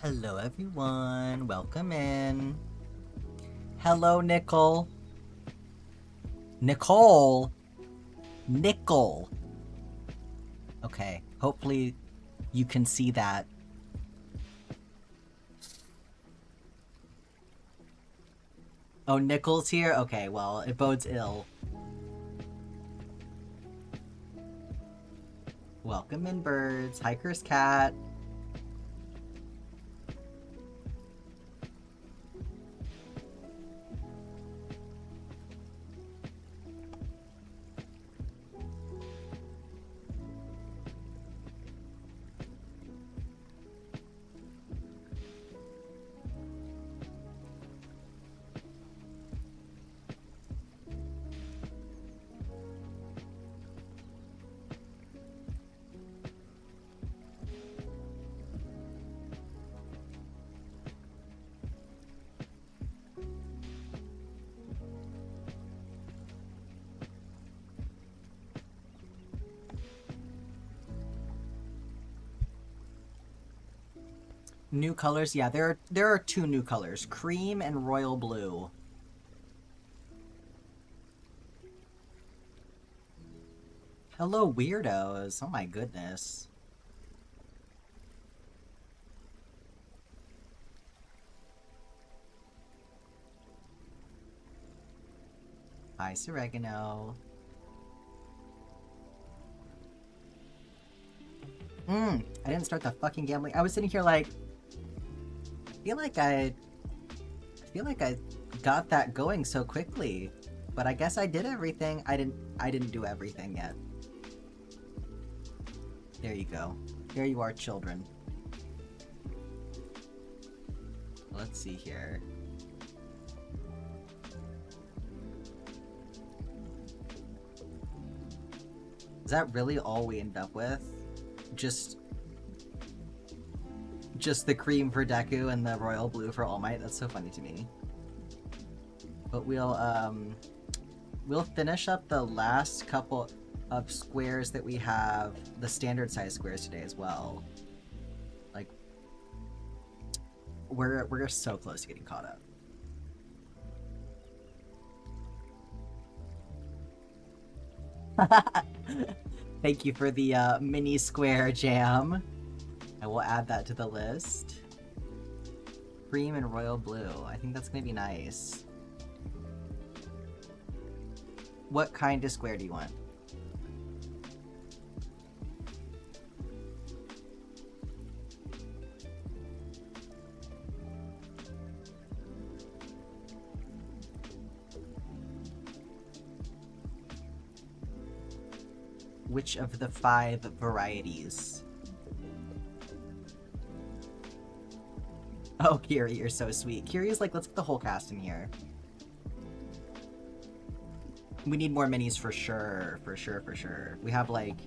Hello everyone, welcome in. Hello Nickel. Nicole. Nickel. Okay, hopefully you can see that. Oh, Nickel's here? Okay, well, it bodes ill. Welcome in, birds. Hiker's cat. New colors? Yeah, there are two new colors. Cream and royal blue. Hello, weirdos. Oh my goodness. Hi, Oregano. I didn't start the fucking gambling. I was sitting here like, I feel like I got that going so quickly, but I guess I did everything. I didn't do everything yet. There you go. Here you are, children. Let's see here. Is that really all we end up with? Just the cream for Deku and the royal blue for All Might? That's so funny to me. But we'll finish up the last couple of squares that we have, the standard size squares today as well. Like, we're so close to getting caught up. Thank you for the mini square jam. I will add that to the list. Cream and royal blue. I think that's gonna be nice. What kind of square do you want? Which of the 5 varieties? Oh, Kiri, you're so sweet. Kiri's like, let's get the whole cast in here. We need more minis for sure, for sure. We have like,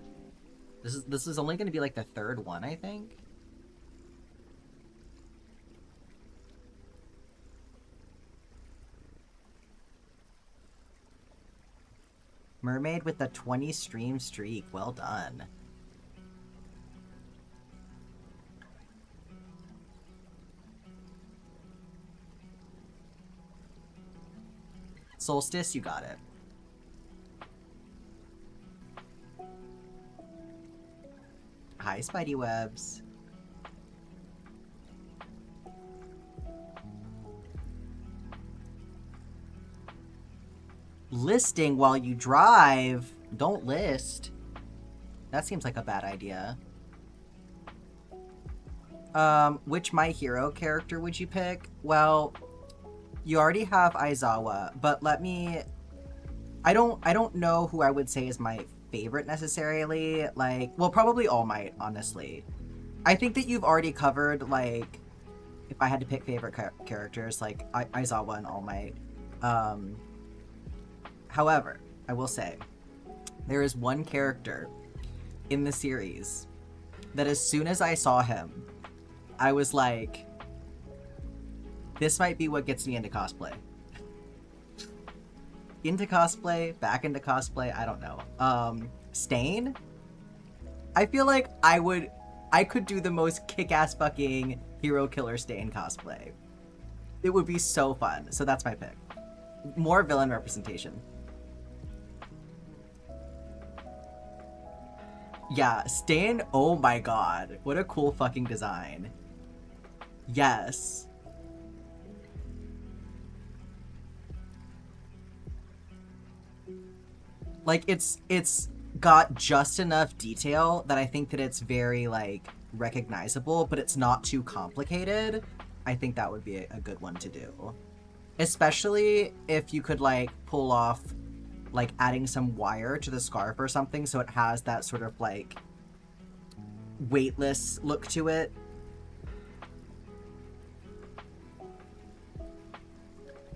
this is only gonna be like the 3rd one, I think. Mermaid with the 20 stream streak. Well done. Solstice, you got it. Hi, Spidey-webs. Listing while you drive? Don't list. That seems like a bad idea. Which My Hero character would you pick? Well, you already have Aizawa, but let me... I don't know who I would say is my favorite necessarily. Like, well, probably All Might, honestly. I think that you've already covered, like, if I had to pick favorite characters, like Aizawa and All Might. However, I will say, there is one character in the series that as soon as I saw him, I was like, this might be what gets me into cosplay. Into cosplay, back into cosplay, I don't know. Stain? I feel like I would I could do the most kick-ass fucking hero killer Stain cosplay. It would be so fun. So that's my pick. More villain representation. Yeah, Stain, oh my god. What a cool fucking design. Yes. Like, it's got just enough detail that I think that it's very, like, recognizable, but it's not too complicated. I think that would be a good one to do. Especially if you could, like, pull off, like, adding some wire to the scarf or something so it has that sort of, like, weightless look to it.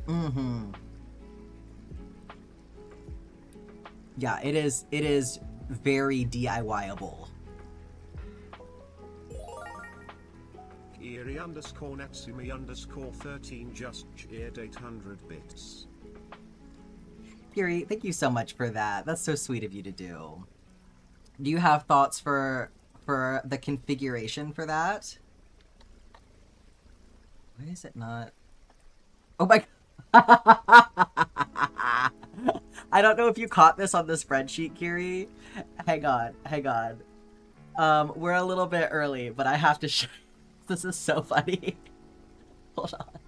Mm-hmm. Yeah, it is very DIY-able. Kiri underscore Natsumi underscore 13 just cheered 800 bits. Kiri, thank you so much for that. That's so sweet of you to do. Do you have thoughts for the configuration for that? Why is it not? Oh my... I don't know if you caught this on the spreadsheet, Kiri. Hang on. We're a little bit early, but I have to show. This is so funny. Hold on.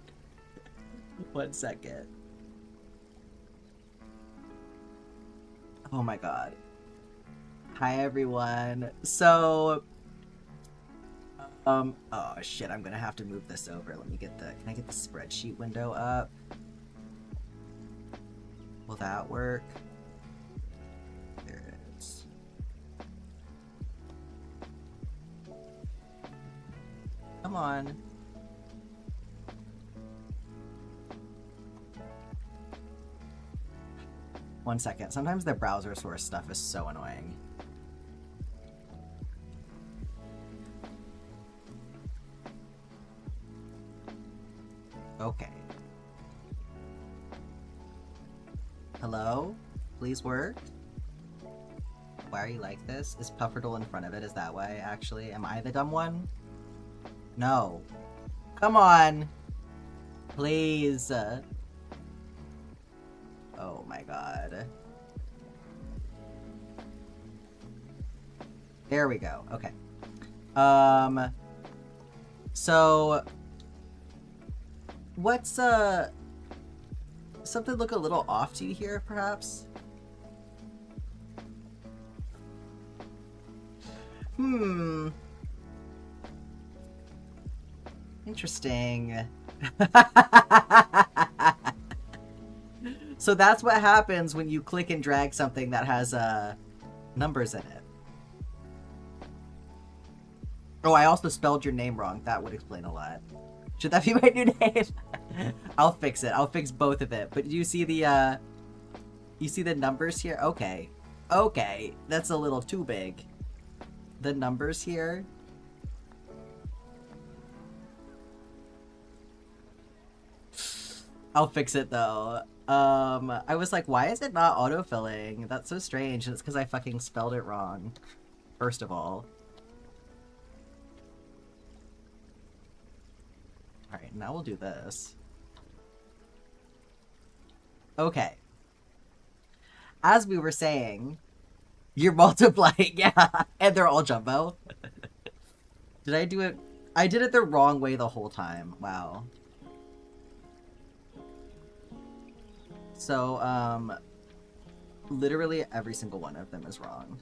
1 second. Oh my god. Hi everyone. So oh shit, I'm gonna have to move this over. Let me get can I get the spreadsheet window up? Will that work? There it is. Come on. One second. Sometimes the browser source stuff is so annoying. Okay. Hello? Please work? Why are you like this? Is Pufferdle in front of it? Is that why, actually? Am I the dumb one? No. Come on! Please. Oh my god. There we go. Okay. So... What's, something look a little off to you here, perhaps? Interesting. So that's what happens when you click and drag something that has, numbers in it. Oh, I also spelled your name wrong. That would explain a lot. Should that be my new name? I'll fix it. I'll fix both of it. But do you see the, you see the numbers here? Okay. Okay. That's a little too big. The numbers here. I'll fix it, though. I was like, why is it not autofilling? That's so strange. It's because I fucking spelled it wrong. First of all. Alright, now we'll do this. Okay. As we were saying, you're multiplying, yeah, and they're all jumbo. Did I do it? I did it the wrong way the whole time. Wow. So, literally every single one of them is wrong.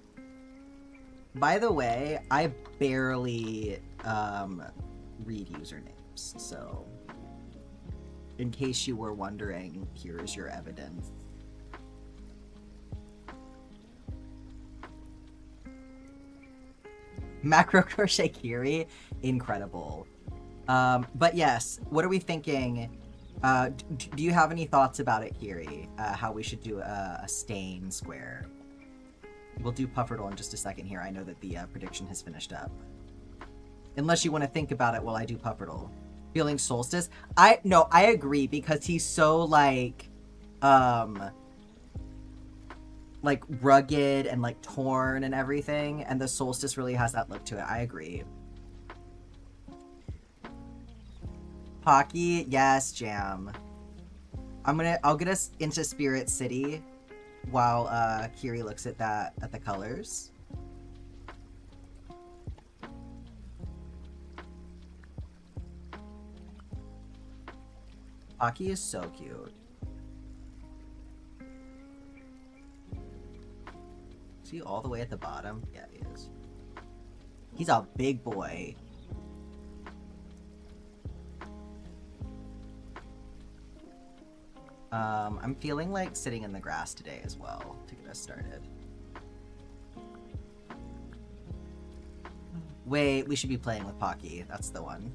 By the way, I barely, read usernames. So, in case you were wondering, here's your evidence. Macro crochet Kiri, incredible. But yes, what are we thinking? Do you have any thoughts about it, Kiri? How we should do a stain square? We'll do Pufferdle in just a second here. I know that the prediction has finished up. Unless you want to think about it while I do Pufferdle. Feeling Solstice? No, I agree, because he's so, like rugged and, like, torn and everything, and the Solstice really has that look to it. I agree. Pocky, yes, Jam. I'll get us into Spirit City while Kiri looks at the colors. Pocky is so cute. Is he all the way at the bottom? Yeah, he is. He's a big boy. I'm feeling like sitting in the grass today as well to get us started. Wait, we should be playing with Pocky. That's the one.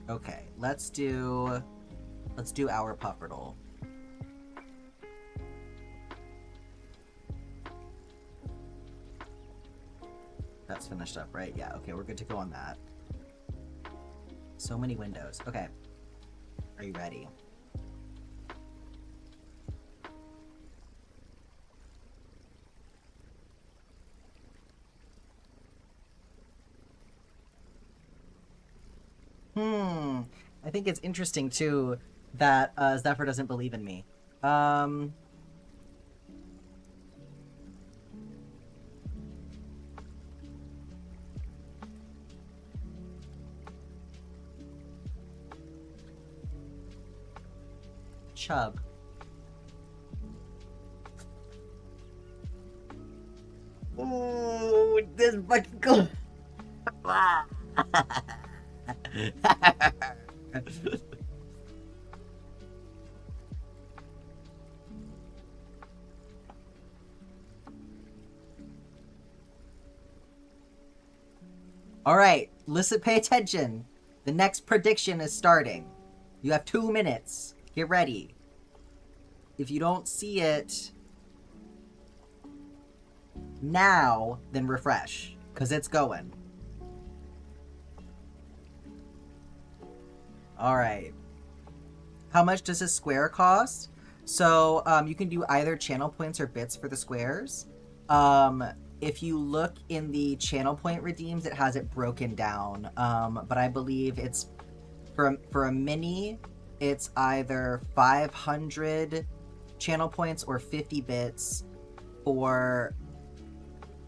Okay, let's do our puppertle. That's finished up, right? Yeah, okay, we're good to go on that. So many windows. Okay. Are you ready? I think it's interesting too that Zephyr doesn't believe in me. Chub. Ooh, this fucking cool. All right, listen, pay attention. The next prediction is starting. You have 2 minutes. Get ready. If you don't see it now, then refresh, because it's going. All right. How much does a square cost? So you can do either channel points or bits for the squares. If you look in the channel point redeems, it has it broken down. But I believe it's for a mini, it's either 500 channel points or 50 bits for,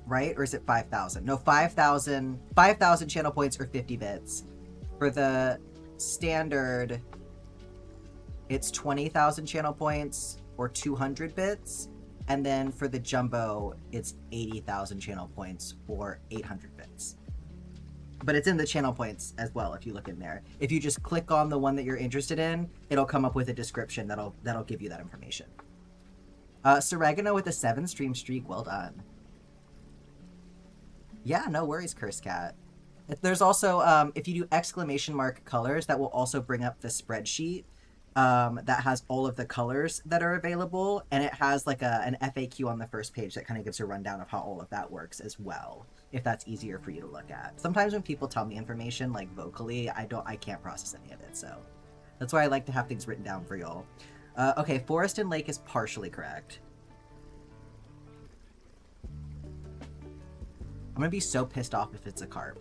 right? Or is it 5,000? No, 5,000 channel points or 50 bits. For the standard, it's 20,000 channel points or 200 bits. And then for the jumbo, it's 80,000 channel points or 800 bits. But it's in the channel points as well if you look in there. If you just click on the one that you're interested in, it'll come up with a description that'll give you that information. Sorregano with a 7 stream streak, well done. Yeah, no worries, Curse Cat. There's also, if you do exclamation mark colors, that will also bring up the spreadsheet that has all of the colors that are available, and it has like an FAQ on the first page that kind of gives a rundown of how all of that works as well, if that's easier for you to look at. Sometimes when people tell me information like vocally, I can't process any of it, so that's why I like to have things written down for y'all. Okay, forest and lake is partially correct. I'm gonna be so pissed off if it's a carp.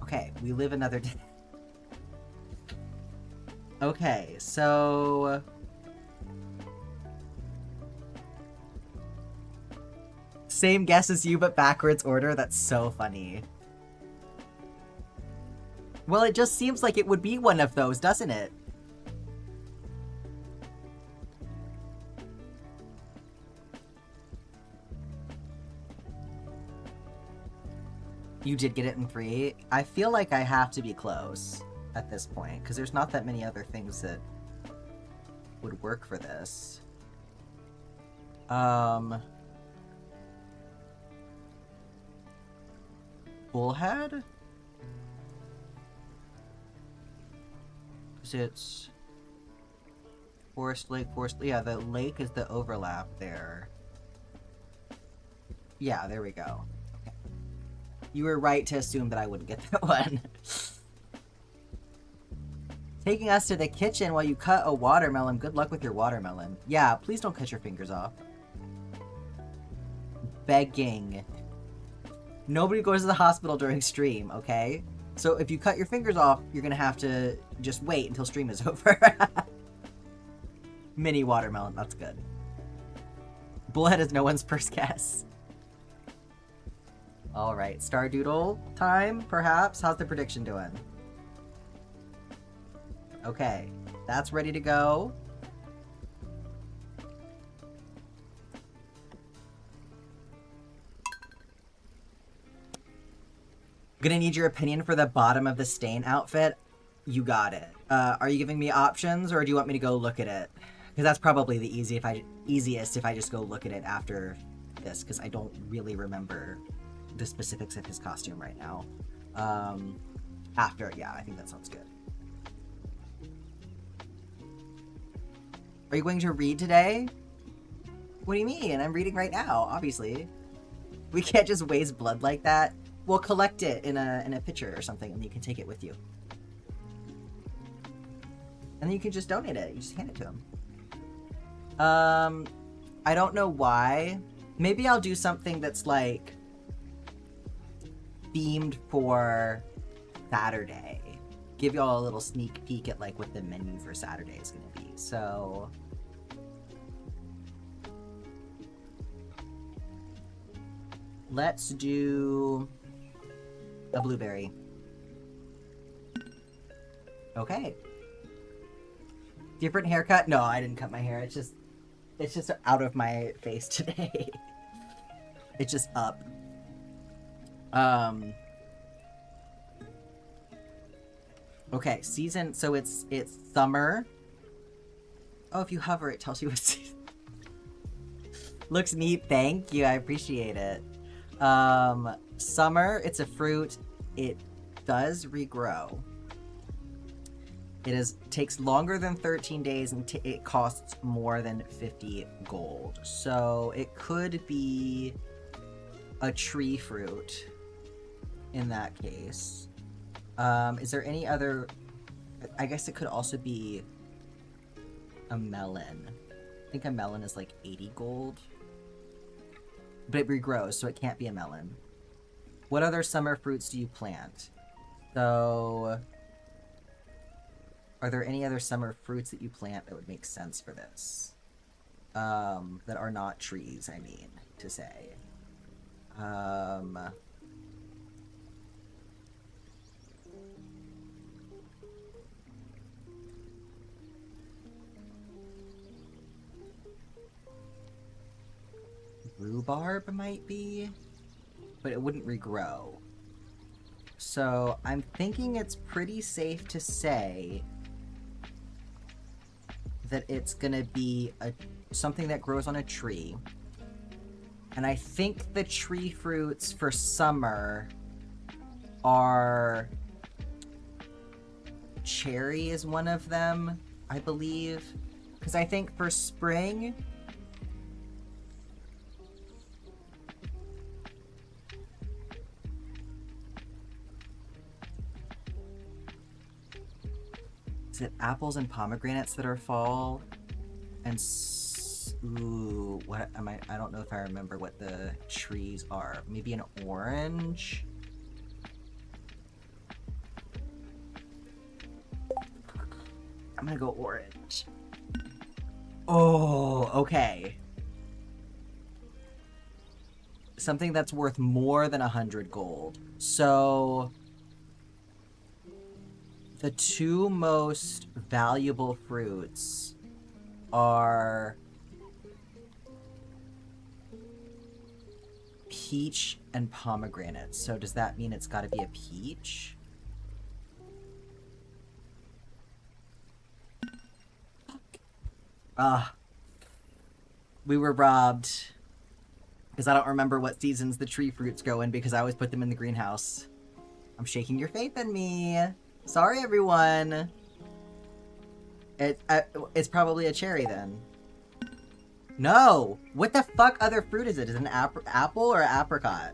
Okay, we live another day. Okay, so... Same guess as you, but backwards order? That's so funny. Well, it just seems like it would be one of those, doesn't it? You did get it in free? I feel like I have to be close at this point, because there's not that many other things that would work for this. Bullhead? Because it's forest, lake, forest... Yeah, the lake is the overlap there. Yeah, there we go. You were right to assume that I wouldn't get that one. Taking us to the kitchen while you cut a watermelon. Good luck with your watermelon. Yeah, please don't cut your fingers off. Begging. Nobody goes to the hospital during stream, okay? So if you cut your fingers off, you're gonna have to just wait until stream is over. Mini watermelon, that's good. Bullhead is no one's first guess. Alright, Stardoodle time, perhaps? How's the prediction doing? Okay, that's ready to go. Gonna need your opinion for the bottom of the stain outfit. You got it. Are you giving me options, or do you want me to go look at it? Because that's probably the easiest if I just go look at it after this, because I don't really remember the specifics of his costume right now. After, yeah, I think that sounds good. Are you going to read today? What do you mean? I'm reading right now, obviously. We can't just waste blood like that. We'll collect it in a pitcher or something, and you can take it with you. And then you can just donate it. You just hand it to him. I don't know why. Maybe I'll do something that's like themed for Saturday. Give y'all a little sneak peek at like what the menu for Saturday is gonna be. So let's do a blueberry. Okay. Different haircut? No, I didn't cut my hair. It's just out of my face today. It's just up. Okay, season, so it's summer. Oh, if you hover, it tells you what season. Looks neat, thank you, I appreciate it. Summer, it's a fruit. It does regrow. It takes longer than 13 days, and it costs more than 50 gold. So it could be a tree fruit in that case. Is there any other... I guess it could also be a melon. I think a melon is like 80 gold. But it regrows, so it can't be a melon. What other summer fruits do you plant? So... are there any other summer fruits that you plant that would make sense for this? That are not trees, I mean, to say. Rhubarb might be, but it wouldn't regrow. So I'm thinking it's pretty safe to say that it's gonna be something that grows on a tree. And I think the tree fruits for summer are... cherry is one of them, I believe. Because I think for spring... is it apples and pomegranates that are fall? And ooh, what am I don't know if I remember what the trees are. Maybe an orange? I'm gonna go orange. Oh, okay. Something that's worth more than 100 gold. So the two most valuable fruits are peach and pomegranate. So does that mean it's got to be a peach? We were robbed. Because I don't remember what seasons the tree fruits go in, because I always put them in the greenhouse. I'm shaking your faith in me. Sorry, everyone. It's probably a cherry, then. No! What the fuck other fruit is it? Is it an apple or an apricot?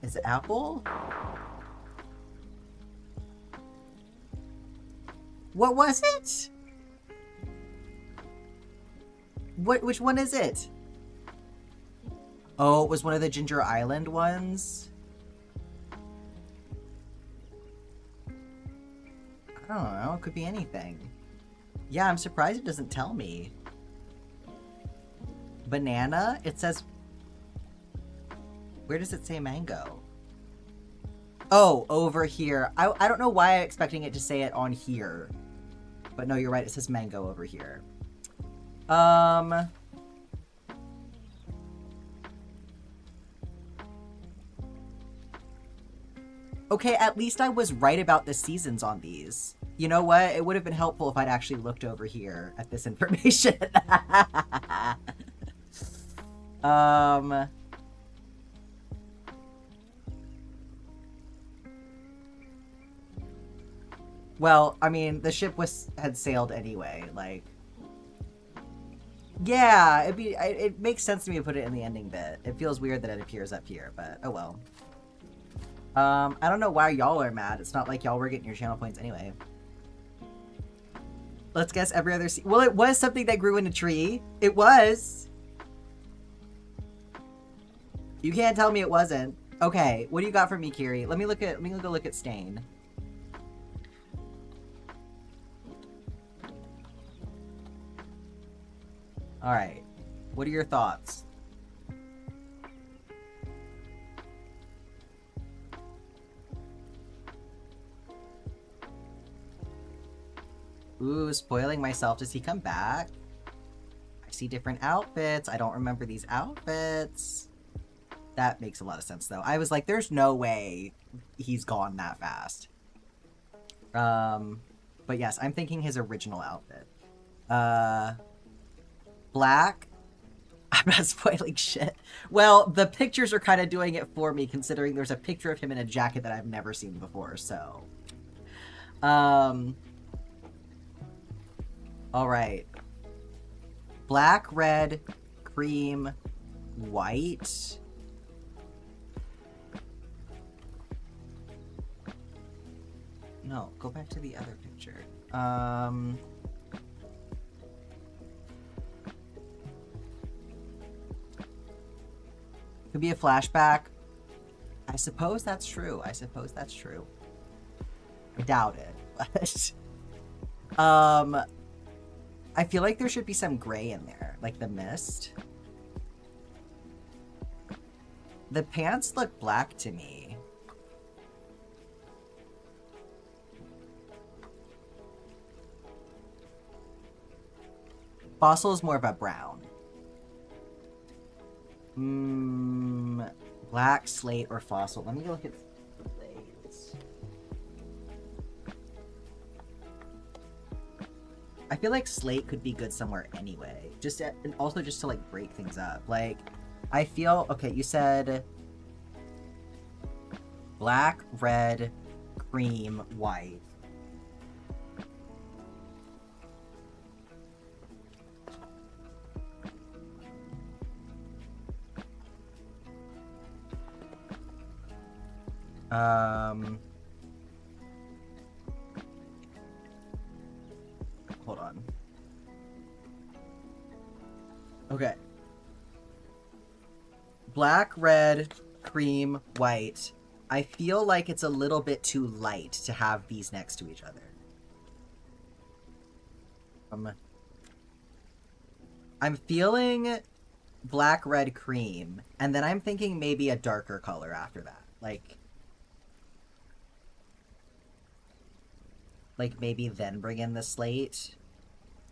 Is it apple? What was it? Which one is it? Oh, it was one of the Ginger Island ones? I don't know, it could be anything. Yeah, I'm surprised it doesn't tell me. Banana? It says... Where does it say mango? Oh, over here. I don't know why I'm expecting it to say it on here. But no, you're right, it says mango over here. Okay, at least I was right about the seasons on these. You know what? It would have been helpful if I'd actually looked over here at this information. Well, I mean, the ship had sailed anyway, like... Yeah, it makes sense to me to put it in the ending bit. It feels weird that it appears up here, but oh well. I don't know why y'all are mad. It's not like y'all were getting your channel points anyway. Let's guess every other well, it was something that grew in a tree. It was. You can't tell me it wasn't. Okay, what do you got for me, Kiri? Let me go look at Stain. Alright. What are your thoughts? Ooh, spoiling myself. Does he come back? I see different outfits. I don't remember these outfits. That makes a lot of sense, though. I was like, there's no way he's gone that fast. But yes, I'm thinking his original outfit. Black? I'm not spoiling shit. Well, the pictures are kind of doing it for me, considering there's a picture of him in a jacket that I've never seen before, so... Alright. Black, red, cream, white. No, go back to the other picture. Could be a flashback. I suppose that's true. I suppose that's true. I doubt it, but... I feel like there should be some gray in there, like the mist. The pants look black to me. Fossil is more of a brown. Black, slate, or fossil. Let me go look at slates. I feel like slate could be good somewhere anyway. And also just to like break things up. Like, I feel... Okay, you said... Black, red, cream, white. Hold on. Okay. Black, red, cream, white. I feel like it's a little bit too light to have these next to each other. I'm feeling black, red, cream, and then I'm thinking maybe a darker color after that. Like maybe then bring in the slate.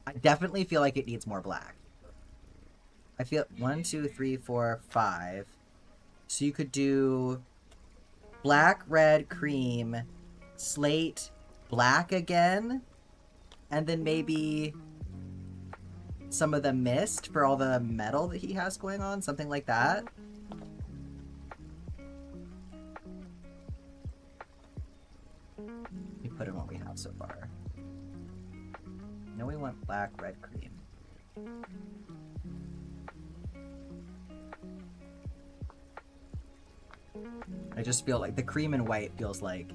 I definitely feel like it needs more black. I feel 1, 2, 3, 4, 5. So you could do black, red, cream, slate, black again, and then maybe some of the mist for all the metal that he has going on, something like that. Let me put in what we have so far. No, we want black, red, cream. I just feel like the cream and white feels like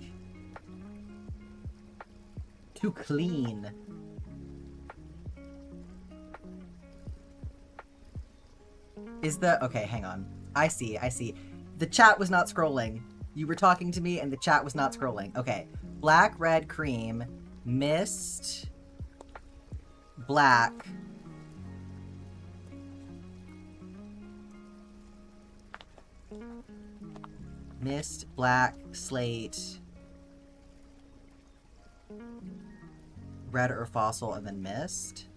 too clean. Is the... Okay, hang on. I see. The chat was not scrolling. You were talking to me and the chat was not scrolling. Okay. Black, red, cream, mist, black, mist, black, slate, red or fossil, and then mist.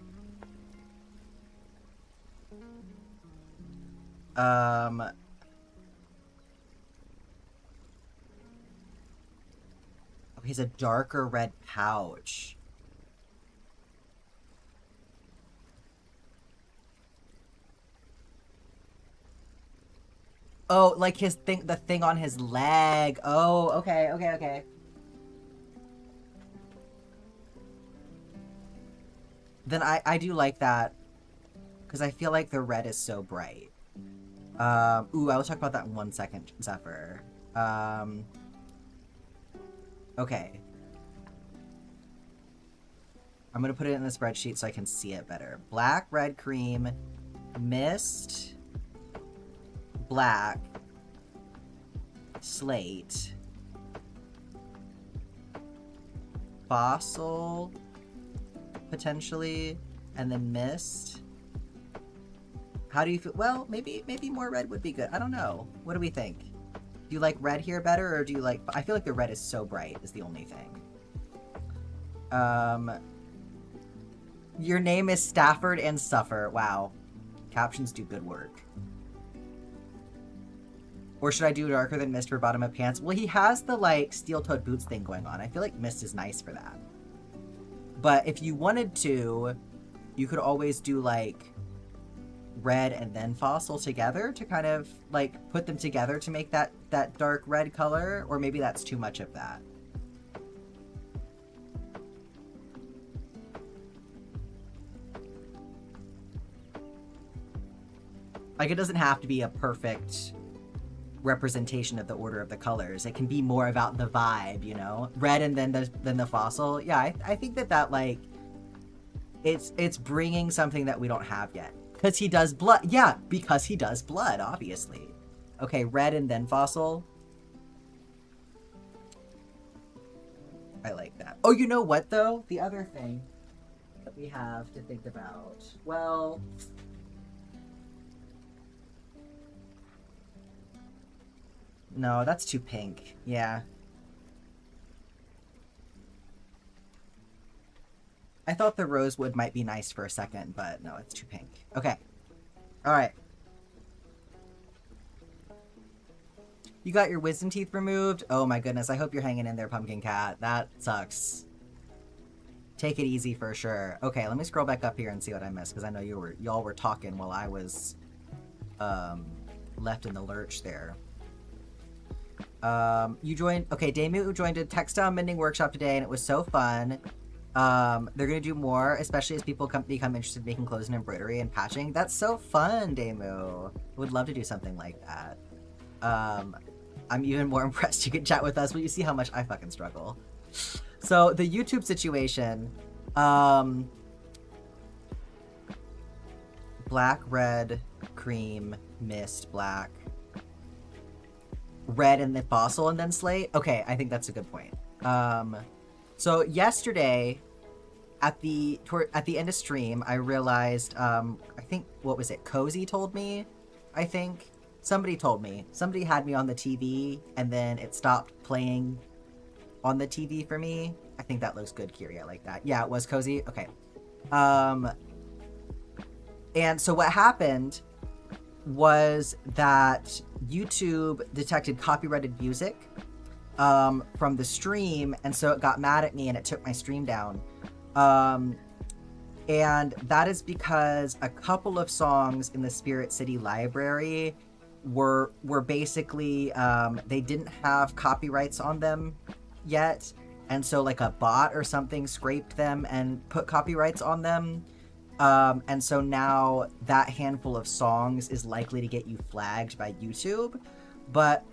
Oh, he's a darker red pouch. Oh, like his thing, the thing on his leg. Oh, okay. Then I do like that, because I feel like the red is so bright. Ooh, I will talk about that in 1 second, Zephyr. Okay. I'm gonna put it in the spreadsheet so I can see it better. Black, red, cream, mist, black, slate, fossil, potentially, and then mist. How do you feel? Well, maybe more red would be good. I don't know. What do we think? Do you like red here better, or do you like... I feel like the red is so bright is the only thing. Your name is Stafford and Suffer. Wow. Captions do good work. Or should I do darker than Mist for bottom of pants? Well, he has the, like, steel-toed boots thing going on. I feel like Mist is nice for that. But if you wanted to, you could always do, like, red and then fossil together to kind of, like, put them together to make that dark red color. Or maybe that's too much of that. Like, it doesn't have to be a perfect representation of the order of the colors. It can be more about the vibe, you know? Red and then the fossil. Yeah, I think that like, it's bringing something that we don't have yet. Because he does blood. Yeah, because he does blood, obviously. Okay, red and then fossil. I like that. Oh, you know what, though? The other thing that we have to think about. Well... No, that's too pink. Yeah. I thought the rosewood might be nice for a second, but no, it's too pink. Okay. Alright. You got your wisdom teeth removed? Oh my goodness, I hope you're hanging in there, Pumpkin Cat. That sucks. Take it easy for sure. Okay, let me scroll back up here and see what I missed, because I know y'all were talking while I was left in the lurch there. You joined... Okay, Demu joined a textile mending workshop today, and it was so fun. They're gonna do more, especially as people become interested in making clothes and embroidery and patching. That's so fun, Demu. Would love to do something like that. I'm even more impressed you can chat with us. Will you see how much I fucking struggle? So, the YouTube situation. Black, red, cream, mist, black. Red and then fossil and then slate. Okay, I think that's a good point. So yesterday, at the end of stream, I realized, I think, what was it? Cozy told me, I think. Somebody told me. Somebody had me on the TV, and then it stopped playing on the TV for me. I think that looks good, Kiri. I like that. Yeah, it was Cozy. Okay. And so what happened was that YouTube detected copyrighted music from the stream, and so it got mad at me and it took my stream down. And that is because a couple of songs in the Spirit City library were basically, they didn't have copyrights on them yet, and so like a bot or something scraped them and put copyrights on them. And so now that handful of songs is likely to get you flagged by YouTube. But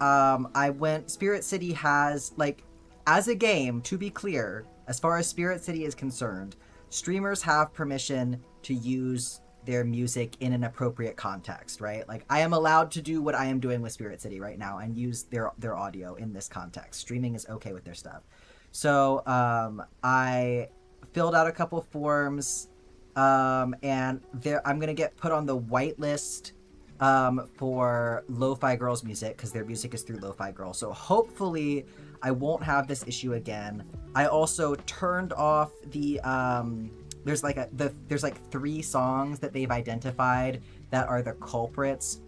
Spirit City has, like, as a game, to be clear, as far as Spirit City is concerned, streamers have permission to use their music in an appropriate context, right? Like, I am allowed to do what I am doing with Spirit City right now and use their audio in this context. Streaming is okay with their stuff. So I filled out a couple forms, and I'm gonna get put on the whitelist for Lo-Fi Girls music, because their music is through Lo-Fi Girls. So hopefully I won't have this issue again. I also turned off the there's like 3 songs that they've identified that are the culprits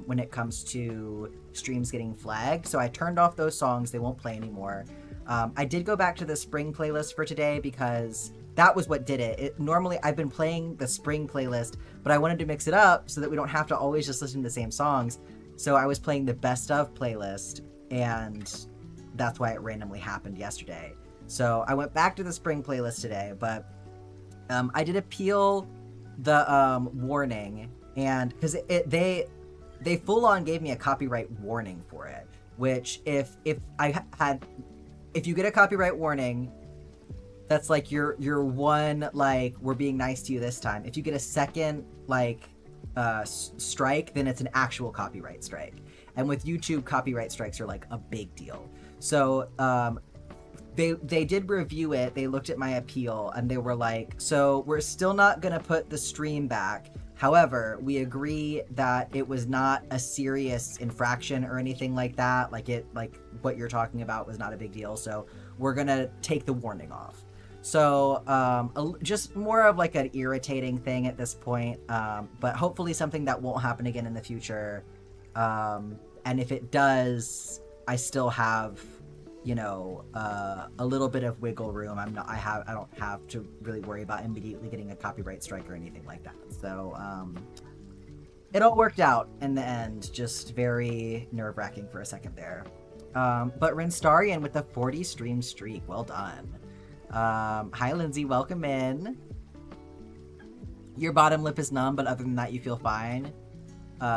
when it comes to streams getting flagged. So I turned off those songs. They won't play anymore. I did go back to the spring playlist for today because that was what did it. Normally I've been playing the spring playlist, but I wanted to mix it up so that we don't have to always just listen to the same songs. So I was playing the best of playlist, and that's why it randomly happened yesterday. So I went back to the spring playlist today, but I did appeal the warning, and because they full on gave me a copyright warning for it, which if you get a copyright warning, that's like your one, like, we're being nice to you this time. If you get a second, like, strike, then it's an actual copyright strike. And with YouTube, copyright strikes are like a big deal. So they did review it. They looked at my appeal and they were like, so we're still not gonna put the stream back. However, we agree that it was not a serious infraction or anything like that. Like what you're talking about was not a big deal. So we're gonna take the warning off. So just more of like an irritating thing at this point, but hopefully something that won't happen again in the future. And if it does, I still have, you know, a little bit of wiggle room. I don't have to really worry about immediately getting a copyright strike or anything like that. So it all worked out in the end. Just very nerve-wracking for a second there. But Renstarian with the 40 stream streak, well done. Hi Lindsay, welcome in. Your bottom lip is numb, but other than that you feel fine.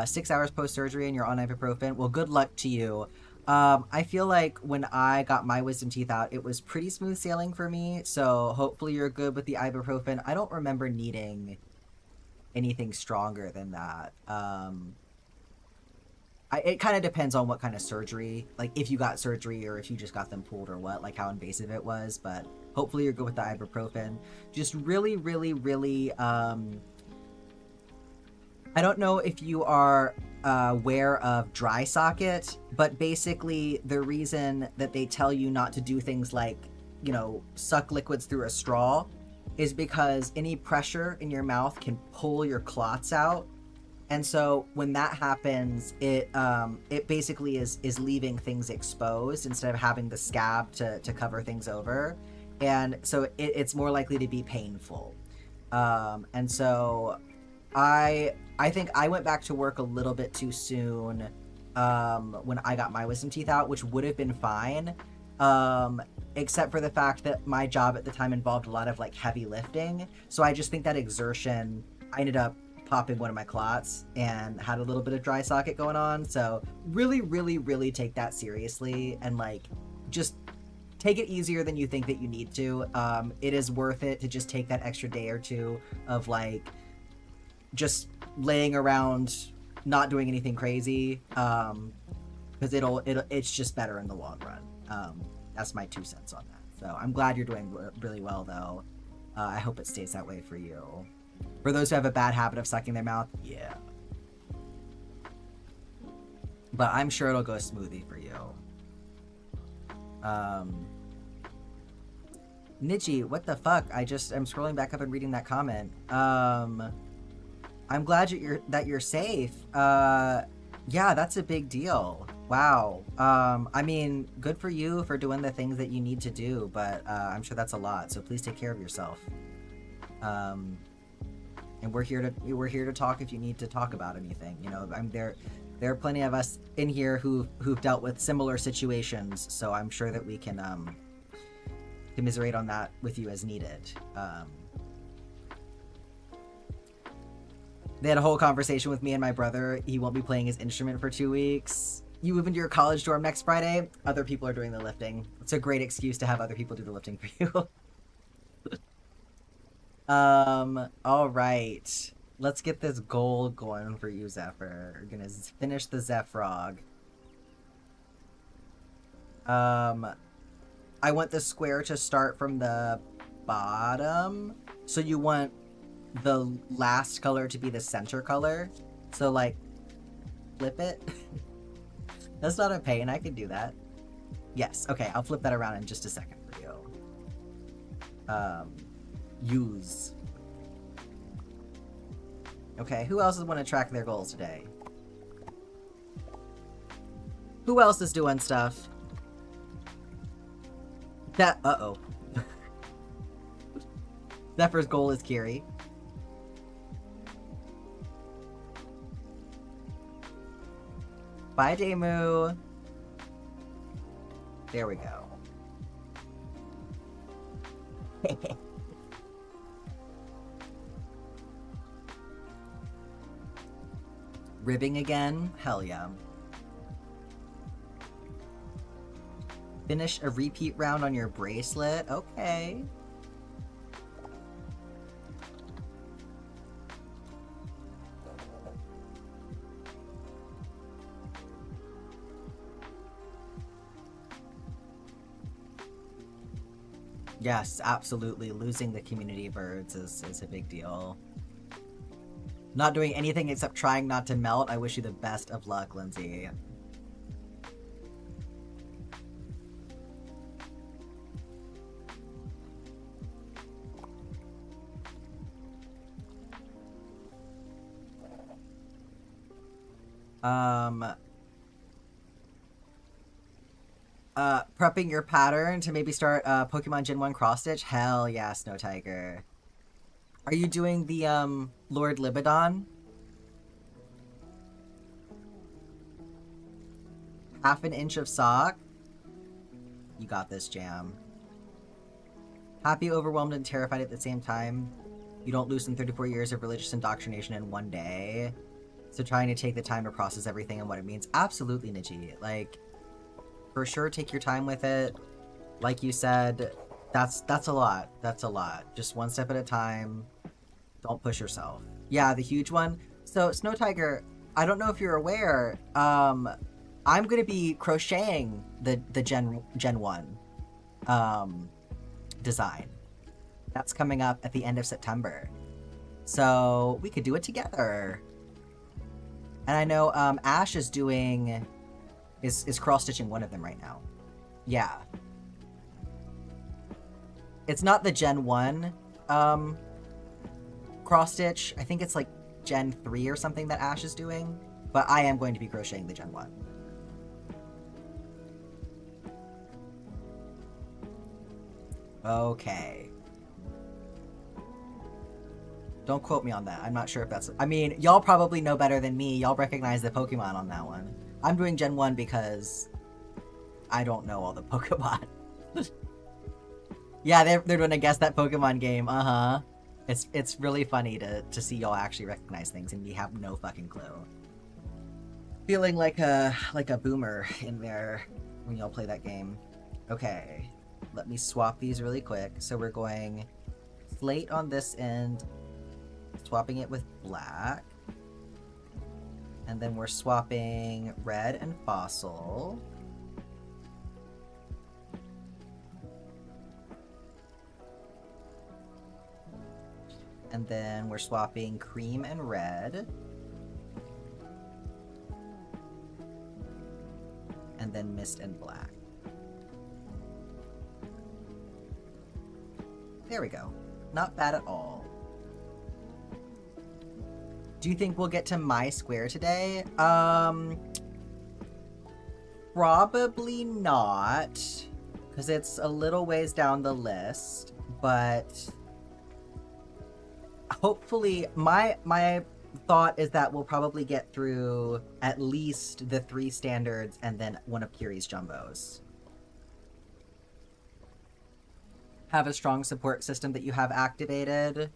6 hours post-surgery and you're on ibuprofen. Well, good luck to you. I feel like when I got my wisdom teeth out, it was pretty smooth sailing for me, so hopefully you're good with the ibuprofen. I don't remember needing anything stronger than that. It kind of depends on what kind of surgery, like if you got surgery or if you just got them pulled or what, like how invasive it was, but hopefully you're good with the ibuprofen. Just really, really, really, I don't know if you are aware of dry socket, but basically the reason that they tell you not to do things like, you know, suck liquids through a straw is because any pressure in your mouth can pull your clots out. And so when that happens, it basically is leaving things exposed instead of having the scab to cover things over. And so it's more likely to be painful. And so I think I went back to work a little bit too soon when I got my wisdom teeth out, which would have been fine, except for the fact that my job at the time involved a lot of like heavy lifting. So I just think that exertion, I ended up popping one of my clots and had a little bit of dry socket going on. So really, really, really take that seriously and like just take it easier than you think that you need to. It is worth it to just take that extra day or two of like just laying around not doing anything crazy, because it's just better in the long run. That's my 2 cents on that. So I'm glad you're doing really well though. I hope it stays that way for you. For those who have a bad habit of sucking their mouth, yeah. But I'm sure it'll go smoothly for you. Niji, what the fuck? I'm scrolling back up and reading that comment. I'm glad that you're safe. Yeah, that's a big deal. Wow. I mean, good for you for doing the things that you need to do, but I'm sure that's a lot. So please take care of yourself. And we're here to talk if you need to talk about anything. You know, there are plenty of us in here who've dealt with similar situations, so I'm sure that we can commiserate on that with you as needed. They had a whole conversation with me and my brother. He won't be playing his instrument for 2 weeks. You move into your college dorm next Friday, other people are doing the lifting. It's a great excuse to have other people do the lifting for you. All right. Let's get this goal going for you, Zephyr. We're gonna finish the Zephyrog. I want the square to start from the bottom. So you want the last color to be the center color. So, like, flip it. That's not a pain. I can do that. Yes. Okay, I'll flip that around in just a second for you. Use. Okay, who else is want to track their goals today? Who else is doing stuff? That, uh-oh. Zephyr's goal is Kiri. Bye, Damu. There we go. Ribbing again? Hell yeah. Finish a repeat round on your bracelet? Okay. Yes, absolutely. Losing the community birds is a big deal. Not doing anything except trying not to melt. I wish you the best of luck, Lindsay. Prepping your pattern to maybe start Pokemon Gen 1 cross stitch? Hell yeah, Snow Tiger. Are you doing the Lord Libidon? Half an inch of sock? You got this, Jam. Happy, overwhelmed, and terrified at the same time. You don't loosen 34 years of religious indoctrination in one day. So trying to take the time to process everything and what it means. Absolutely, Niji. Like, for sure, take your time with it. Like you said, that's a lot. That's a lot. Just one step at a time. Don't push yourself. Yeah, the huge one. So, Snow Tiger, I don't know if you're aware, I'm going to be crocheting the Gen 1 design. That's coming up at the end of September. So, we could do it together. And I know Ash is doing... is cross-stitching one of them right now. Yeah. It's not the Gen 1 cross-stitch. I think it's like Gen 3 or something that Ash is doing. But I am going to be crocheting the Gen 1. Okay. Don't quote me on that. I'm not sure if that's... I mean, y'all probably know better than me. Y'all recognize the Pokemon on that one. I'm doing Gen 1 because I don't know all the Pokemon. Yeah, they're gonna guess that Pokemon game. Uh-huh. It's really funny to see y'all actually recognize things and we have no fucking clue. Feeling like a boomer in there when y'all play that game. Okay, let me swap these really quick. So we're going slate on this end, swapping it with black. And then we're swapping red and fossil. And then we're swapping cream and red. And then mist and black. There we go. Not bad at all. Do you think we'll get to my square today? Probably not. Because it's a little ways down the list. But hopefully, my thought is that we'll probably get through at least the 3 standards and then one of Kiri's jumbos. Have a strong support system that you have activated.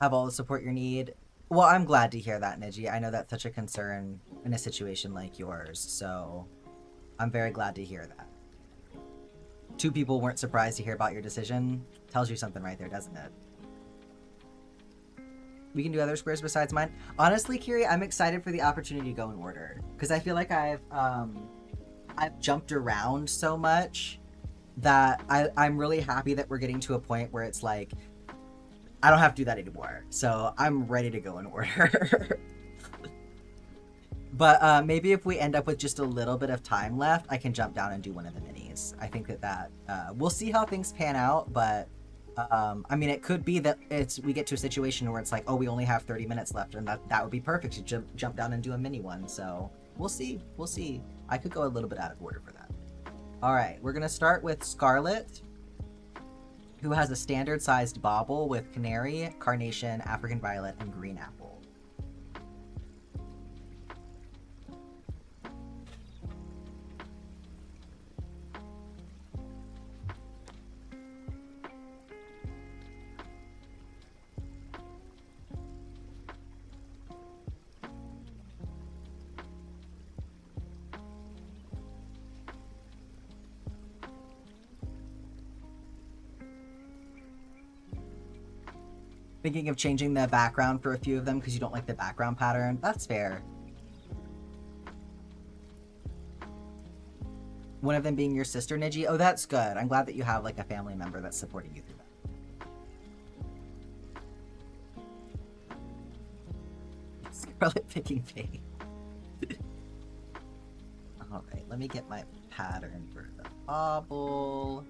Have all the support you need. Well, I'm glad to hear that, Niji. I know that's such a concern in a situation like yours, so I'm very glad to hear that. Two people weren't surprised to hear about your decision. Tells you something right there, doesn't it? We can do other squares besides mine. Honestly, Kiri, I'm excited for the opportunity to go in order, because I feel like I've jumped around so much that I'm really happy that we're getting to a point where it's like, I don't have to do that anymore. So I'm ready to go in order. But maybe if we end up with just a little bit of time left, I can jump down and do one of the minis. I think that we'll see how things pan out, but I mean, it could be that we get to a situation where it's like, oh, we only have 30 minutes left, and that would be perfect to jump down and do a mini one. So we'll see. We'll see. I could go a little bit out of order for that. All right, we're gonna start with Scarlet, who has a standard-sized bauble with canary, carnation, African violet, and green apple. Thinking of changing the background for a few of them because you don't like the background pattern. That's fair. One of them being your sister, Niji. Oh, that's good. I'm glad that you have like a family member that's supporting you through that. Scarlet picking pain. All right, let me get my pattern for the bauble.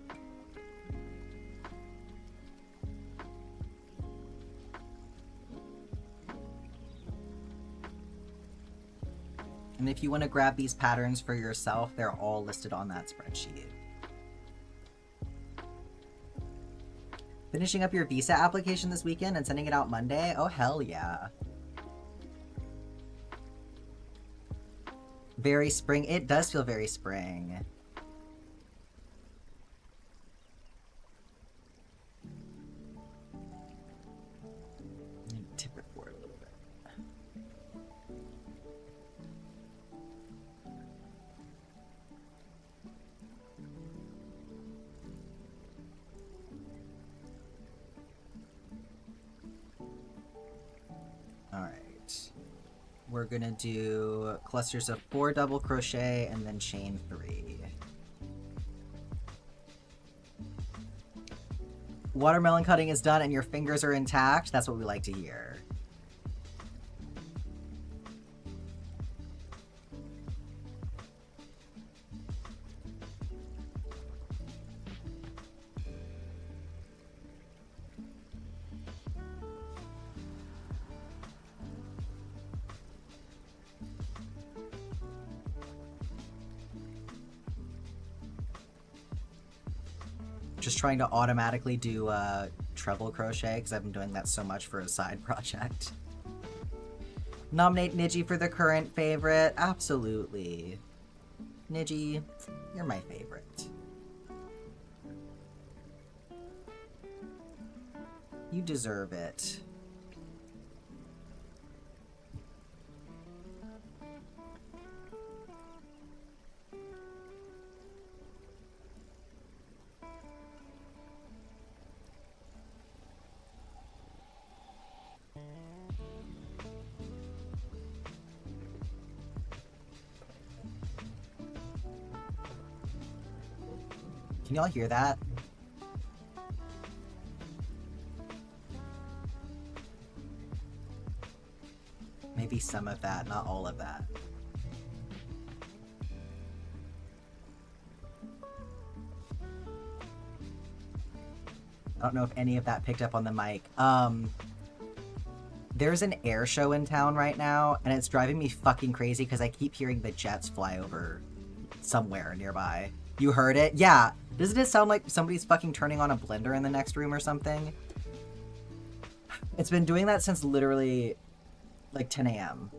And if you want to grab these patterns for yourself, they're all listed on that spreadsheet. Finishing up your visa application this weekend and sending it out Monday? Oh, hell yeah. Very spring. It does feel very spring. Tip it forward a little bit. Alright. We're gonna do clusters of 4 double crochet and then chain 3. Watermelon cutting is done and your fingers are intact. That's what we like to hear. Just trying to automatically do treble crochet because I've been doing that so much for a side project. Nominate Niji for the current favorite? Absolutely. Niji, you're my favorite. You deserve it. Can y'all hear that? Maybe some of that, not all of that. I don't know if any of that picked up on the mic. There's an air show in town right now, and it's driving me fucking crazy because I keep hearing the jets fly over somewhere nearby. You heard it? Yeah. Doesn't it sound like somebody's fucking turning on a blender in the next room or something? It's been doing that since literally like 10 a.m.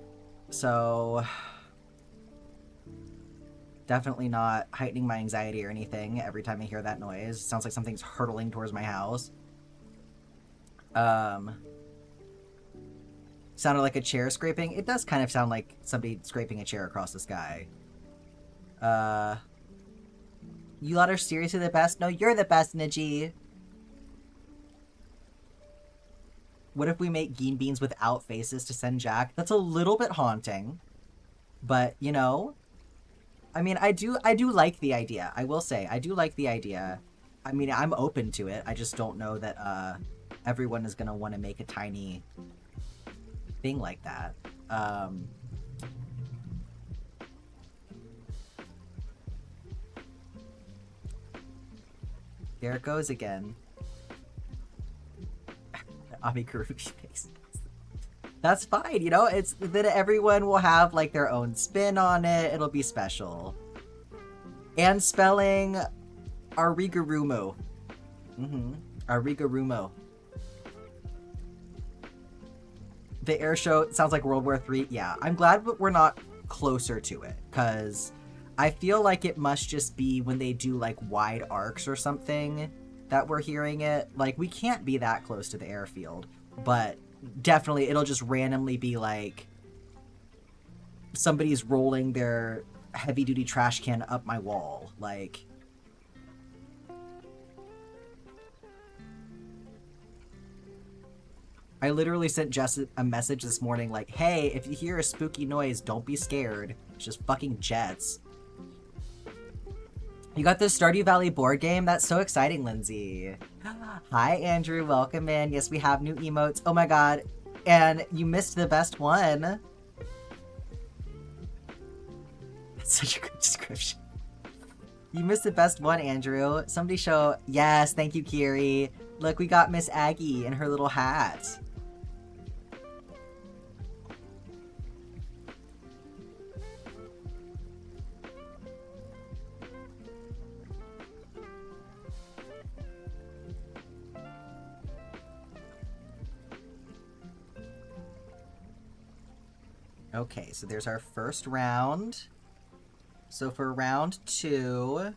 So definitely not heightening my anxiety or anything every time I hear that noise. It sounds like something's hurtling towards my house. Sounded like a chair scraping. It does kind of sound like somebody scraping a chair across the sky. You lot are seriously the best? No, you're the best, Niji. What if we make Geen Beans without faces to send Jack? That's a little bit haunting. But, you know, I mean, I do like the idea. I will say, I do like the idea. I mean, I'm open to it. I just don't know that everyone is going to want to make a tiny thing like that. There it goes again. Amikurushi face. That's fine, you know? It's that everyone will have like their own spin on it. It'll be special. And spelling Arigarumo. Arigarumo. The air show sounds like World War III. Yeah, I'm glad we're not closer to it, because I feel like it must just be when they do like wide arcs or something that we're hearing it. Like, we can't be that close to the airfield, but definitely it'll just randomly be like somebody's rolling their heavy duty trash can up my wall. Like, I literally sent Jess a message this morning like, hey, if you hear a spooky noise, don't be scared. It's just fucking jets. You got this Stardew Valley board game? That's so exciting, Lindsay. Hi, Andrew. Welcome in. Yes, we have new emotes. Oh my god. And you missed the best one. That's such a good description. You missed the best one, Andrew. Somebody show... Yes, thank you, Kiri. Look, we got Miss Aggie in her little hat. Okay, so there's our first round. So for round 2,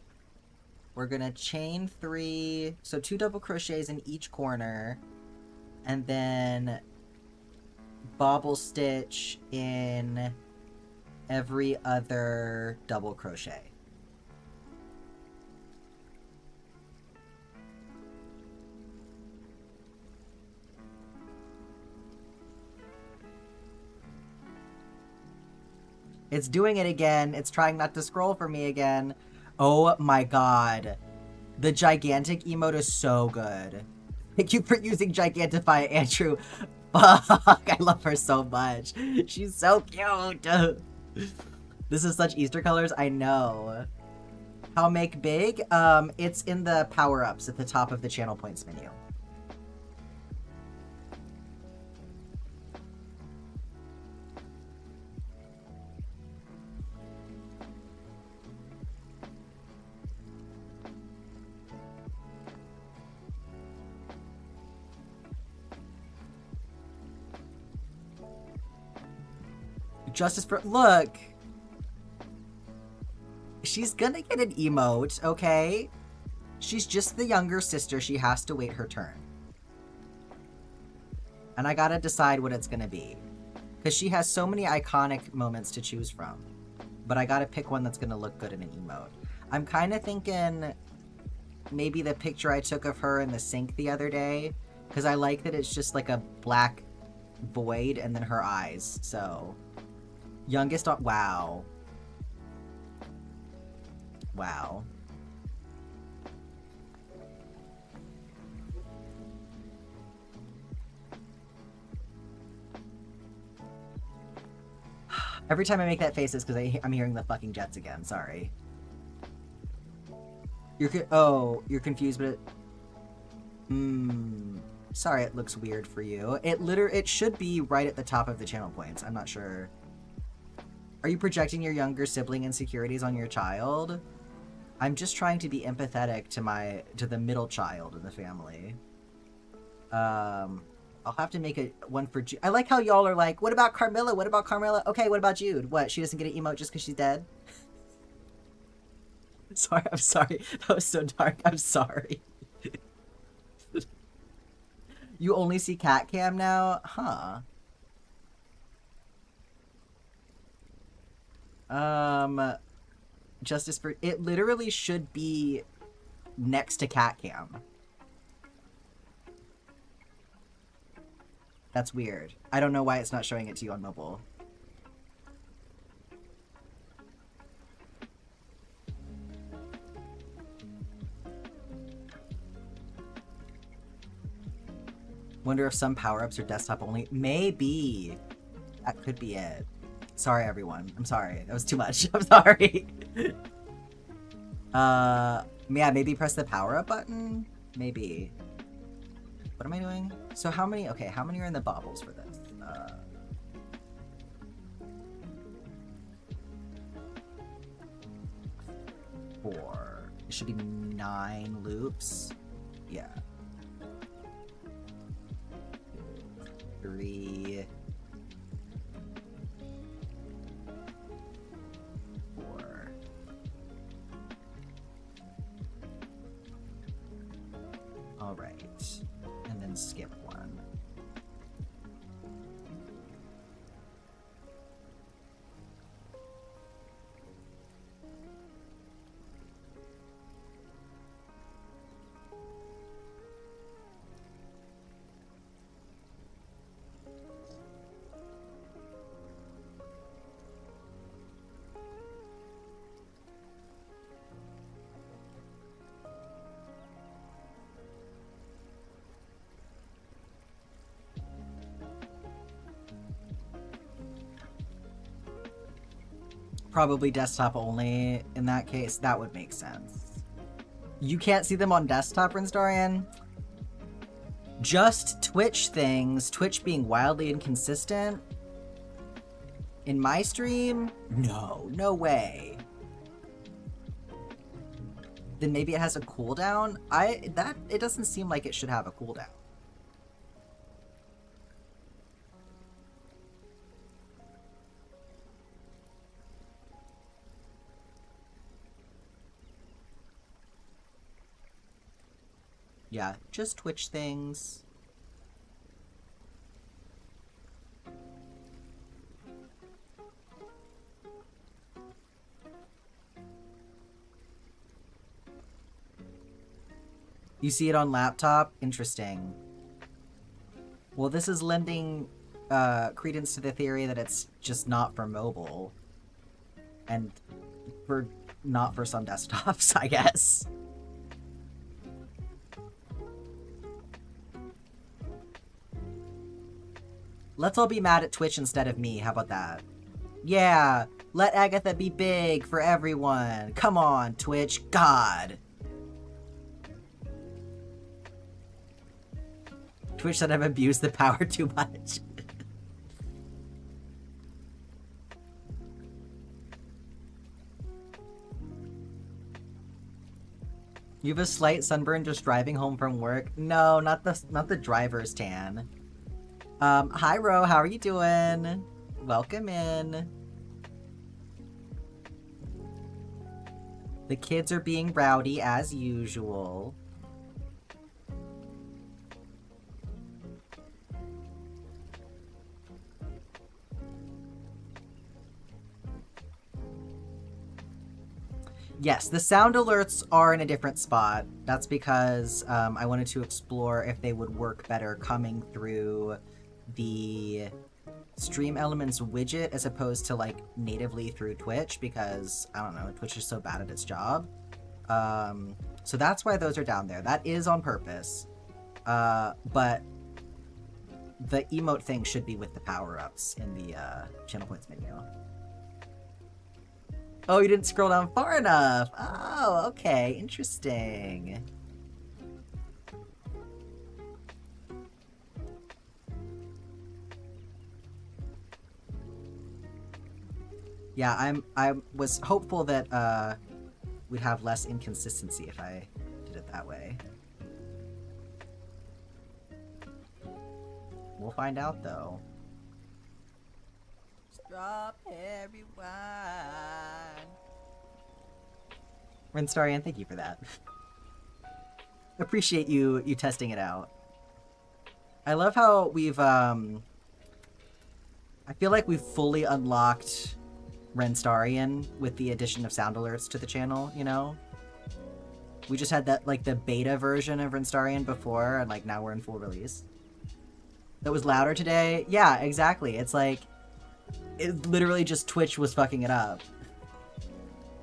we're gonna chain 3, so 2 double crochets in each corner, and then bobble stitch in every other double crochet. It's doing it again. It's trying not to scroll for me again. Oh my god. The gigantic emote is so good. Thank you for using Gigantify, Andrew. Fuck, I love her so much. She's so cute. This is such Easter colors, I know. How make big? It's in the power-ups at the top of the channel points menu. Justice for... Look! She's gonna get an emote, okay? She's just the younger sister. She has to wait her turn. And I gotta decide what it's gonna be. Because she has so many iconic moments to choose from. But I gotta pick one that's gonna look good in an emote. I'm kind of thinking maybe the picture I took of her in the sink the other day. Because I like that it's just like a black void and then her eyes, so... Youngest on... Wow. Wow. Every time I make that face, it's because I'm hearing the fucking jets again. Sorry. You're confused, but sorry, it looks weird for you. It should be right at the top of the channel points. I'm not sure. Are you projecting your younger sibling insecurities on your child? I'm just trying to be empathetic to the middle child in the family. I'll have to make one for Jude. I like how y'all are like, what about Carmilla? What about Carmilla? Okay, what about Jude? What, she doesn't get an emote just because she's dead? Sorry, I'm sorry. That was so dark. I'm sorry. You only see cat cam now? Huh. Justice for... It literally should be next to cat cam. That's weird. I don't know why it's not showing it to you on mobile. Wonder if some power-ups are desktop only. Maybe. That could be it. Sorry, everyone. I'm sorry. That was too much. I'm sorry. Yeah, maybe press the power-up button? Maybe. What am I doing? So how many... Okay, how many are in the baubles for this? 4. It should be 9 loops. Yeah. 3... 4... Alright. And then skip 1. Probably desktop only in that case. That would make sense. You can't see them on desktop, Rinstarian? Just Twitch things, Twitch being wildly inconsistent. In my stream? No, no way. Then maybe it has a cooldown? It doesn't seem like it should have a cooldown. Yeah, just Twitch things. You see it on laptop? Interesting. Well, this is lending credence to the theory that it's just not for mobile. And not for some desktops, I guess. Let's all be mad at Twitch instead of me. How about that? Yeah, let Agatha be big for everyone. Come on, Twitch. God. Twitch said I've abused the power too much. You have a slight sunburn just driving home from work? No, not the driver's tan. Hi Ro, how are you doing? Welcome in. The kids are being rowdy as usual. Yes, the sound alerts are in a different spot. That's because I wanted to explore if they would work better coming through the Stream Elements widget as opposed to like natively through Twitch, because I don't know, Twitch is so bad at its job. So that's why those are down there. That is on purpose. But the emote thing should be with the power-ups in the channel points menu. Oh, you didn't scroll down far enough. Oh, okay, interesting. Yeah, I was hopeful that we'd have less inconsistency if I did it that way. We'll find out though. Strawberry wine. Rinstarian, thank you for that. Appreciate you testing it out. I love how we've I feel like we've fully unlocked Renstarian with the addition of sound alerts to the channel, you know? We just had that, like, the beta version of Renstarian before, and, like, now we're in full release. That was louder today? Yeah, exactly. It's like, it literally just Twitch was fucking it up.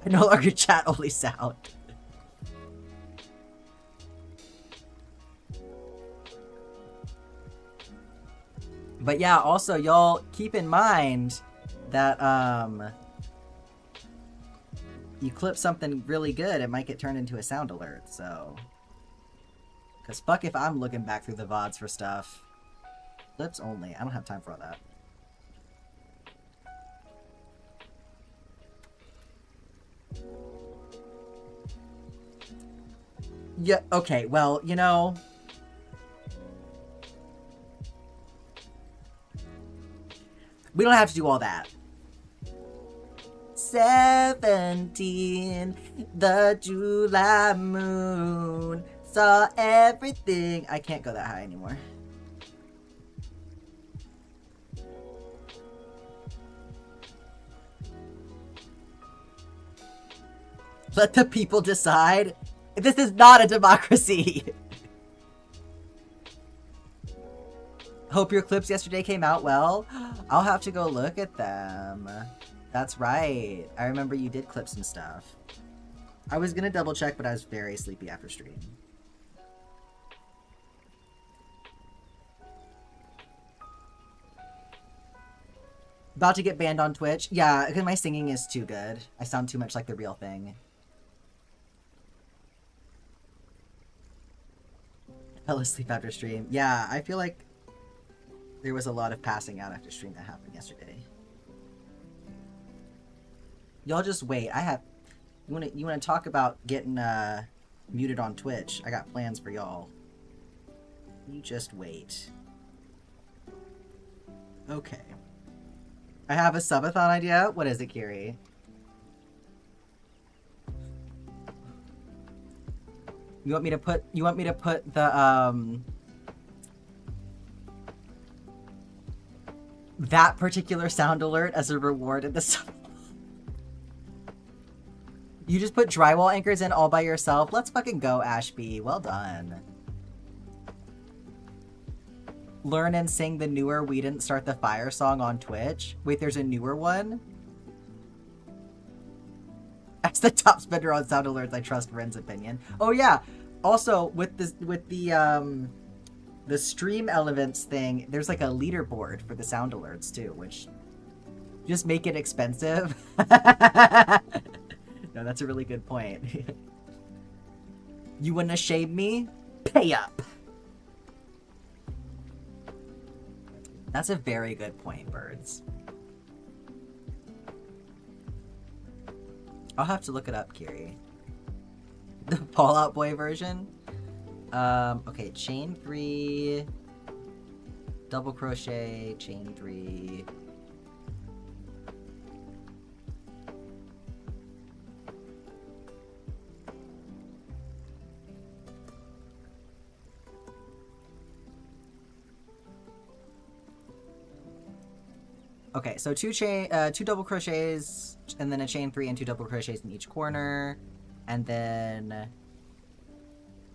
I no longer chat, only sound. But yeah, also, y'all keep in mind that, you clip something really good, it might get turned into a sound alert, so... Because fuck if I'm looking back through the VODs for stuff. Clips only. I don't have time for all that. Yeah, okay, well, you know... We don't have to do all that. 17, the July moon saw everything. I can't go that high anymore. Let the people decide. This is not a democracy. Hope your clips yesterday came out well. I'll have to go look at them. That's right. I remember you did clip some stuff. I was gonna double check, but I was very sleepy after stream. About to get banned on Twitch? Yeah, because my singing is too good. I sound too much like the real thing. Fell asleep after stream. Yeah, I feel like there was a lot of passing out after stream that happened yesterday. Y'all just wait. I have... You wanna talk about getting muted on Twitch? I got plans for y'all. You just wait. Okay. I have a subathon idea. What is it, Kiri? You want me to put the that particular sound alert as a reward in the sub. You just put drywall anchors in all by yourself? Let's fucking go, Ashby. Well done. Learn and sing the newer We Didn't Start the Fire song on Twitch. Wait, there's a newer one? As the top spender on sound alerts, I trust Ren's opinion. Oh yeah. Also, with the stream elements thing, there's like a leaderboard for the sound alerts too, which just make it expensive. No, that's a really good point. You wanna shame me? Pay up! That's a very good point, Birds. I'll have to look it up, Kiri. The Fallout Boy version? Okay, chain 3, double crochet, chain 3. Okay, so two double crochets, and then a chain 3 and 2 double crochets in each corner, and then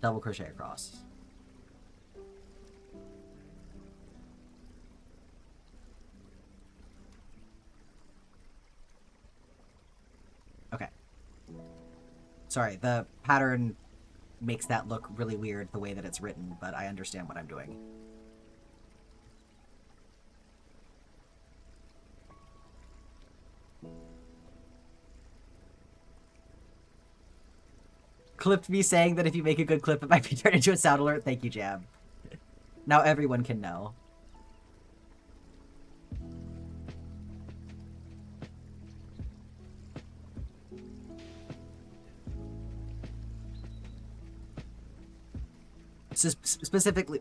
double crochet across. Okay. Sorry, the pattern makes that look really weird the way that it's written, but I understand what I'm doing. Clipped me saying that if you make a good clip, it might be turned into a sound alert. Thank you, Jam. Now everyone can know. So specifically,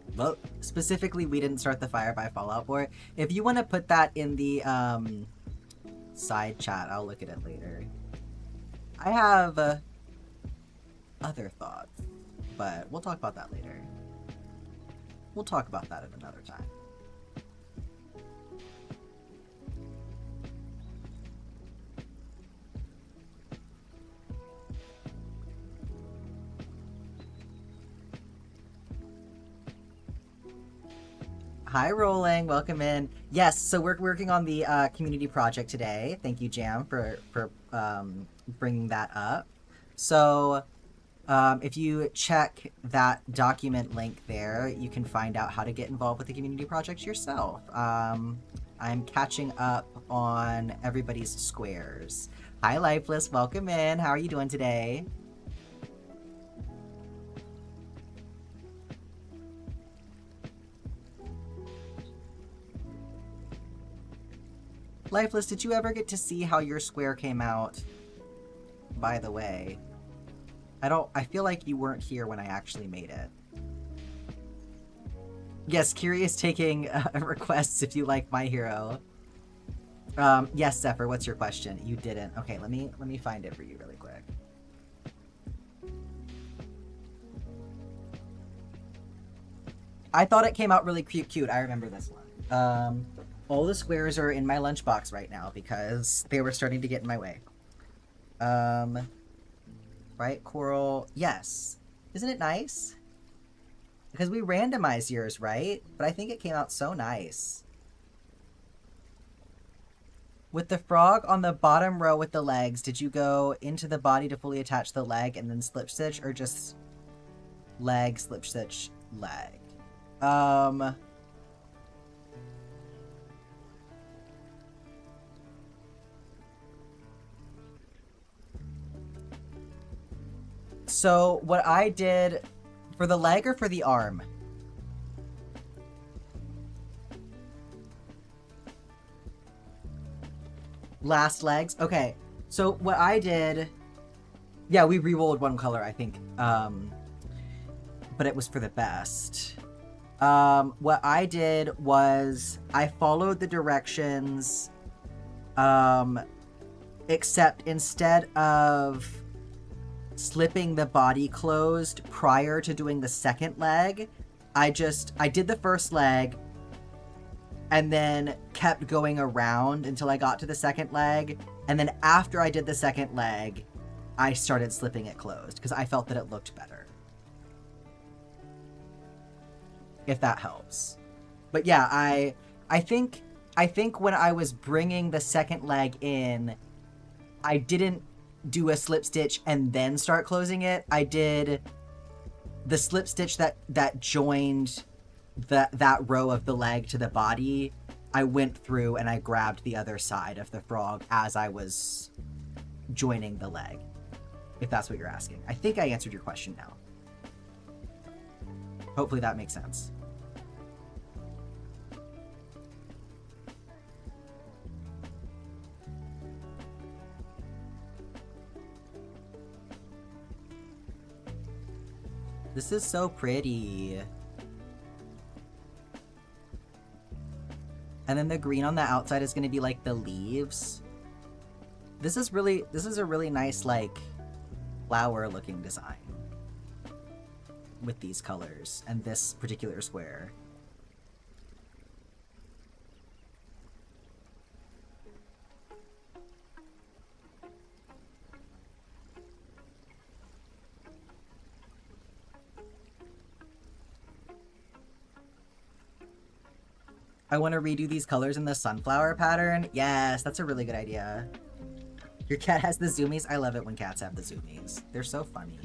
We Didn't Start the Fire by Fallout Boy. If you want to put that in the side chat, I'll look at it later. I have other thoughts, but we'll talk about that later. We'll talk about that at another time. Hi, Rolling. Welcome in. Yes, so we're working on the community project today. Thank you, Jam, for bringing that up. So if you check that document link there, you can find out how to get involved with the community project yourself. I'm catching up on everybody's squares. Hi, Lifeless. Welcome in. How are you doing today? Lifeless, did you ever get to see how your square came out? By the way, I feel like you weren't here when I actually made it. Yes, Curious taking requests if you like My Hero. Yes, Zephyr, what's your question? You didn't. Okay, let me find it for you really quick. I thought it came out really cute. I remember this one. All the squares are in my lunchbox right now because they were starting to get in my way. Right, Coral? Yes. Isn't it nice? Because we randomized yours, right? But I think it came out so nice. With the frog on the bottom row with the legs, did you go into the body to fully attach the leg and then slip stitch, or just leg, slip stitch, leg? So what I did for the leg or for the arm? Last legs? Okay. So what I did... Yeah, we re-rolled one color, I think. But it was for the best. What I did was I followed the directions, except instead of slipping the body closed prior to doing the second leg, I did the first leg and then kept going around until I got to the second leg, and then after I did the second leg, I started slipping it closed because I felt that it looked better. If that helps. But yeah, I think when I was bringing the second leg in, I didn't do a slip stitch and then start closing it. I did the slip stitch that joined that row of the leg to the body. I went through and I grabbed the other side of the frog as I was joining the leg, if that's what you're asking. I think I answered your question now. Hopefully that makes sense. This is so pretty. And then the green on the outside is going to be like the leaves. This is a really nice, like, flower looking design with these colors and this particular square. I want to redo these colors in the sunflower pattern. Yes, that's a really good idea. Your cat has the zoomies. I love it when cats have the zoomies. They're so funny.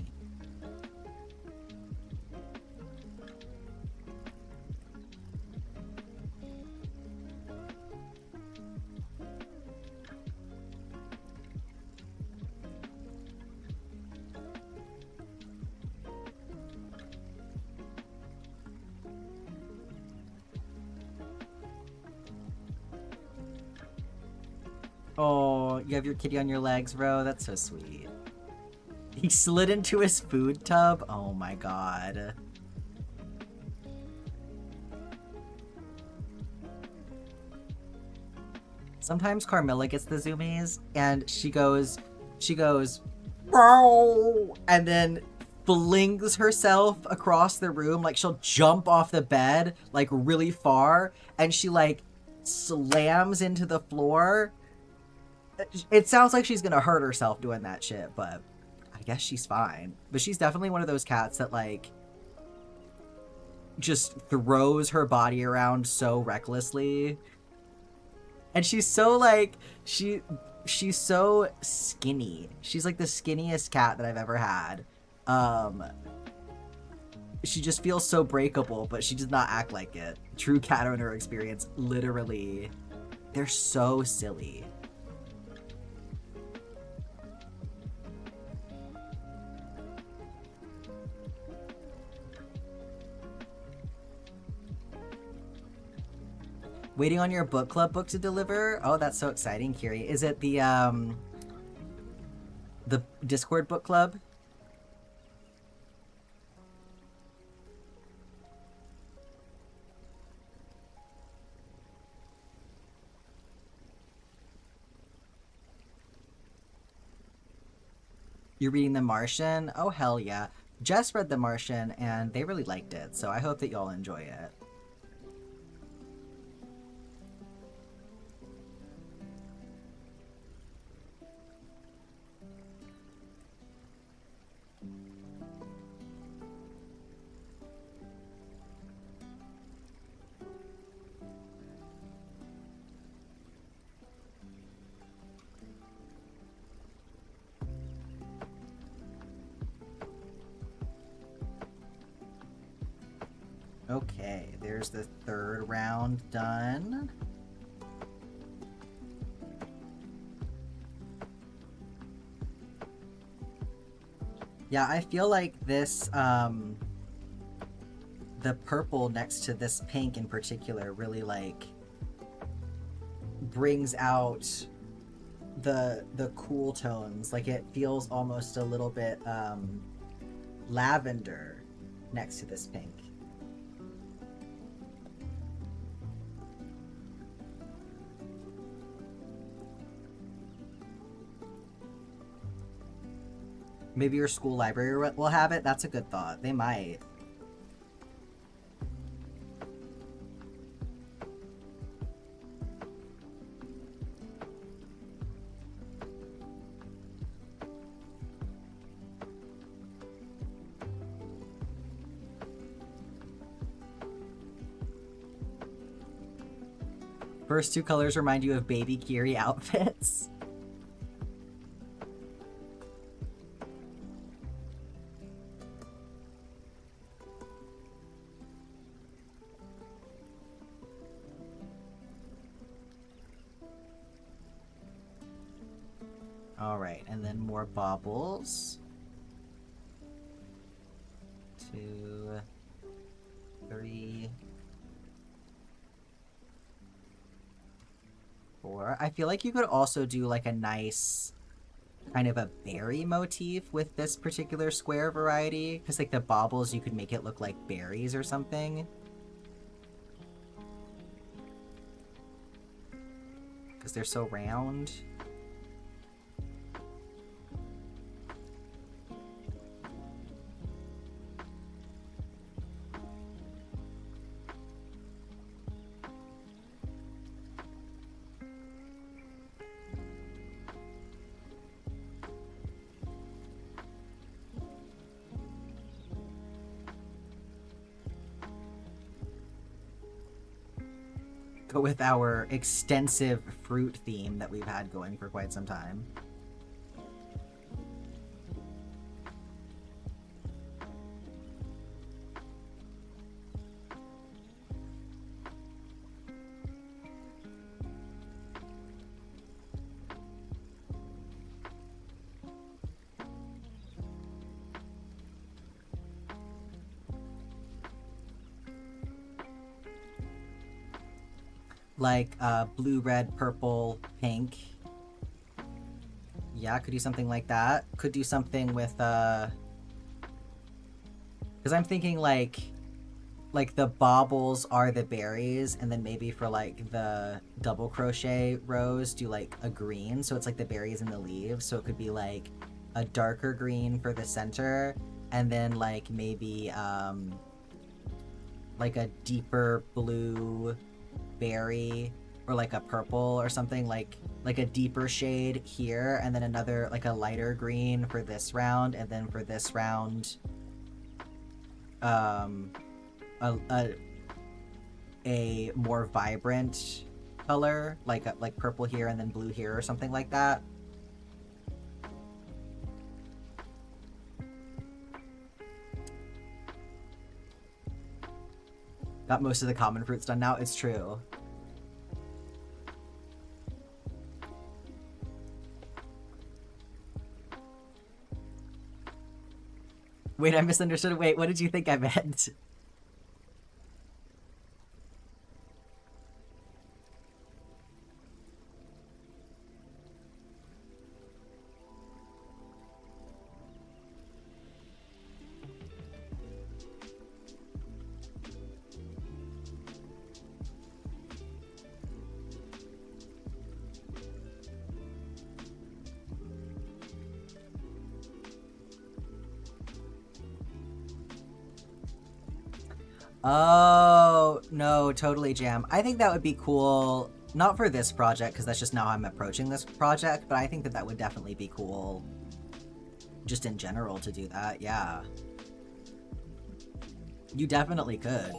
Oh, you have your kitty on your legs, bro? That's so sweet. He slid into his food tub? Oh my god. Sometimes Carmilla gets the zoomies, and she goes, "Wow!" and then flings herself across the room. Like, she'll jump off the bed, like, really far, and she, like, slams into the floor. It sounds like she's gonna hurt herself doing that shit, but I guess she's fine. But she's definitely one of those cats that, like, just throws her body around so recklessly. And she's so like she's so skinny. She's like the skinniest cat that I've ever had. She just feels so breakable, but she does not act like it. True cat owner experience, literally. They're so silly. Waiting on your book club book to deliver? Oh, that's so exciting, Kiri. Is it the Discord book club? You're reading The Martian? Oh, hell yeah. Jess read The Martian, and they really liked it, so I hope that y'all enjoy it. Okay, there's the third round done. Yeah, I feel like this, the purple next to this pink in particular really, like, brings out the cool tones. Like, it feels almost a little bit, lavender next to this pink. Maybe your school library will have it? That's a good thought. They might. First two colors remind you of baby Kiri outfits. Alright, and then more baubles. 2, 3, 4. I feel like you could also do like a nice kind of a berry motif with this particular square variety, because like the baubles, you could make it look like berries or something. Because they're so round. Go with our extensive fruit theme that we've had going for quite some time. Like blue, red, purple, pink. Yeah, could do something like that. Could do something with because I'm thinking like the baubles are the berries, and then maybe for like the double crochet rows do like a green, so it's like the berries and the leaves, so it could be like a darker green for the center, and then like maybe like a deeper blue berry, or like a purple or something, like a deeper shade here, and then another like a lighter green for this round, and then for this round a more vibrant color, like purple here and then blue here or something like that. Got most of the common fruits done now. It's true. Wait, I misunderstood. Wait, what did you think I meant? Oh, no, totally, Jam. I think that would be cool. Not for this project, because that's just now I'm approaching this project, but I think that that would definitely be cool just in general to do that, yeah. You definitely could.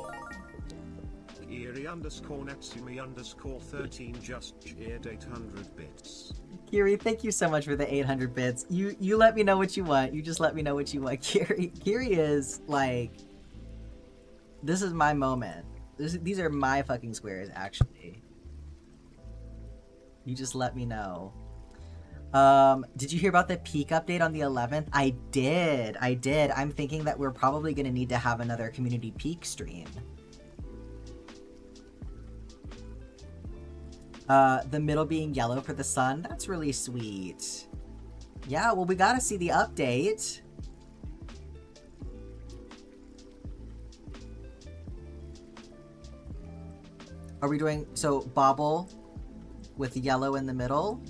Eerie_Natsumi_13 just cheered 800 bits. Kiri, thank you so much for the 800 bits. You let me know what you want. You just let me know what you want. Kiri is like... This is my moment. These are my fucking squares, actually. You just let me know. Did you hear about the peak update on the 11th? I did. I'm thinking that we're probably going to need to have another community peak stream. The middle being yellow for the sun. That's really sweet. Yeah, well, we got to see the update. Are we doing, so bobble with yellow in the middle?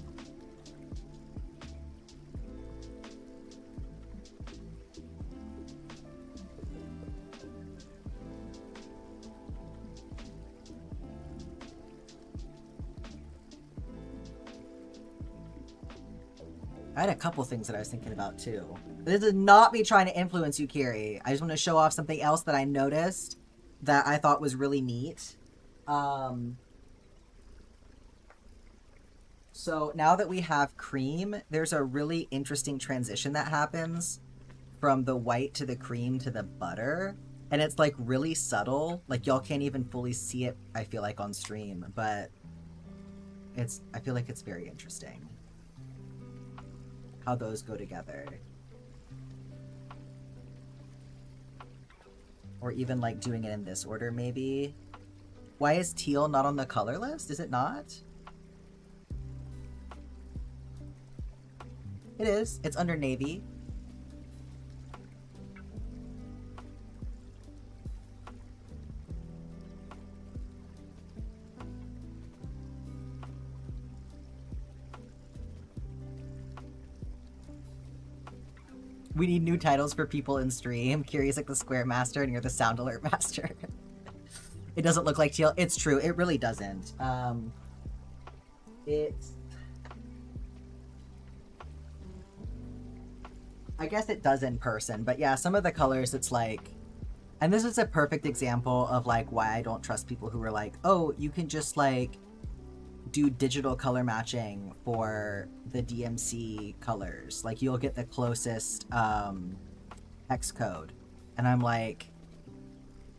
I had a couple things that I was thinking about too. This is not me trying to influence you, Kiri. I just want to show off something else that I noticed that I thought was really neat. So now that we have cream, there's a really interesting transition that happens from the white to the cream to the butter. And it's like really subtle. Like y'all can't even fully see it, I feel like, on stream, but I feel like it's very interesting how those go together. Or even like doing it in this order, maybe. Why is teal not on the color list? Is it not? It is. It's under navy. We need new titles for people in stream. Kiri's like the square master and you're the sound alert master. It doesn't look like teal. It's true. It really doesn't. I guess it does in person, but yeah, some of the colors, it's like... And this is a perfect example of like why I don't trust people who are like, oh, you can just like do digital color matching for the DMC colors. Like you'll get the closest hex code. And I'm like,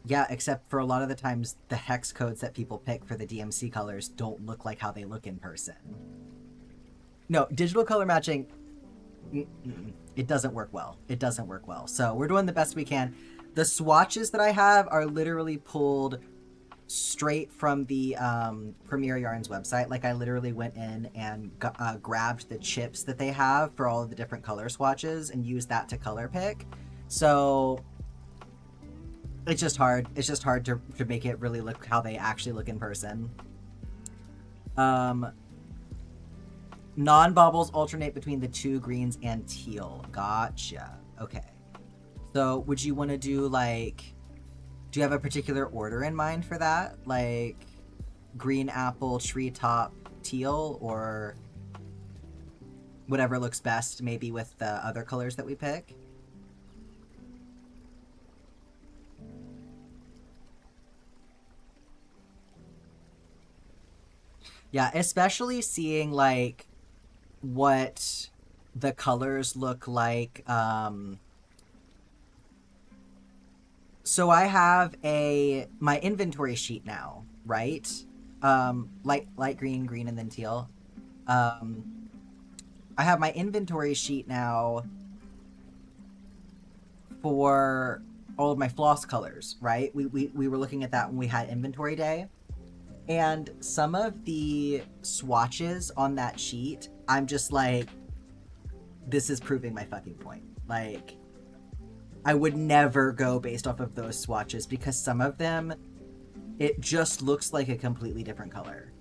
yeah, except for a lot of the times the hex codes that people pick for the DMC colors don't look like how they look in person. No, digital color matching, it doesn't work well. It doesn't work well. So we're doing the best we can. The swatches that I have are literally pulled straight from the Premier Yarns website. Like I literally went in and grabbed the chips that they have for all of the different color swatches and used that to color pick. So it's just hard. It's just hard to make it really look how they actually look in person. Non-bubbles alternate between the two greens and teal. Gotcha. Okay. So would you want to do like, do you have a particular order in mind for that? Like green apple, treetop, teal, or whatever looks best maybe with the other colors that we pick? Yeah, especially seeing like what the colors look like. So I have my inventory sheet now, right? Light green, green, and then teal. I have my inventory sheet now for all of my floss colors, right? We were looking at that when we had inventory day. And some of the swatches on that sheet, I'm just like, this is proving my fucking point. Like, I would never go based off of those swatches because some of them, it just looks like a completely different color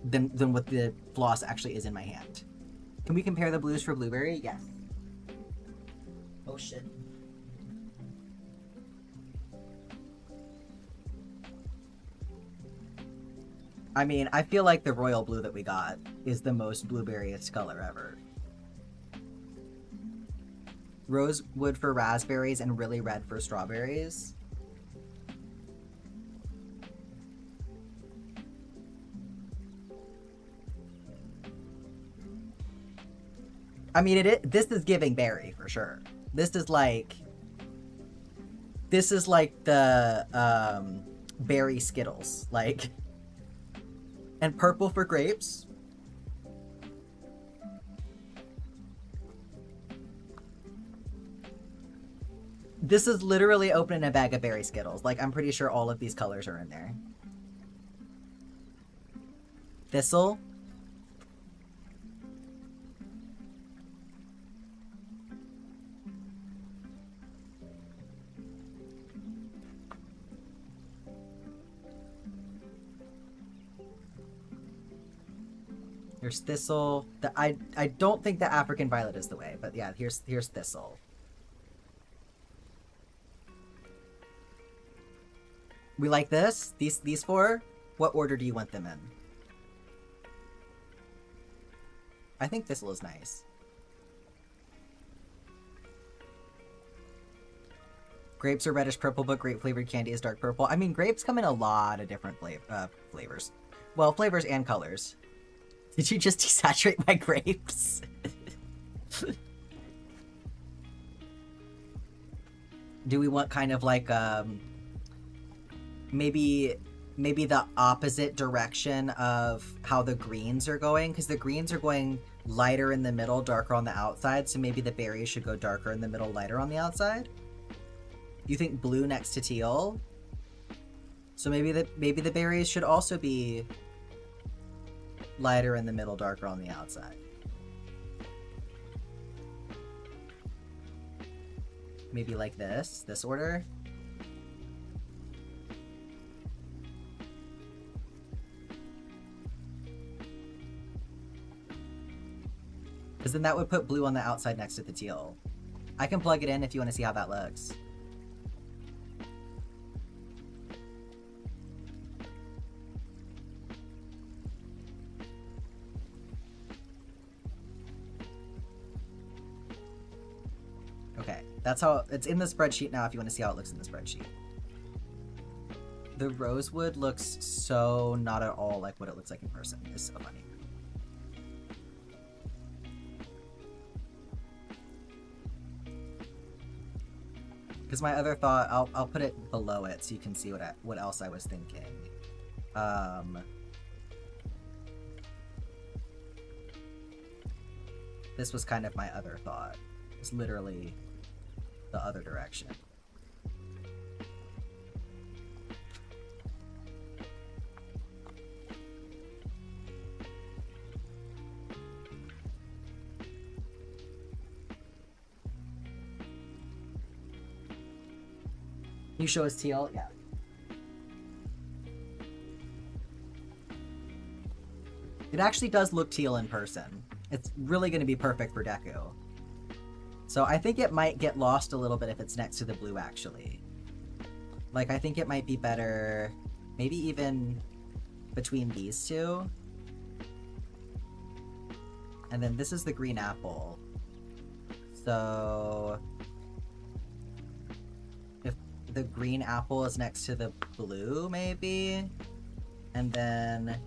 than what the floss actually is in my hand. Can we compare the blues for blueberry? Yes. Oh shit. I mean, I feel like the royal blue that we got is the most blueberryest color ever. Rosewood for raspberries and really red for strawberries. I mean, this is giving berry for sure. This is like the berry Skittles, like. And purple for grapes. This is literally opening a bag of berry Skittles. Like, I'm pretty sure all of these colors are in there. Thistle. Here's thistle. I don't think the African violet is the way, but yeah, here's thistle. We like this? These four? What order do you want them in? I think thistle is nice. Grapes are reddish purple, but grape flavored candy is dark purple. I mean, grapes come in a lot of different flavors. Well, flavors and colors. Did you just desaturate my grapes? Do we want kind of like maybe the opposite direction of how the greens are going? Because the greens are going lighter in the middle, darker on the outside, so maybe the berries should go darker in the middle, lighter on the outside? You think blue next to teal? So maybe the berries should also be lighter in the middle, darker on the outside. Maybe like this order. Because then that would put blue on the outside next to the teal. I can plug it in if you want to see how that looks. Okay, that's how it's in the spreadsheet now if you want to see how it looks in the spreadsheet. The rosewood looks so not at all like what it looks like in person. It's so funny. Because my other thought, I'll put it below it so you can see what else I was thinking. This was kind of my other thought. It's literally the other direction. You show us teal? Yeah. It actually does look teal in person. It's really going to be perfect for Deku. So I think it might get lost a little bit if it's next to the blue, actually. Like, I think it might be better, maybe even between these two. And then this is the green apple. So if the green apple is next to the blue, maybe, And then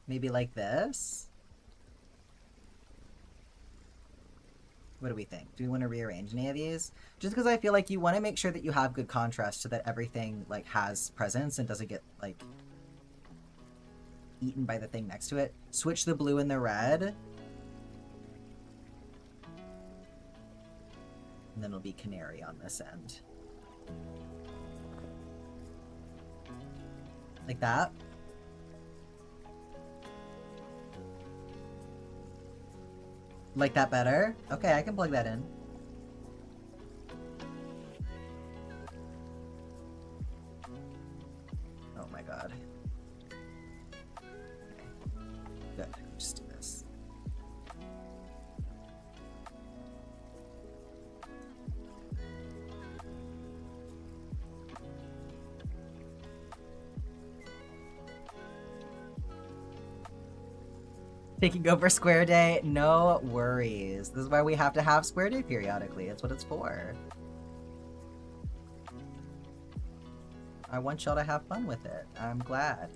maybe like this? What do we think? Do we want to rearrange any of these? Just because I feel like you want to make sure that you have good contrast so that everything like has presence and doesn't get like eaten by the thing next to it. Switch the blue and the red. And then it'll be canary on this end. Like that. Like that better? Okay, I can plug that in. Oh my god. Okay. Good. Just do this. Taking over Square Day? No worries. This is why we have to have Square Day periodically. It's what it's for. I want y'all to have fun with it. I'm glad.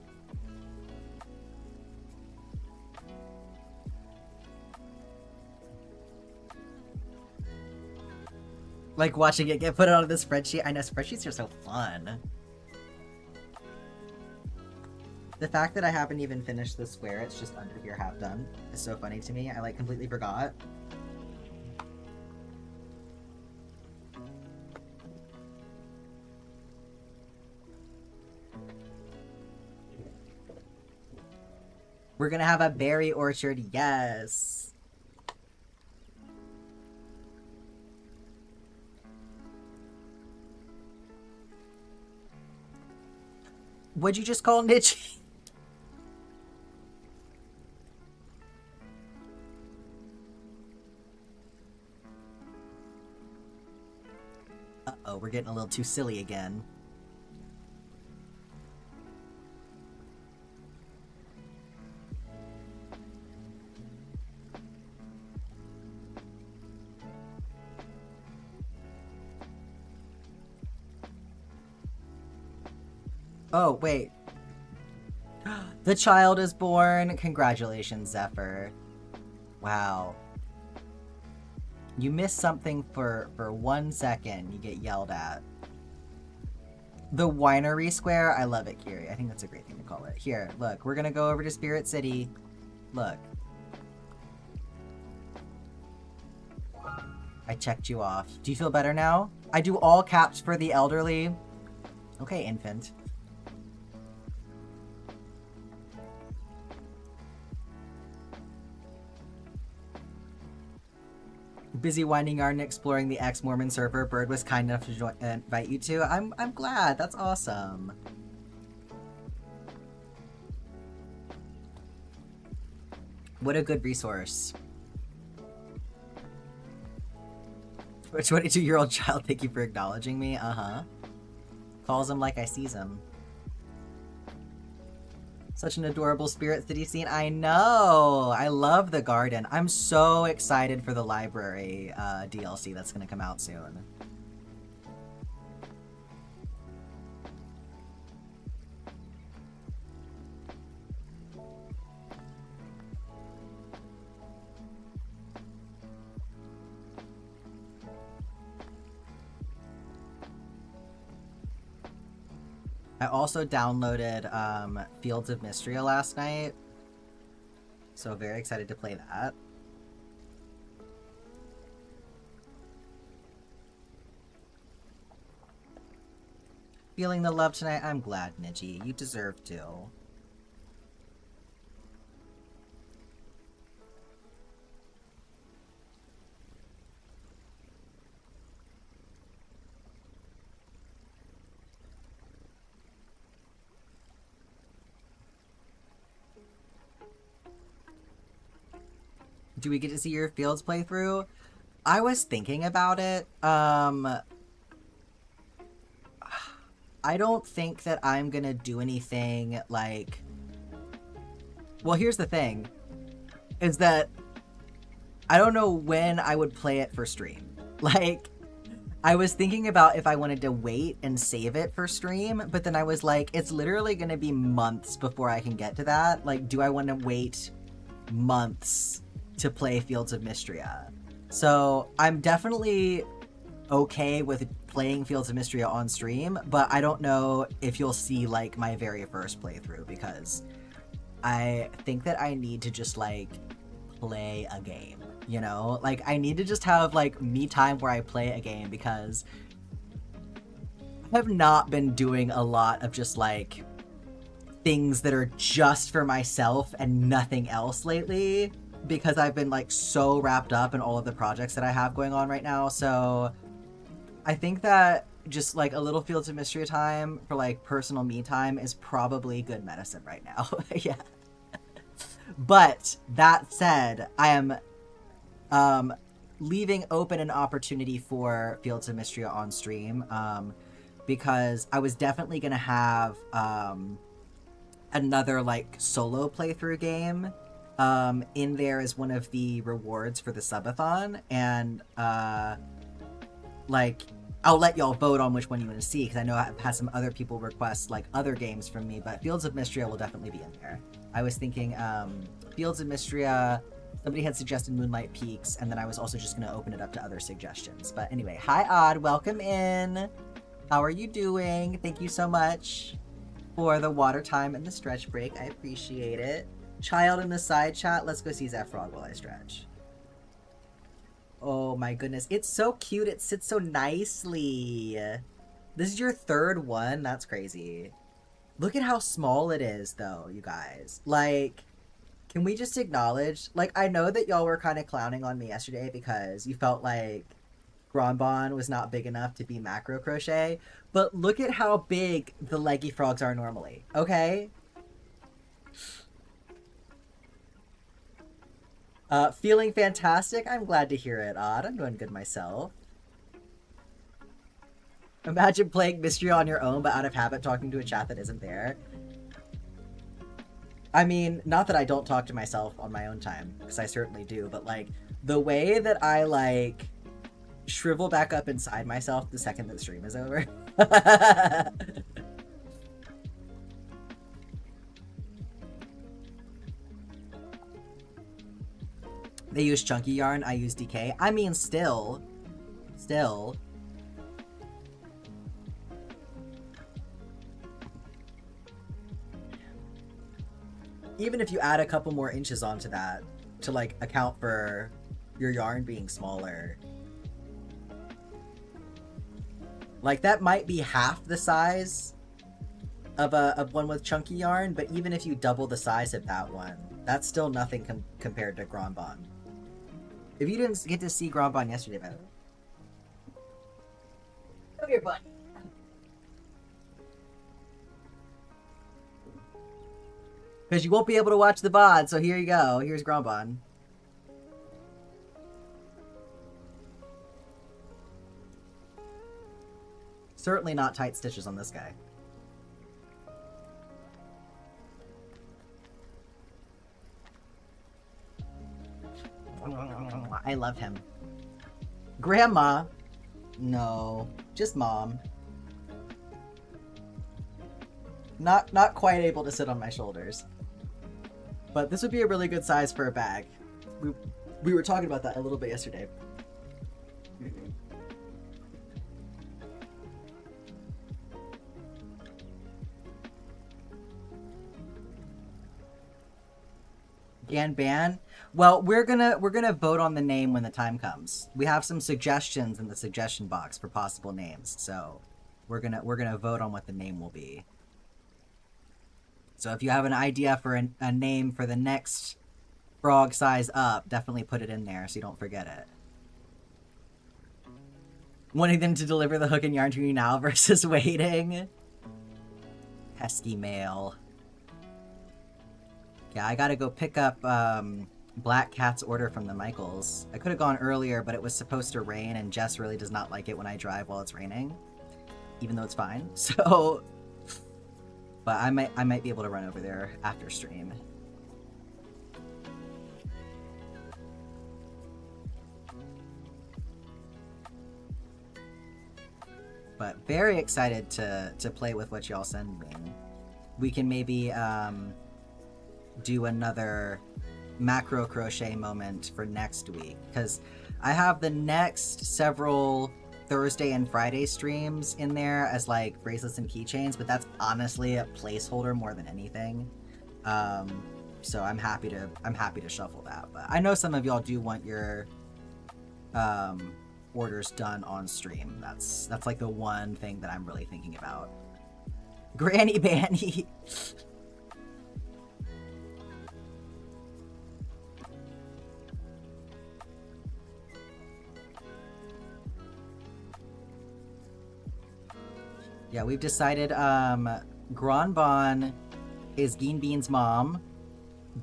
Like watching it get put on the spreadsheet. I know spreadsheets are so fun. The fact that I haven't even finished the square, it's just under here half done, is so funny to me. I like completely forgot. We're gonna have a berry orchard, yes! What'd you just call Nitchy? Uh-oh, we're getting a little too silly again. Oh, wait. The child is born. Congratulations, Zephyr. Wow. You miss something for 1 second, you get yelled at. The winery square? I love it, Kiri. I think that's a great thing to call it. Here, look. We're gonna go over to Spirit City. Look. I checked you off. Do you feel better now? I do all caps for the elderly. Okay, infant. Busy winding yard and exploring the ex-Mormon server Bird was kind enough to invite you to. I'm glad. That's awesome. What a good resource. For a 22-year-old child, thank you for acknowledging me. Uh-huh. Calls him like I sees him. Such an adorable Spirit City scene. I know! I love the garden. I'm so excited for the library DLC that's going to come out soon. I also downloaded Fields of Mystria last night, so very excited to play that. Feeling the love tonight? I'm glad, Niji. You deserve to. Do we get to see your Fields playthrough? I was thinking about it. I don't think that I'm gonna do anything like... Well, here's the thing. Is that I don't know when I would play it for stream. Like, I was thinking about if I wanted to wait and save it for stream, but then I was like, it's literally going to be months before I can get to that. Like, do I want to wait months to play Fields of Mystria? So I'm definitely okay with playing Fields of Mystria on stream, but I don't know if you'll see like my very first playthrough, because I think that I need to just like play a game, you know? Like, I need to just have like me time where I play a game, because I have not been doing a lot of just like things that are just for myself and nothing else lately, because I've been like so wrapped up in all of the projects that I have going on right now. So I think that just like a little Fields of Mystria time for like personal me time is probably good medicine right now. Yeah. But that said, I am leaving open an opportunity for Fields of Mystria on stream, because I was definitely going to have another like solo playthrough game in there as one of the rewards for the subathon, and like I'll let y'all vote on which one you want to see, because I know I've had some other people request like other games from me, but Fields of Mystria will definitely be in there. I was thinking Fields of Mystria, somebody had suggested Moonlight Peaks, and then I was also just going to open it up to other suggestions. But anyway, hi Odd, welcome in. How are you doing? Thank you so much for the water time and the stretch break. I appreciate it. Child in the side chat, let's go see Zeph Frog while I stretch. Oh my goodness, it's so cute. It sits so nicely. This is your third one? That's crazy. Look at how small it is, though, you guys. Like, can we just acknowledge... Like, I know that y'all were kind of clowning on me yesterday because you felt like Gronbon was not big enough to be macro crochet, but look at how big the leggy frogs are normally, okay? Feeling fantastic? I'm glad to hear it, Odd. I'm doing good myself. Imagine playing Mystria on your own, but out of habit talking to a chat that isn't there. I mean, not that I don't talk to myself on my own time, because I certainly do, but, like, the way that I, like, shrivel back up inside myself the second that the stream is over. They use chunky yarn, I use DK. I mean, still. Even if you add a couple more inches onto that to like account for your yarn being smaller, like that might be half the size of one with chunky yarn, but even if you double the size of that one, that's still nothing compared to Gronbon. If you didn't get to see Gronbon yesterday, by the way, come here, buddy. Because you won't be able to watch the VOD, so here you go. Here's Gronbon. Certainly not tight stitches on this guy. I love him. Grandma? No, just mom. Not quite able to sit on my shoulders. But this would be a really good size for a bag. We were talking about that a little bit yesterday. Ban? Well, we're gonna vote on the name when the time comes. We have some suggestions in the suggestion box for possible names, so we're gonna vote on what the name will be. So if you have an idea for a name for the next frog size up, definitely put it in there so you don't forget it. Wanting them to deliver the hook and yarn to you now versus waiting. Pesky mail. Yeah, I gotta go pick up Black Cat's order from the Michaels. I could have gone earlier, but it was supposed to rain, and Jess really does not like it when I drive while it's raining, even though it's fine. So, but I might be able to run over there after stream. very excited to play with what y'all send me. We can maybe do another macro crochet moment for next week, because I have the next several Thursday and Friday streams in there as like bracelets and keychains, but that's honestly a placeholder more than anything. So I'm happy to shuffle that. But I know some of y'all do want your orders done on stream. That's like the one thing that I'm really thinking about. Granny Banny. Yeah, we've decided Granbon is Geen Bean's mom,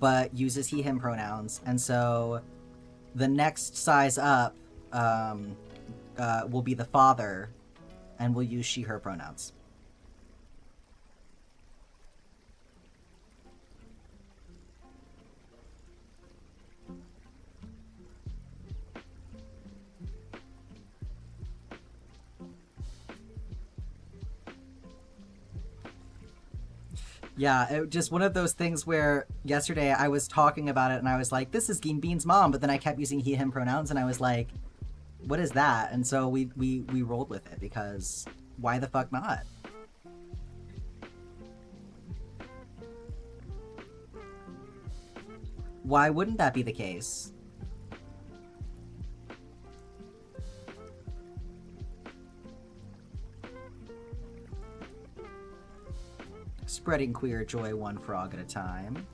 but uses he, him pronouns. And so the next size up will be the father, and will use she, her pronouns. Yeah, just one of those things where yesterday I was talking about it and I was like, this is Geen Bean's mom, but then I kept using he, him pronouns and I was like, what is that? And so we rolled with it because why the fuck not? Why wouldn't that be the case? Spreading queer joy one frog at a time.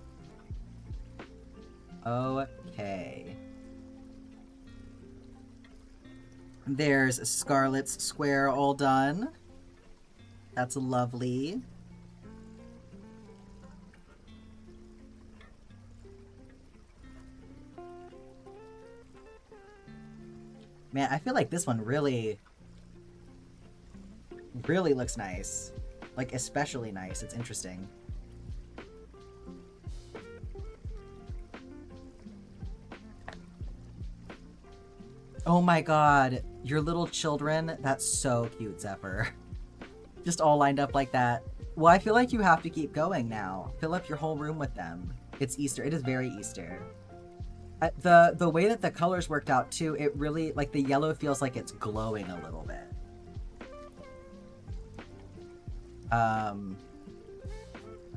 Okay. There's Scarlet's square all done. That's lovely. Man, I feel like this one really looks nice. Like, especially nice. It's interesting. Oh my god. Your little children. That's so cute, Zephyr. Just all lined up like that. Well, I feel like you have to keep going now. Fill up your whole room with them. It's Easter. It is very Easter. The way that the colors worked out, too, it really, like, the yellow feels like it's glowing a little bit.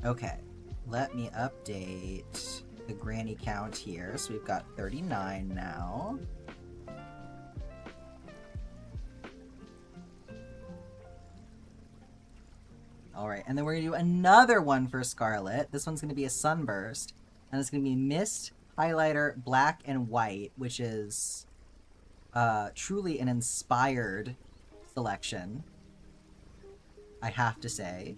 Okay, let me update the granny count here. So we've got 39 now. Alright, and then we're gonna do another one for Scarlet. This one's gonna be a sunburst, and it's gonna be mist, highlighter, black, and white, which is truly an inspired selection, I have to say.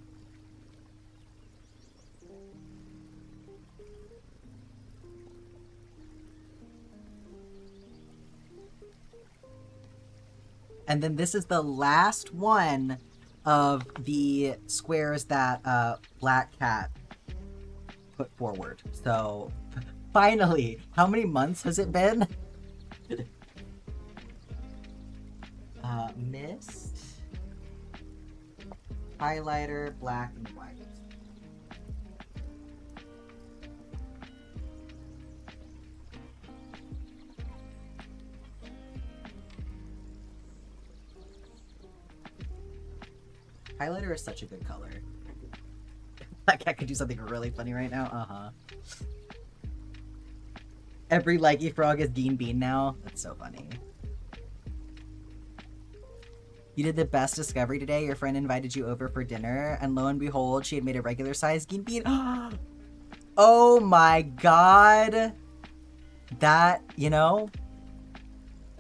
And then this is the last one of the squares that Black Cat put forward. So, finally, how many months has it been? Mist, highlighter, black, and white. Highlighter is such a good color. That cat could do something really funny right now. Uh-huh. Every likey frog is Geen Bean now. That's so funny. You did the best discovery today. Your friend invited you over for dinner, and lo and behold, she had made a regular size Geen Bean. Oh my god. That, you know,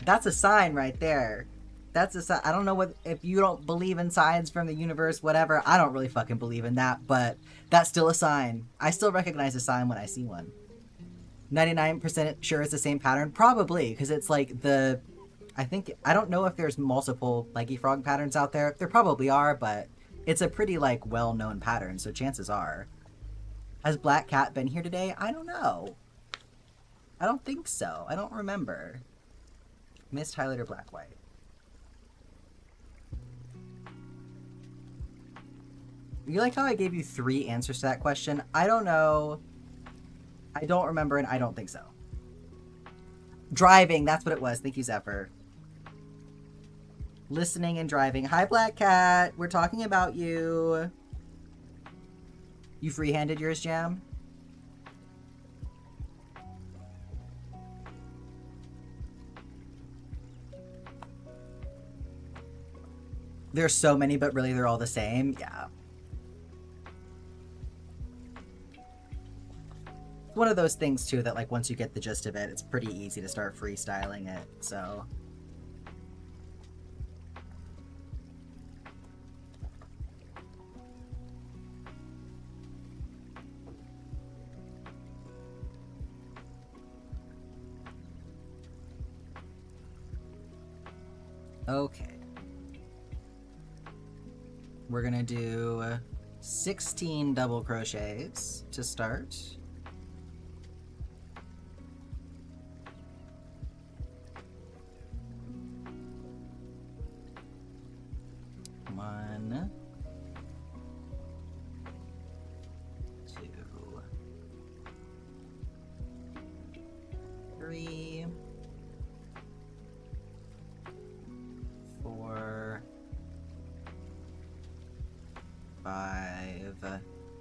that's a sign right there. That's a sign. I don't know what, if you don't believe in signs from the universe, whatever. I don't really fucking believe in that, but that's still a sign. I still recognize a sign when I see one. 99% sure it's the same pattern? Probably, because it's like the... I don't know if there's multiple leggy frog patterns out there. There probably are, but it's a pretty, like, well-known pattern, so chances are. Has Black Cat been here today? I don't know. I don't think so. I don't remember. Mist, highlighter, black, white. You like how I gave you 3 answers to that question? I don't know. I don't remember, and I don't think so. Driving, that's what it was. Thank you, Zephyr. Listening and driving. Hi, Black Cat. We're talking about you. You free-handed yours, Jam? There's so many, but really they're all the same. Yeah. One of those things, too, that, like, once you get the gist of it, it's pretty easy to start freestyling it, so... Okay. We're gonna do 16 double crochets to start. One, 2, 3, 4, 5.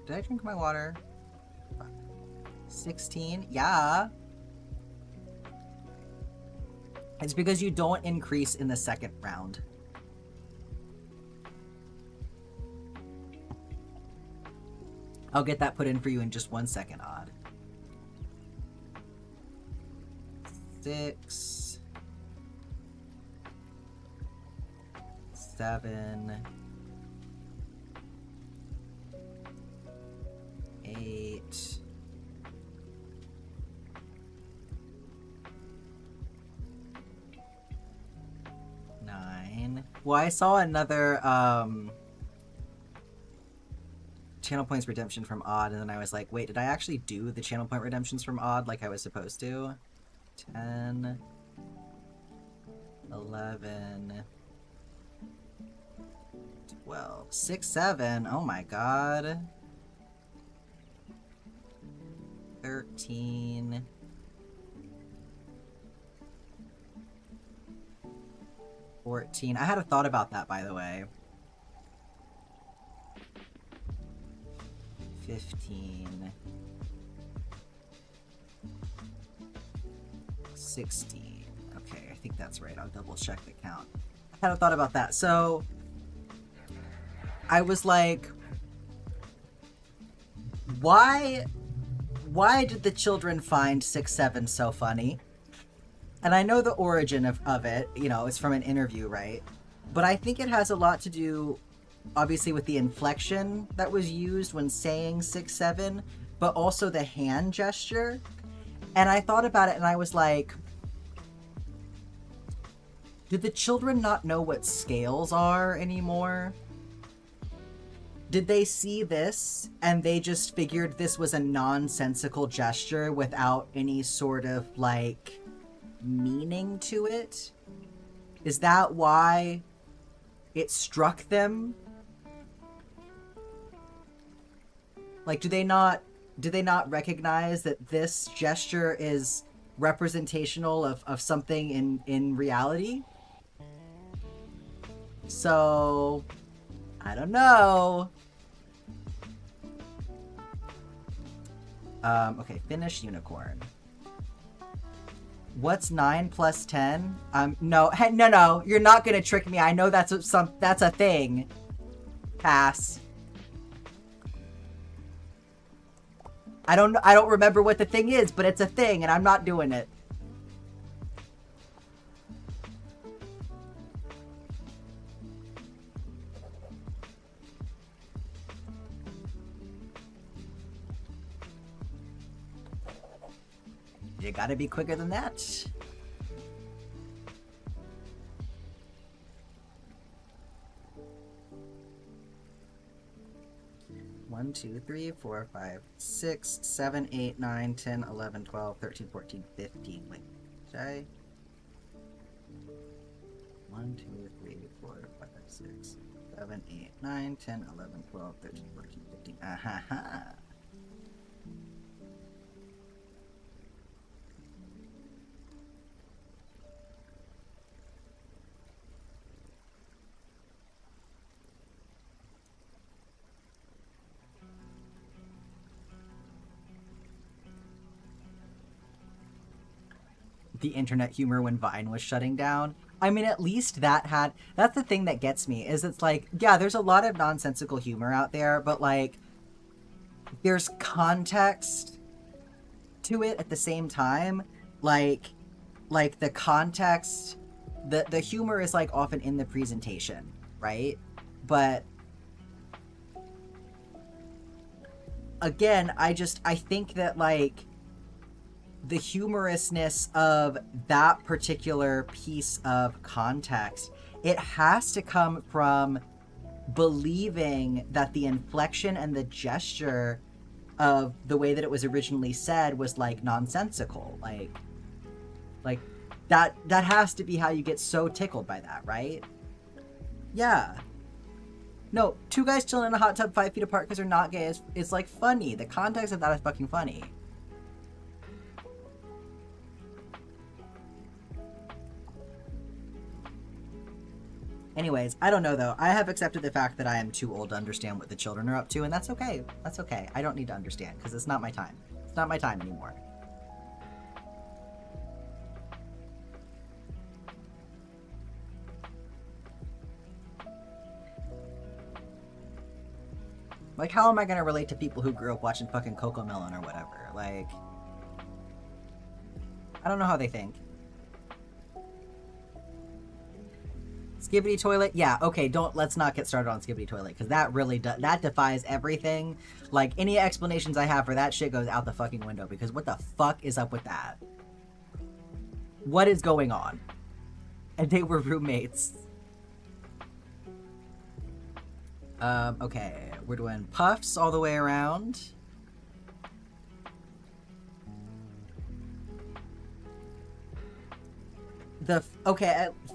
Did I drink my water? 16. Yeah. It's because you don't increase in the second round. I'll get that put in for you in just 1 second, Odd. 6, 7, 8, 9. Well, I saw another channel points redemption from Odd, and then I was like, wait, did I actually do the channel point redemptions from Odd like I was supposed to? 10, 11, 12, 6, 7. Oh my god. 13. 14. I had a thought about that, by the way. 15. 16. Okay, I think that's right. I'll double check the count. I had a thought about that. So, I was like, why did the children find 6, 7 so funny? And I know the origin of it, you know, it's from an interview, right? But I think it has a lot to do, obviously, with the inflection that was used when saying 6, 7, but also the hand gesture. And I thought about it and I was like, did the children not know what scales are anymore? Did they see this and they just figured this was a nonsensical gesture without any sort of, like, meaning to it? Is that why it struck them? Like, do they not recognize that this gesture is representational of something in reality? So, I don't know. Okay, finish unicorn. What's 9 plus 10? No, no, you're not gonna trick me. I know that's a thing. Pass. I don't remember what the thing is, but it's a thing, and I'm not doing it. You gotta be quicker than that. One, 2, 3, 4, 5, 6, 7, 8, 9, 10, 11, 12, 13, 14, 15. Wait, did I? 1, 2, 3, 4, 5, 6, 7, 8, 9, 10, 11, 12, 13, 14, 15. Ah-ha-ha. The internet humor when Vine was shutting down. I mean, at least that's the thing that gets me, is it's like, yeah, there's a lot of nonsensical humor out there, but like, there's context to it at the same time. Like the context, the humor is like often in the presentation, right? But again, I think that like, the humorousness of that particular piece of context, it has to come from believing that the inflection and the gesture of the way that it was originally said was like nonsensical. Like that has to be how you get so tickled by that, right? Yeah. No, two guys chilling in a hot tub 5 feet apart because they're not gay is like funny. The context of that is fucking funny. Anyways, I don't know though. I have accepted the fact that I am too old to understand what the children are up to, and that's okay. That's okay. I don't need to understand, because it's not my time. It's not my time anymore. Like, how am I gonna relate to people who grew up watching fucking Coco Melon or whatever? Like, I don't know how they think. Skibbity Toilet? Yeah, okay, let's not get started on Skibbity Toilet, because that really that defies everything. Like, any explanations I have for that shit goes out the fucking window, because what the fuck is up with that? What is going on? And they were roommates. Okay, we're doing puffs all the way around.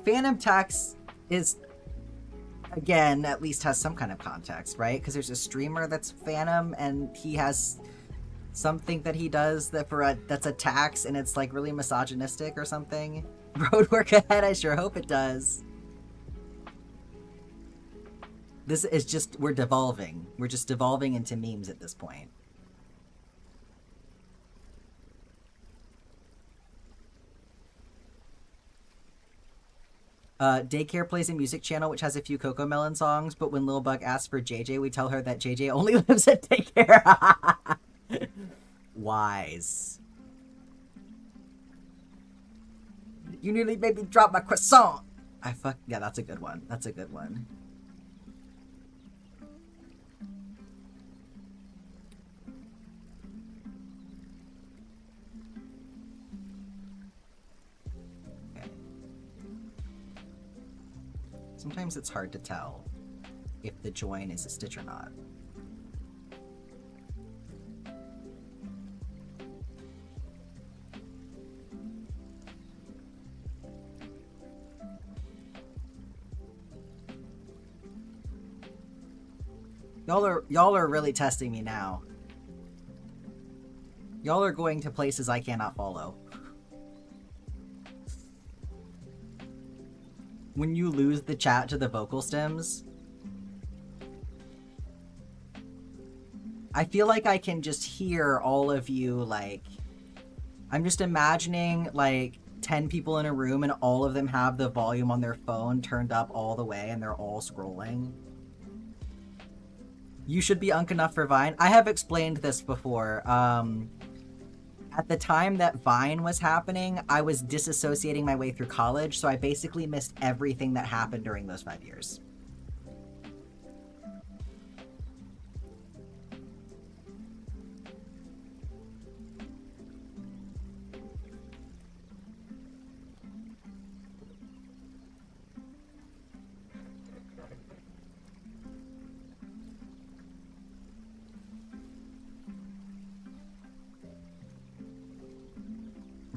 Phantom Tax is, again, at least has some kind of context, right? Because there's a streamer that's Phantom, and he has something that he does that's a tax, and it's like really misogynistic or something. Roadwork ahead, I sure hope it does. This is just, we're devolving. We're just devolving into memes at this point. Daycare plays a music channel which has a few Coco Melon songs, but when Lil Bug asks for JJ, we tell her that JJ only lives at daycare. Wise. You nearly made me drop my croissant. Yeah, that's a good one. That's a good one. Sometimes it's hard to tell if the join is a stitch or not. Y'all are really testing me now. Y'all are going to places I cannot follow. When you lose the chat to the vocal stems, I feel like I can just hear all of you, like, I'm just imagining, like, 10 people in a room and all of them have the volume on their phone turned up all the way and they're all scrolling. You should be unk enough for Vine. I have explained this before. At the time that Vine was happening, I was disassociating my way through college, so I basically missed everything that happened during those 5 years.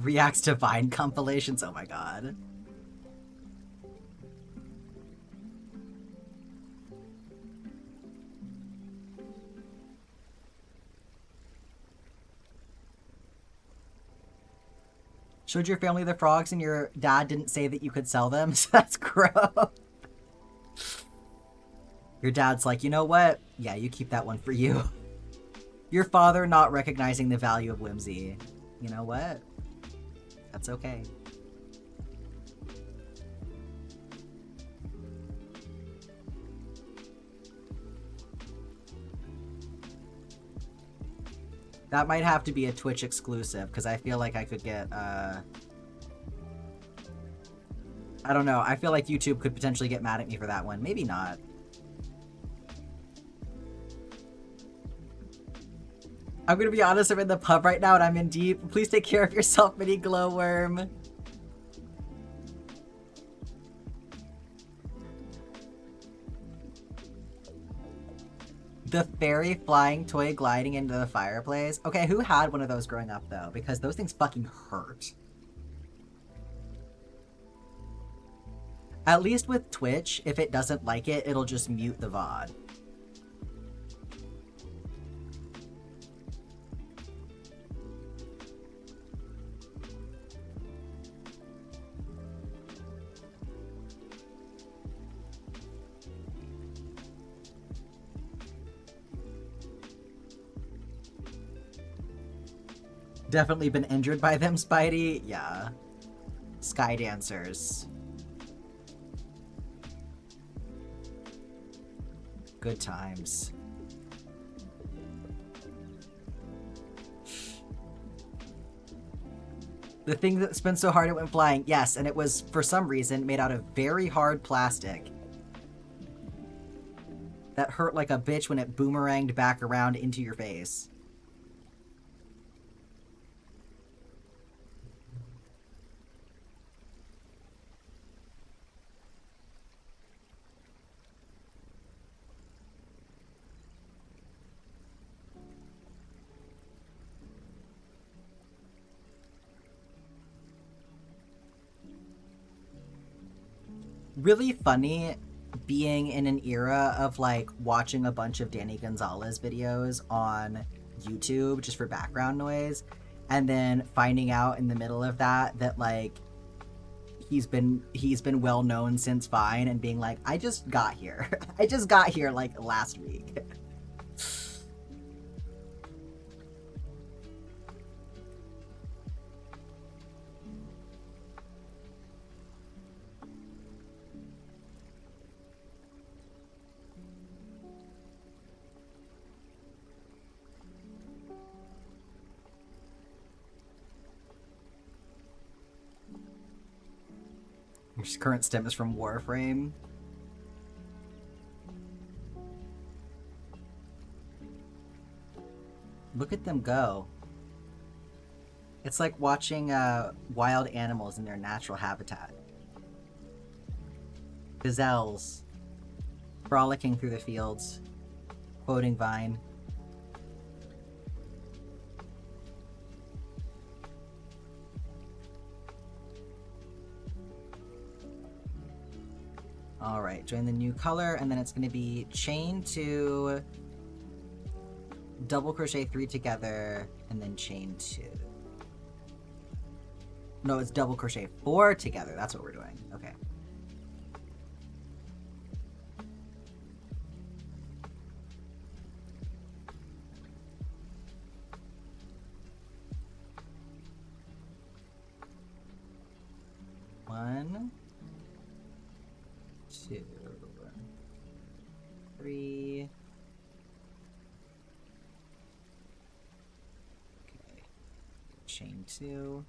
Reacts to Vine compilations, oh my god. Showed your family the frogs and your dad didn't say that you could sell them? So that's gross. Your dad's like, you know what? Yeah, you keep that one for you. Your father not recognizing the value of whimsy. You know what? That's okay. That might have to be a Twitch exclusive, because I feel like I could get, I don't know. I feel like YouTube could potentially get mad at me for that one. Maybe not. I'm gonna be honest, I'm in the pub right now and I'm in deep. Please take care of yourself, mini glowworm. The fairy flying toy gliding into the fireplace. Okay, who had one of those growing up though? Because those things fucking hurt. At least with Twitch, if it doesn't like it, it'll just mute the VOD. Definitely been injured by them, Spidey. Yeah. Sky dancers. Good times. The thing that spun so hard it went flying. Yes, and it was, for some reason, made out of very hard plastic. That hurt like a bitch when it boomeranged back around into your face. Really funny being in an era of like watching a bunch of Danny Gonzalez videos on YouTube just for background noise, and then finding out in the middle of that like he's been well known since Vine, and being like, I just got here. I just got here like last week. His current stem is from Warframe. Look at them go. It's like watching wild animals in their natural habitat. Gazelles frolicking through the fields, quoting Vine. Alright, join the new color, and then it's going to be chain 2, double crochet 3 together, and then chain 2. No, it's double crochet 4 together. That's what we're doing. Okay. One, 2, 3. Okay. Chain 2.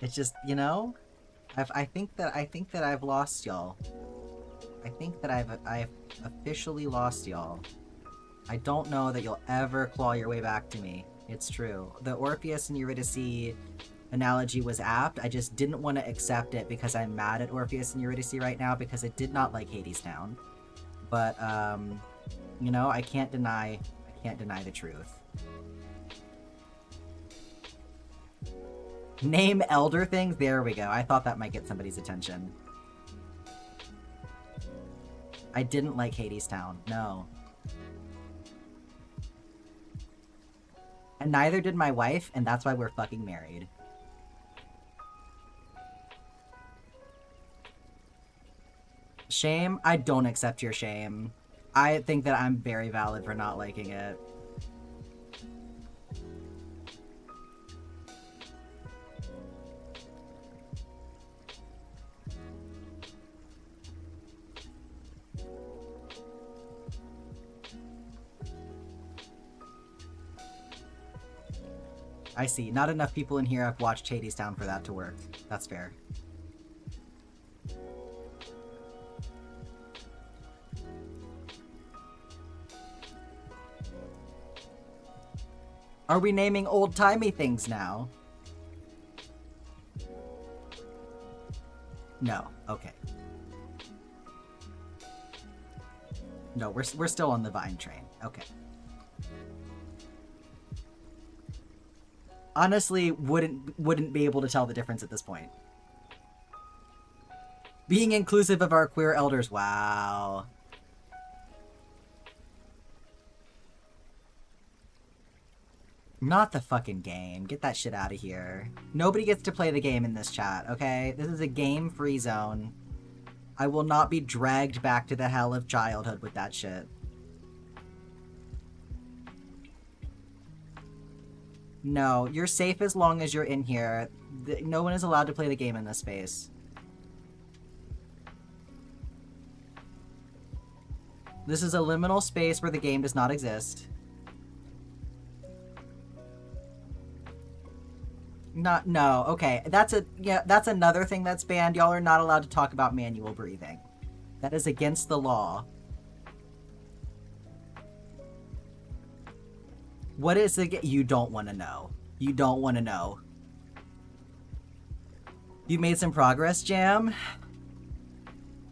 It's just, you know, I think that I've lost y'all. I think that I've officially lost y'all. I don't know that you'll ever claw your way back to me. It's true. The Orpheus and Eurydice analogy was apt. I just didn't want to accept it because I'm mad at Orpheus and Eurydice right now because I did not like Hadestown. But you know, I can't deny the truth. Name elder things? There we go. I thought that might get somebody's attention. I didn't like Hadestown. No. And neither did my wife, and that's why we're fucking married. Shame? I don't accept your shame. I think that I'm very valid for not liking it. I see. Not enough people in here have watched Hadestown for that to work. That's fair. Are we naming old-timey things now? No. Okay. No, we're still on the Vine train. Okay. Honestly, wouldn't be able to tell the difference at this point. Being inclusive of our queer elders. Wow. Not the fucking game. Get that shit out of here. Nobody gets to play the game in this chat, okay? This is a game-free zone. I will not be dragged back to the hell of childhood with that shit. No, you're safe as long as you're in here. No one is allowed to play the game in this space. This is a liminal space where the game does not exist. No, okay. That's another thing that's banned. Y'all are not allowed to talk about manual breathing. That is against the law. What is the you don't want to know. You don't want to know. You made some progress, Jam?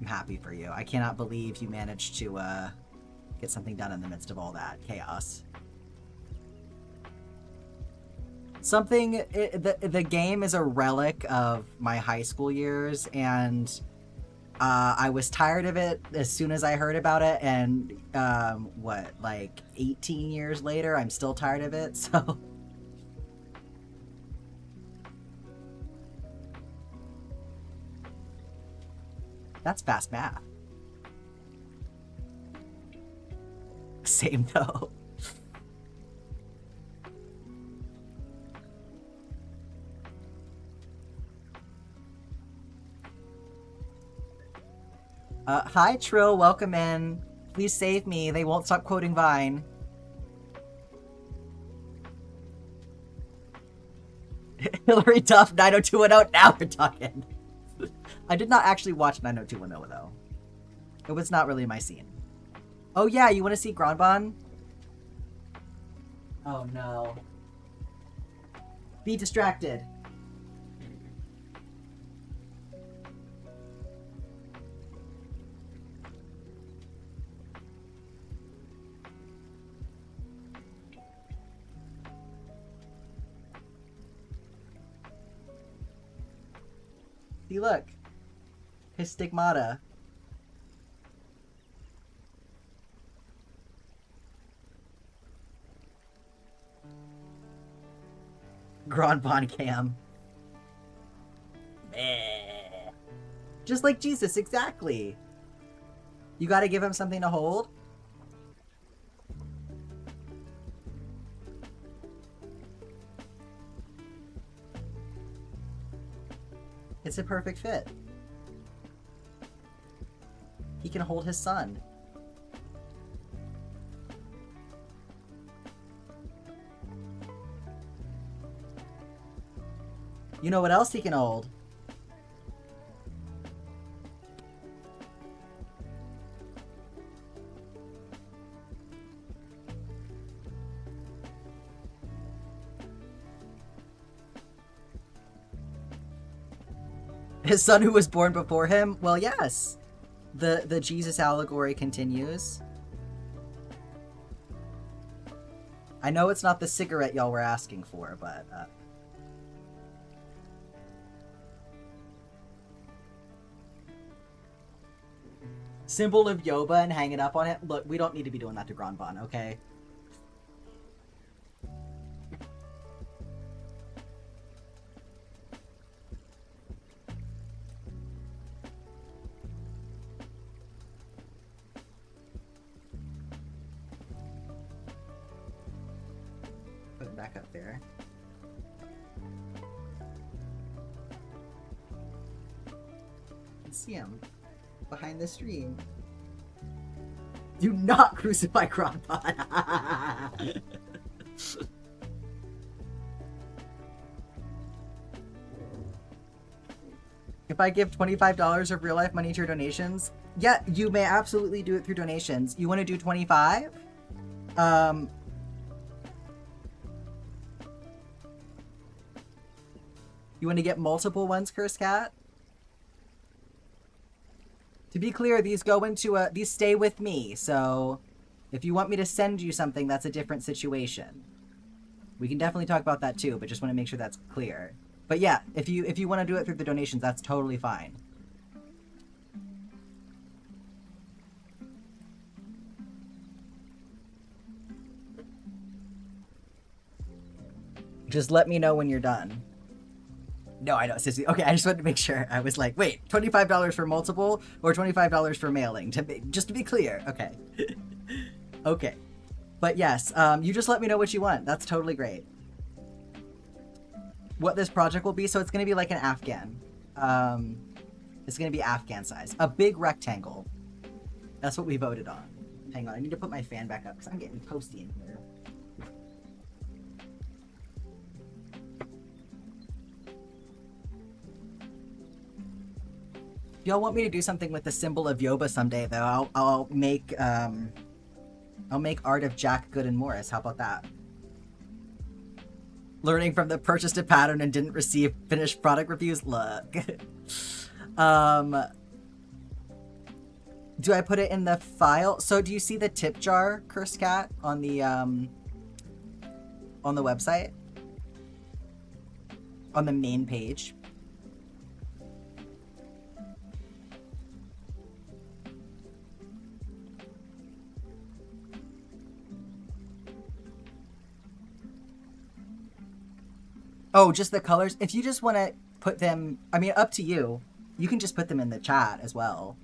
I'm happy for you. I cannot believe you managed to get something done in the midst of all that chaos. The game is a relic of my high school years, and I was tired of it as soon as I heard about it, and like 18 years later, I'm still tired of it, so... That's fast math. Same though. Hi Trill, welcome in. Please save me, they won't stop quoting Vine. Hillary Duff, 90210, now we're talking. I did not actually watch 90210 though. It was not really my scene. Oh yeah, you want to see Granbon? Oh no. Be distracted. See, look. His stigmata. Granbon Cam. Meh. Just like Jesus, exactly. You gotta give him something to hold. It's a perfect fit. He can hold his son. You know what else he can hold? His son who was born before him? Well, yes. The Jesus allegory continues. I know it's not the cigarette y'all were asking for, but... Symbol of Yoba and hang it up on it. Look, we don't need to be doing that to Granbon, okay? Put it back up there. See him behind the stream. Do not crucify Granbon. If I give $25 of real life money to your donations, yeah, you may absolutely do it through donations. You want to do 25? You want to get multiple ones, Curse Cat? To be clear, these go into these stay with me, so if you want me to send you something, that's a different situation. We can definitely talk about that too, but just want to make sure that's clear. But yeah, if you want to do it through the donations, that's totally fine. Just let me know when you're done. No, I know, Sissy. Okay, I just wanted to make sure. I was like, wait, $25 for multiple or $25 for mailing? Just to be clear. Okay. Okay. But yes, you just let me know what you want. That's totally great. What this project will be, so it's going to be like an Afghan. It's going to be Afghan size. A big rectangle. That's what we voted on. Hang on, I need to put my fan back up because I'm getting toasty in here. If y'all want me to do something with the symbol of Yoba someday, though, I'll make art of Jack, Good, and Morris. How about that? Learning from the purchased a pattern and didn't receive finished product reviews. Look. Do I put it in the file? So do you see the tip jar, Curse Cat, on the website? On the main page? Oh, just the colors? If you just want to put them... I mean, up to you. You can just put them in the chat as well.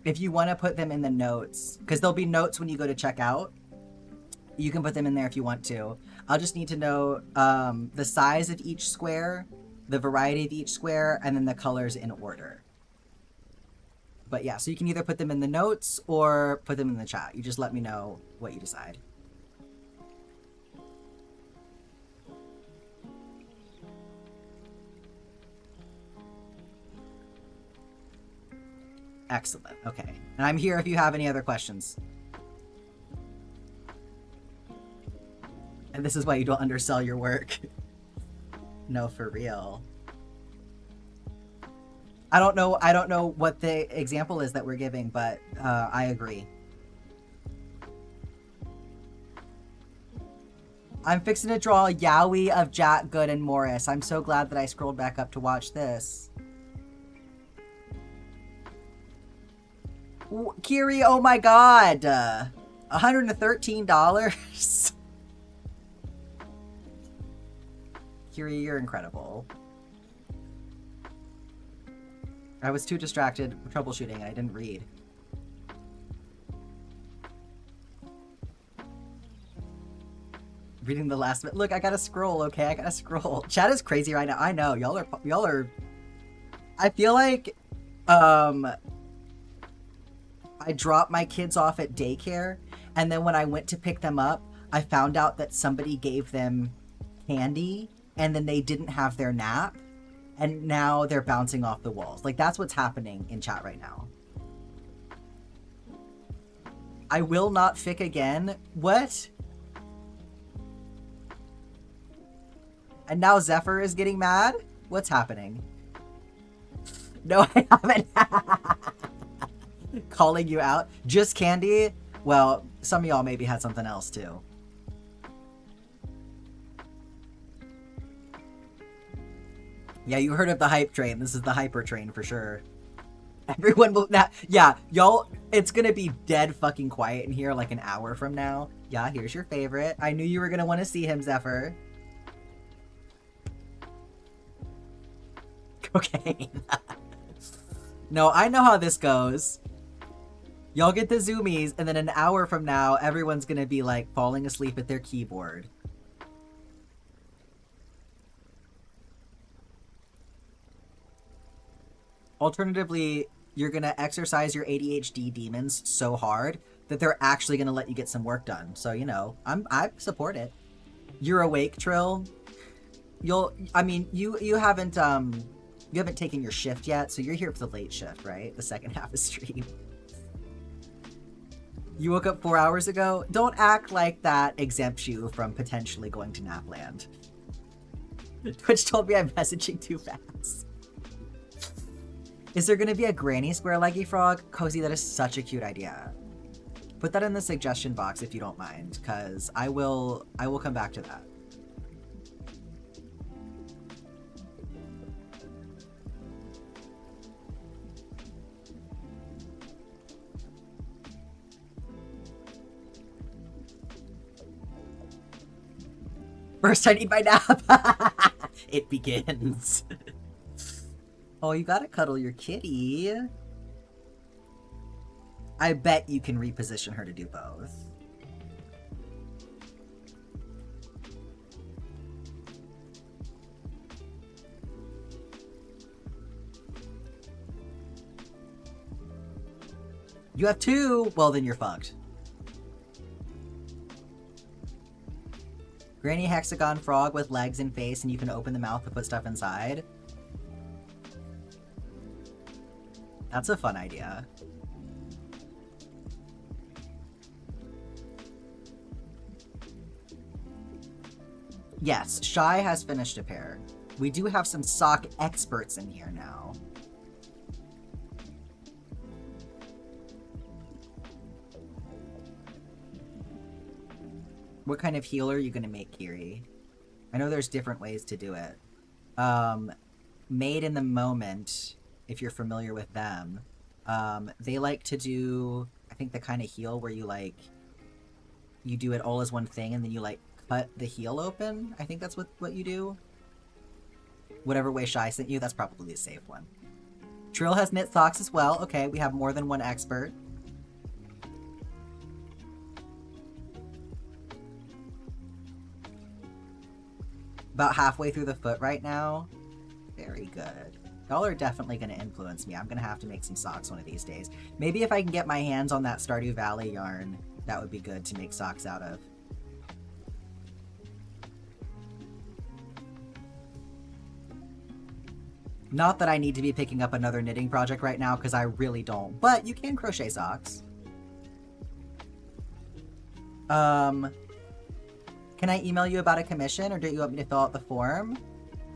If you want to put them in the notes, because there'll be notes when you go to checkout. You can put them in there if you want to. I'll just need to know the size of each square, the variety of each square, and then the colors in order. But yeah, so you can either put them in the notes or put them in the chat. You just let me know what you decide. Excellent. Okay. And I'm here if you have any other questions. And this is why you don't undersell your work. No, for real. I don't know what the example is that we're giving, but I agree. I'm fixing to draw a Yowie of Jack, Good, and Morris. I'm so glad that I scrolled back up to watch this. Kiri, oh my god! $113? Kiri, you're incredible. I was too distracted troubleshooting and I didn't read. Reading the last bit. Look, I gotta scroll, okay? I gotta scroll. Chat is crazy right now. I know. Y'all are... I feel like, I dropped my kids off at daycare, and then when I went to pick them up, I found out that somebody gave them candy, and then they didn't have their nap, and now they're bouncing off the walls. Like, that's what's happening in chat right now. I will not fic again. What? And now Zephyr is getting mad? What's happening? No, I haven't. Calling you out. Just candy? Well, some of y'all maybe had something else too. Yeah, you heard of the hype train. This is the hyper train for sure. Everyone will not. Yeah, y'all. It's gonna be dead fucking quiet in here like an hour from now. Yeah, here's your favorite. I knew you were gonna want to see him, Zephyr. Cocaine. No, I know how this goes. Y'all get the zoomies, and then an hour from now, everyone's gonna be like falling asleep at their keyboard. Alternatively, you're gonna exercise your ADHD demons so hard that they're actually gonna let you get some work done. So, you know, I support it. You're awake, Trill. You haven't taken your shift yet, so you're here for the late shift, right? The second half of stream. You woke up 4 hours ago? Don't act like that exempts you from potentially going to Napland. Twitch told me I'm messaging too fast. Is there gonna be a granny square leggy frog? Cozy, that is such a cute idea. Put that in the suggestion box if you don't mind, because I will come back to that. First I need my nap. It begins. Oh, you gotta cuddle your kitty. I bet you can reposition her to do both. You have two? Well, then you're fucked. Granny hexagon frog with legs and face, and you can open the mouth to put stuff inside. That's a fun idea. Yes, Shy has finished a pair. We do have some sock experts in here now. What kind of healer are you going to make, Kiri? I know there's different ways to do it. Made in the Moment, if you're familiar with them, they like to do, I think, the kind of heal where you, like, you do it all as one thing and then you, like, cut the heel open. I think that's what you do. Whatever way Shy sent you, that's probably the safe one. Trill has knit socks as well. Okay, we have more than one expert. About halfway through the foot right now. Very good. Y'all are definitely going to influence me. I'm going to have to make some socks one of these days. Maybe if I can get my hands on that Stardew Valley yarn, that would be good to make socks out of. Not that I need to be picking up another knitting project right now, because I really don't. But you can crochet socks. Can I email you about a commission, or do you want me to fill out the form?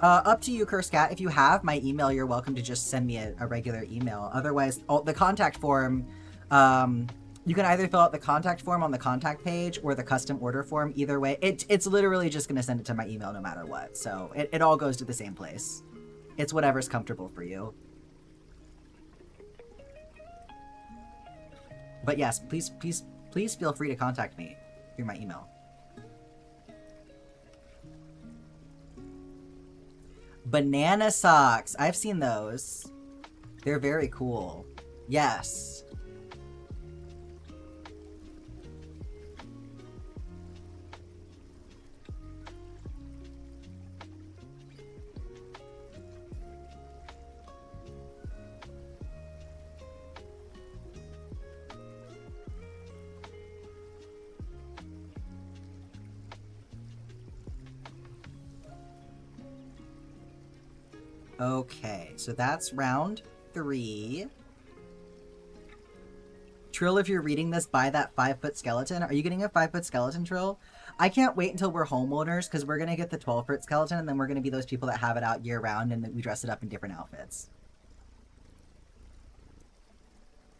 Up to you, Curse Cat. If you have my email, you're welcome to just send me a regular email. Otherwise, the contact form, you can either fill out the contact form on the contact page or the custom order form. Either way, it's literally just going to send it to my email no matter what. So it all goes to the same place. It's whatever's comfortable for you. But yes, please feel free to contact me through my email. Banana socks. I've seen those. They're very cool. Yes. Okay, so that's round 3. Trill, if you're reading this, buy that 5-foot skeleton. Are you getting a 5-foot skeleton, Trill? I can't wait until we're homeowners, because we're going to get the 12-foot skeleton, and then we're going to be those people that have it out year-round, and we dress it up in different outfits.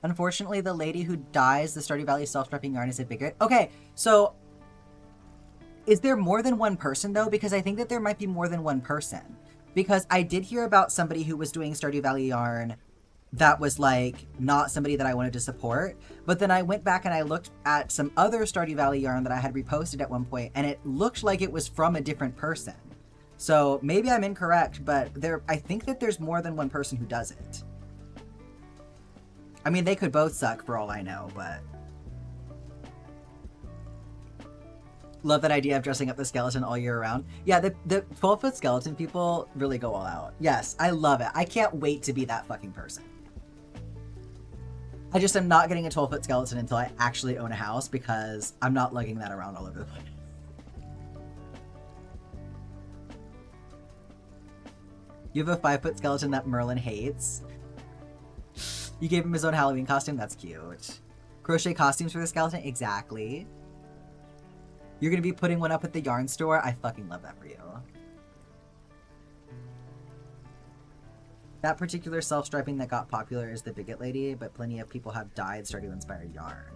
Unfortunately, the lady who dyes the Stardew Valley self-striping yarn is a bigot. Okay, so is there more than one person, though? Because I think that there might be more than one person. Because I did hear about somebody who was doing Stardew Valley yarn that was like not somebody that I wanted to support. But then I went back and I looked at some other Stardew Valley yarn that I had reposted at one point, and it looked like it was from a different person. So maybe I'm incorrect, but I think that there's more than one person who does it. I mean, they could both suck for all I know, but... Love that idea of dressing up the skeleton all year round. Yeah, the 12-foot skeleton people really go all out. Yes, I love it. I can't wait to be that fucking person. I just am not getting a 12-foot skeleton until I actually own a house, because I'm not lugging that around all over the place. You have a 5-foot skeleton that Merlin hates. You gave him his own Halloween costume? That's cute. Crochet costumes for the skeleton? Exactly. You're gonna be putting one up at the yarn store? I fucking love that for you. That particular self-striping that got popular is the Bigot Lady, but plenty of people have dyed Stardew-inspired yarn.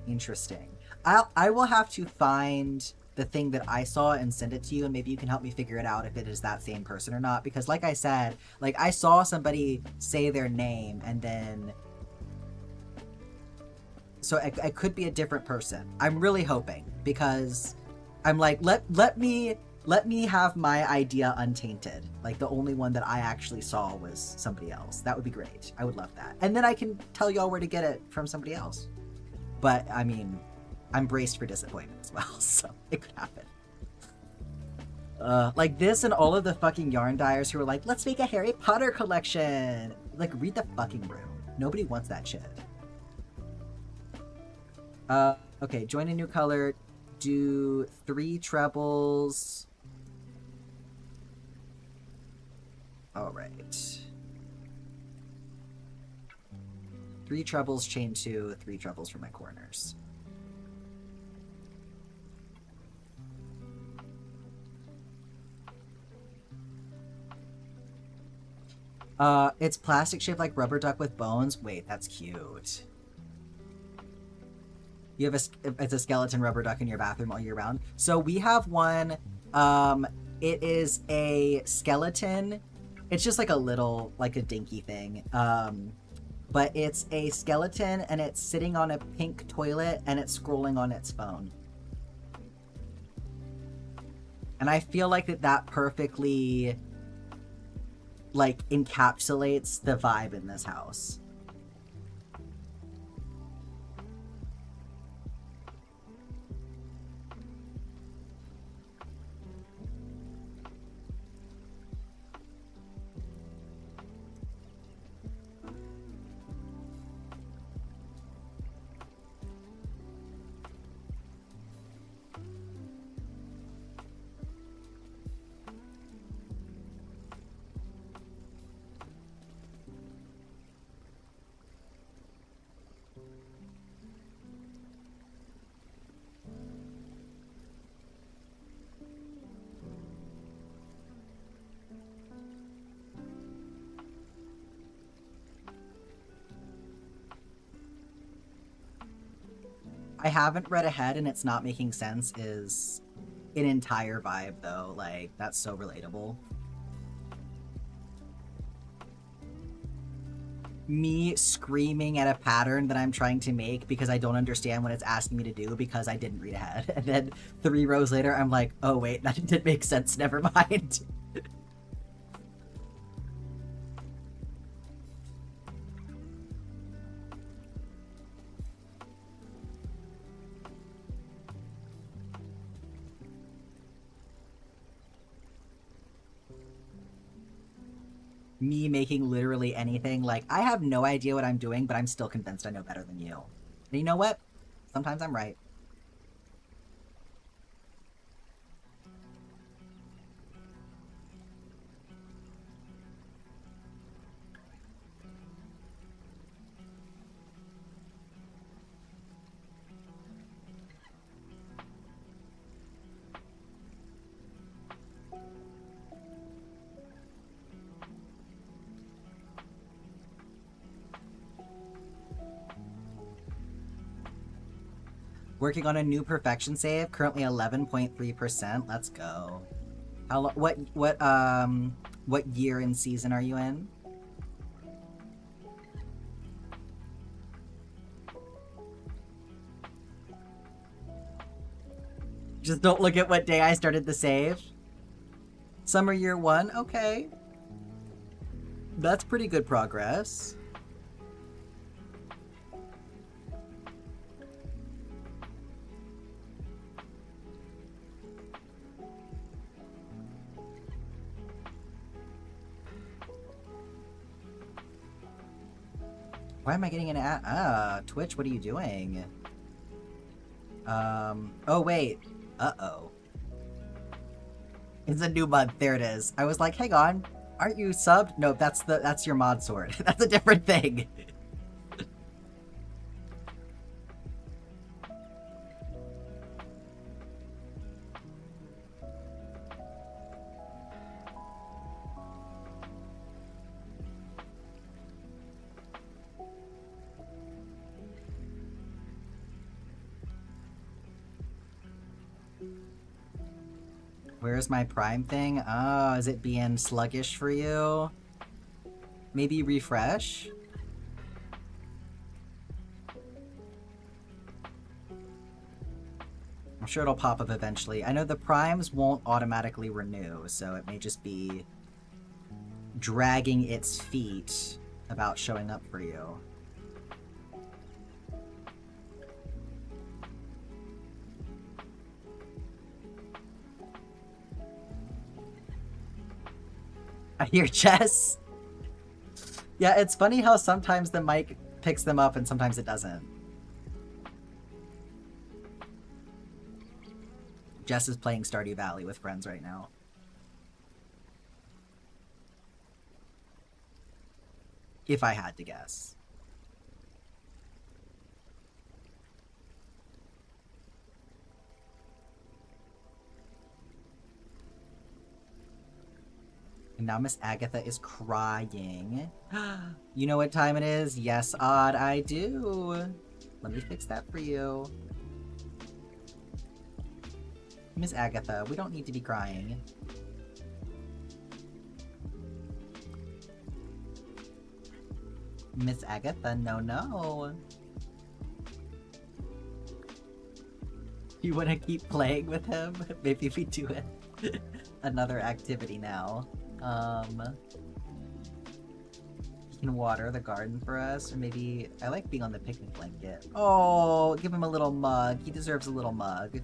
Interesting. I will have to find the thing that I saw and send it to you, and maybe you can help me figure it out if it is that same person or not, because like I said, like I saw somebody say their name and then... So it could be a different person. I'm really hoping, because I'm like, let me have my idea untainted. Like the only one that I actually saw was somebody else. That would be great. I would love that. And then I can tell y'all where to get it from somebody else. But I mean, I'm braced for disappointment as well, so it could happen. Like this and all of the fucking yarn dyers who are like, let's make a Harry Potter collection. Like, read the fucking room. Nobody wants that shit. Okay, join a new color. Do 3 trebles. Alright. 3 trebles, chain 2, 3 trebles for my corners. It's plastic shaped like rubber duck with bones. Wait, that's cute. You have it's a skeleton rubber duck in your bathroom all year round. So we have one. It is a skeleton. It's just like a little, like a dinky thing. But it's a skeleton and it's sitting on a pink toilet and it's scrolling on its phone. And I feel like that perfectly, like, encapsulates the vibe in this house. I haven't read ahead and it's not making sense is an entire vibe though. Like, that's so relatable. Me screaming at a pattern that I'm trying to make because I don't understand what it's asking me to do because I didn't read ahead. And then 3 rows later, I'm like, oh wait, that didn't make sense, never mind. Me making literally anything. Like, I have no idea what I'm doing, but I'm still convinced I know better than you. And you know what? Sometimes I'm right. Working on a new perfection save, currently 11.3%. Let's go. How what year and season are you in? Just don't look at what day I started the save. Summer year 1, okay. That's pretty good progress. Why am I getting an ad? Twitch, what are you doing? Oh wait. Uh-oh. It's a new month. There it is. I was like, hang on. Aren't you subbed? No, that's your mod sword. That's a different thing. Where's my Prime thing? Oh, is it being sluggish for you? Maybe refresh? I'm sure it'll pop up eventually. I know the Primes won't automatically renew, so it may just be dragging its feet about showing up for you. I hear Jess. Yeah, it's funny how sometimes the mic picks them up and sometimes it doesn't. Jess is playing Stardew Valley with friends right now. If I had to guess. And now Miss Agatha is crying. You know what time it is? Yes, Odd, I do. Let me fix that for you. Miss Agatha, we don't need to be crying. Miss Agatha, no. You want to keep playing with him? Maybe we do it. Another activity now. You can water the garden for us, or maybe I like being on the picnic blanket. Oh, give him a little mug. He deserves a little mug.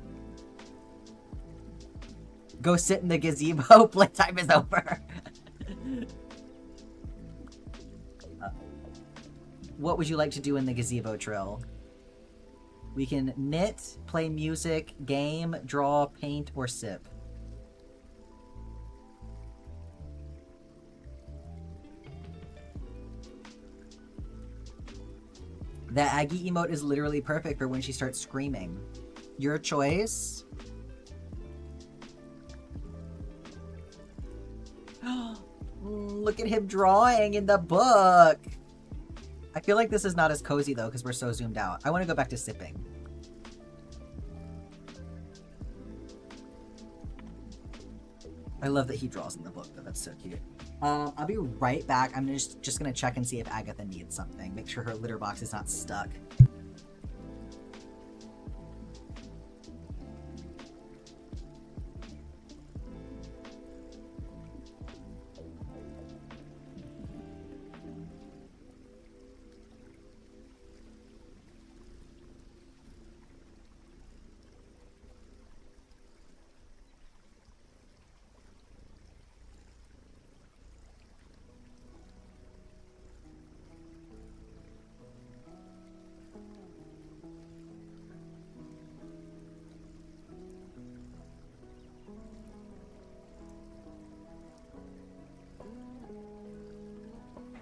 Go sit in the gazebo. Playtime is over. What would you like to do in the gazebo, Trill? We can knit, play music, game, draw, paint, or sip. The Aggie emote is literally perfect for when she starts screaming. Your choice. Look at him drawing in the book. I feel like this is not as cozy though because we're so zoomed out. I want to go back to sipping. I love that he draws in the book though. That's so cute. I'll be right back. I'm just gonna check and see if Agatha needs something. Make sure her litter box is not stuck.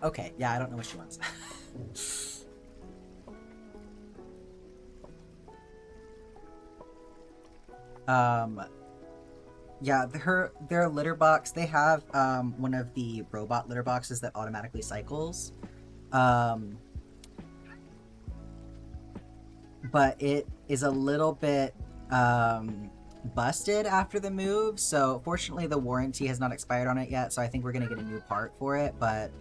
Okay, yeah, I don't know what she wants. Yeah, their litter box, they have one of the robot litter boxes that automatically cycles. But it is a little bit busted after the move, so fortunately the warranty has not expired on it yet, so I think we're gonna get a new part for it, but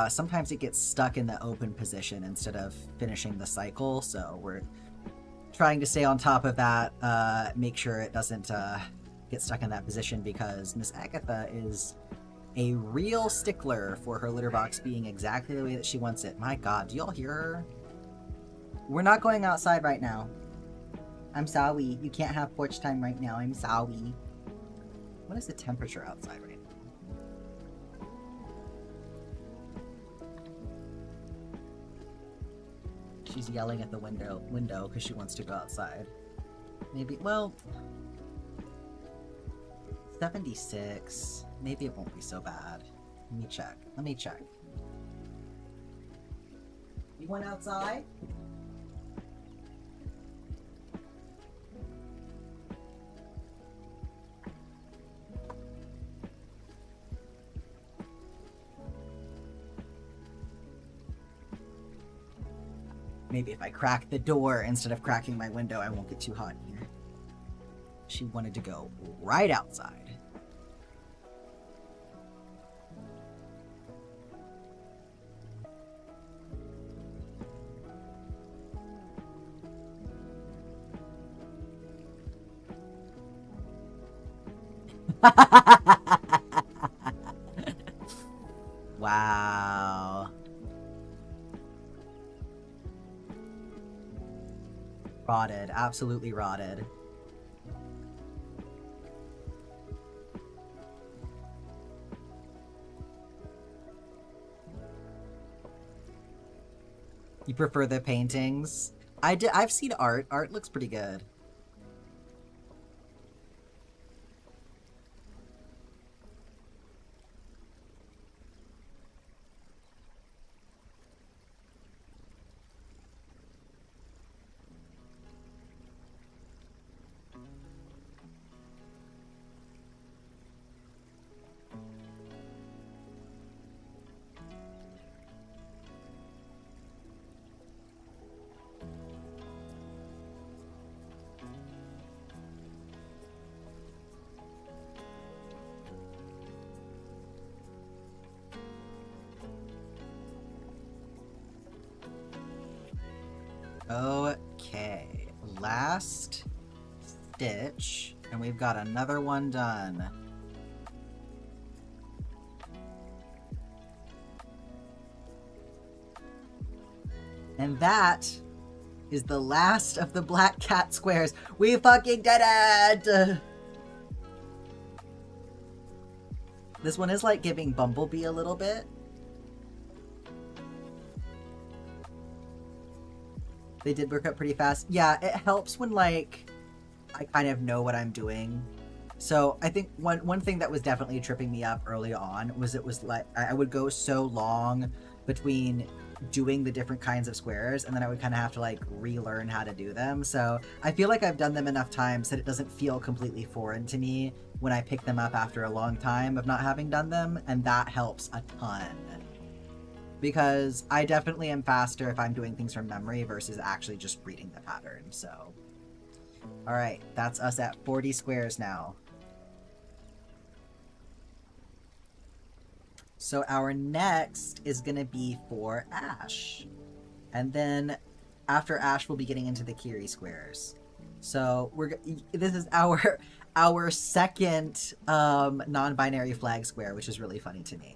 sometimes it gets stuck in the open position instead of finishing the cycle, so we're trying to stay on top of that, make sure it doesn't get stuck in that position, because Miss Agatha is a real stickler for her litter box being exactly the way that she wants it. My god, do y'all hear her? We're not going outside right now. I'm sorry. You can't have porch time right now. I'm sorry. What is the temperature outside right now? She's yelling at the window because she wants to go outside. Maybe, well, 76. Maybe it won't be so bad. Let me check. You went outside? Maybe if I crack the door instead of cracking my window, I won't get too hot in here. She wanted to go right outside. Wow. Rotted. Absolutely rotted. You prefer the paintings? I've seen art. Art looks pretty good. Okay, last stitch, and we've got another one done. And that is the last of the black cat squares. We fucking did it! This one is like giving Bumblebee a little bit. They did work up pretty fast. Yeah, it helps when, like, I kind of know what I'm doing. So I think one thing that was definitely tripping me up early on was it was like I would go so long between doing the different kinds of squares, and then I would kind of have to, like, relearn how to do them. So I feel like I've done them enough times that it doesn't feel completely foreign to me when I pick them up after a long time of not having done them, and that helps a ton. Because I definitely am faster if I'm doing things from memory versus actually just reading the pattern, so. Alright, that's us at 40 squares now. So our next is going to be for Ash. And then after Ash, we'll be getting into the Kiri squares. So this is our second non-binary flag square, which is really funny to me.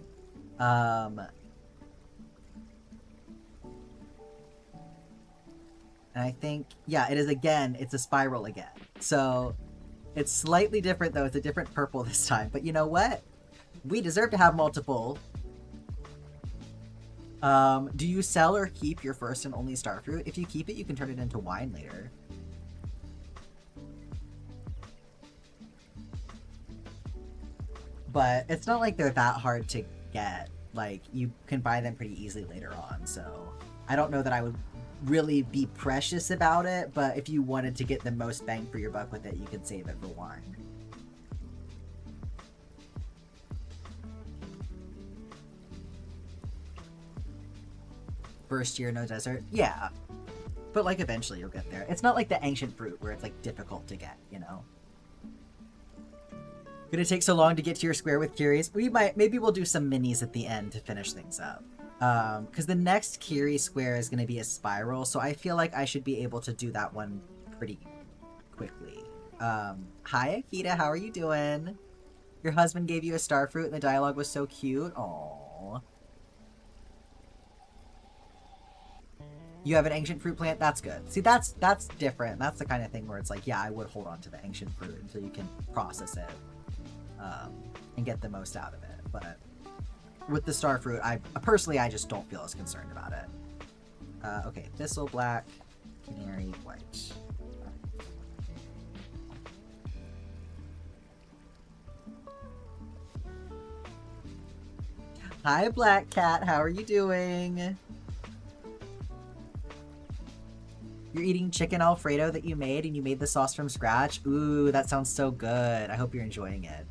And I think, yeah, it is again, it's a spiral again. So it's slightly different though, it's a different purple this time. But you know what? We deserve to have multiple. Do you sell or keep your first and only starfruit? If you keep it, you can turn it into wine later. But it's not like they're that hard to get. Like, you can buy them pretty easily later on, so I don't know that I would really be precious about it, but if you wanted to get the most bang for your buck with it, you could save it for wine. First year, no desert? Yeah. But, like, eventually you'll get there. It's not like the ancient fruit where it's, like, difficult to get, you know? Gonna take so long to get to your square with Kiri's? Maybe we'll do some minis at the end to finish things up. Because the next Kiri square is going to be a spiral, so I feel like I should be able to do that one pretty quickly. Hi Akita, how are you doing? Your husband gave you a star fruit and the dialogue was so cute. Aww. You have an ancient fruit plant? That's good. See, that's different. That's the kind of thing where it's like, yeah, I would hold on to the ancient fruit until you can process it and get the most out of it. But with the star fruit, personally, I just don't feel as concerned about it. Okay, thistle, black, canary, white. Hi, Black Cat. How are you doing? You're eating chicken Alfredo that you made and you made the sauce from scratch? Ooh, that sounds so good. I hope you're enjoying it.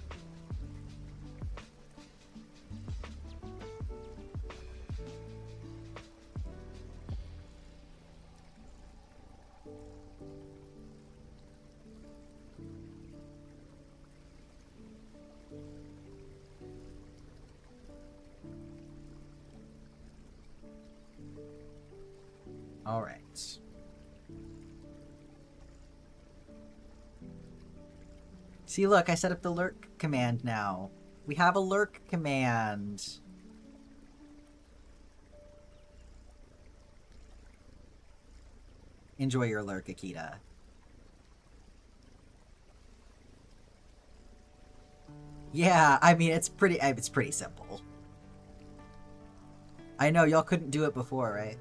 All right. See, look, I set up the lurk command now. We have a lurk command. Enjoy your lurk, Akita. Yeah, I mean, it's pretty simple. I know, y'all couldn't do it before, right?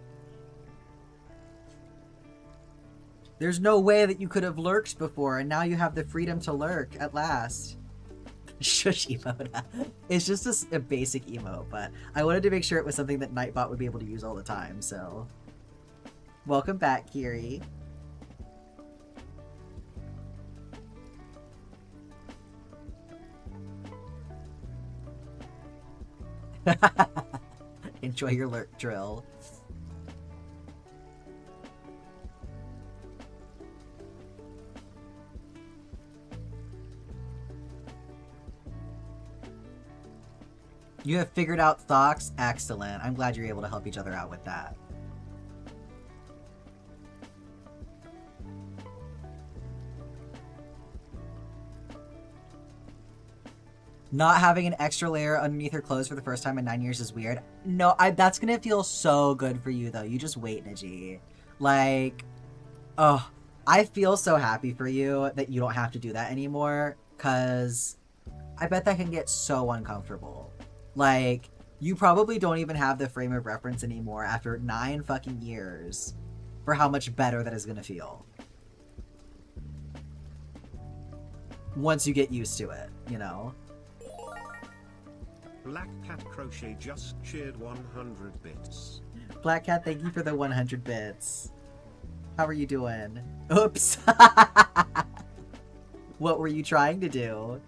There's no way that you could have lurked before, and now you have the freedom to lurk at last. Shush emote. It's just a basic emote, but I wanted to make sure it was something that Nightbot would be able to use all the time, so... Welcome back, Kiri. Enjoy your lurk drill. You have figured out Thox? Excellent. I'm glad you're able to help each other out with that. Not having an extra layer underneath her clothes for the first time in 9 years is weird. No, that's gonna feel so good for you, though. You just wait, Niji. Like, oh, I feel so happy for you that you don't have to do that anymore, because I bet that can get so uncomfortable. Like, you probably don't even have the frame of reference anymore after 9 fucking years for how much better that is gonna feel. Once you get used to it, you know? Black Cat Crochet just cheered 100 bits. Black Cat, thank you for the 100 bits. How are you doing? Oops! What were you trying to do?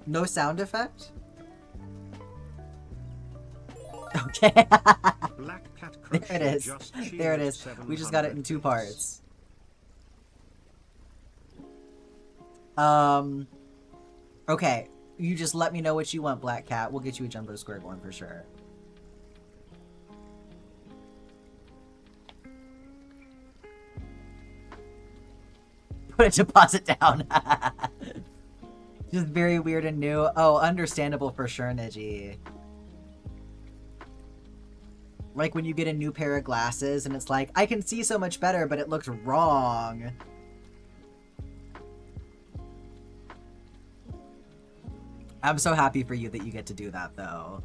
No sound effect? Okay. Black Cat Crochet There it is. just There it is. 700 We just got it in 2 bits. parts. Okay. You just let me know what you want, Black Cat. We'll get you a Jumbo Squared one for sure. Put a deposit down. Just very weird and new. Oh, understandable for sure, Niji. Like when you get a new pair of glasses and it's like, I can see so much better, but it looks wrong. I'm so happy for you that you get to do that, though.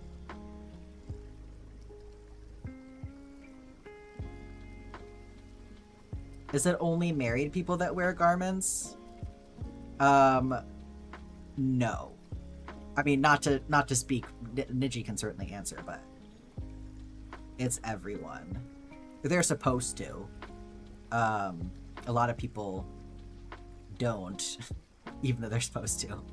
Is it only married people that wear garments? No. I mean, not to speak, Niji can certainly answer, but it's everyone. They're supposed to. A lot of people don't, even though they're supposed to.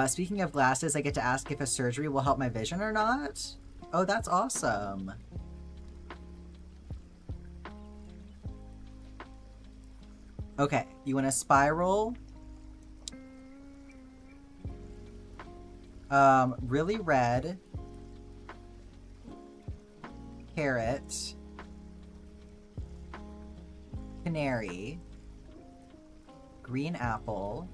Speaking of glasses, I get to ask if a surgery will help my vision or not? Oh, that's awesome. Okay, you want to spiral. Really red. Carrot. Canary. Green apple.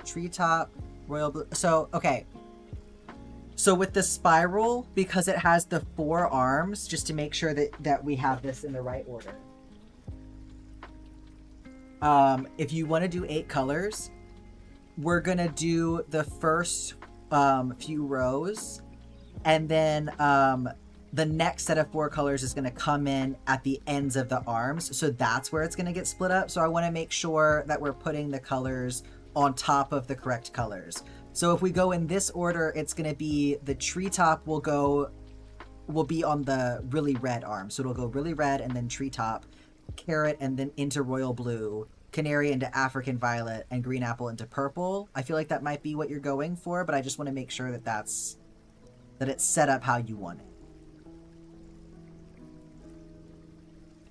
Treetop. Royal blue. So, okay. So with the spiral, because it has the 4 arms, just to make sure that we have this in the right order. If you want to do 8 colors, we're gonna do the first few rows, and then the next set of 4 colors is gonna come in at the ends of the arms, so that's where it's gonna get split up. So I want to make sure that we're putting the colors on top of the correct colors. So if we go in this order, it's gonna be the treetop will be on the really red arm, so it'll go really red and then treetop, carrot, and then into royal blue, canary into African violet, and green apple into purple. I feel like that might be what you're going for, but I just want to make sure that it's set up how you want it.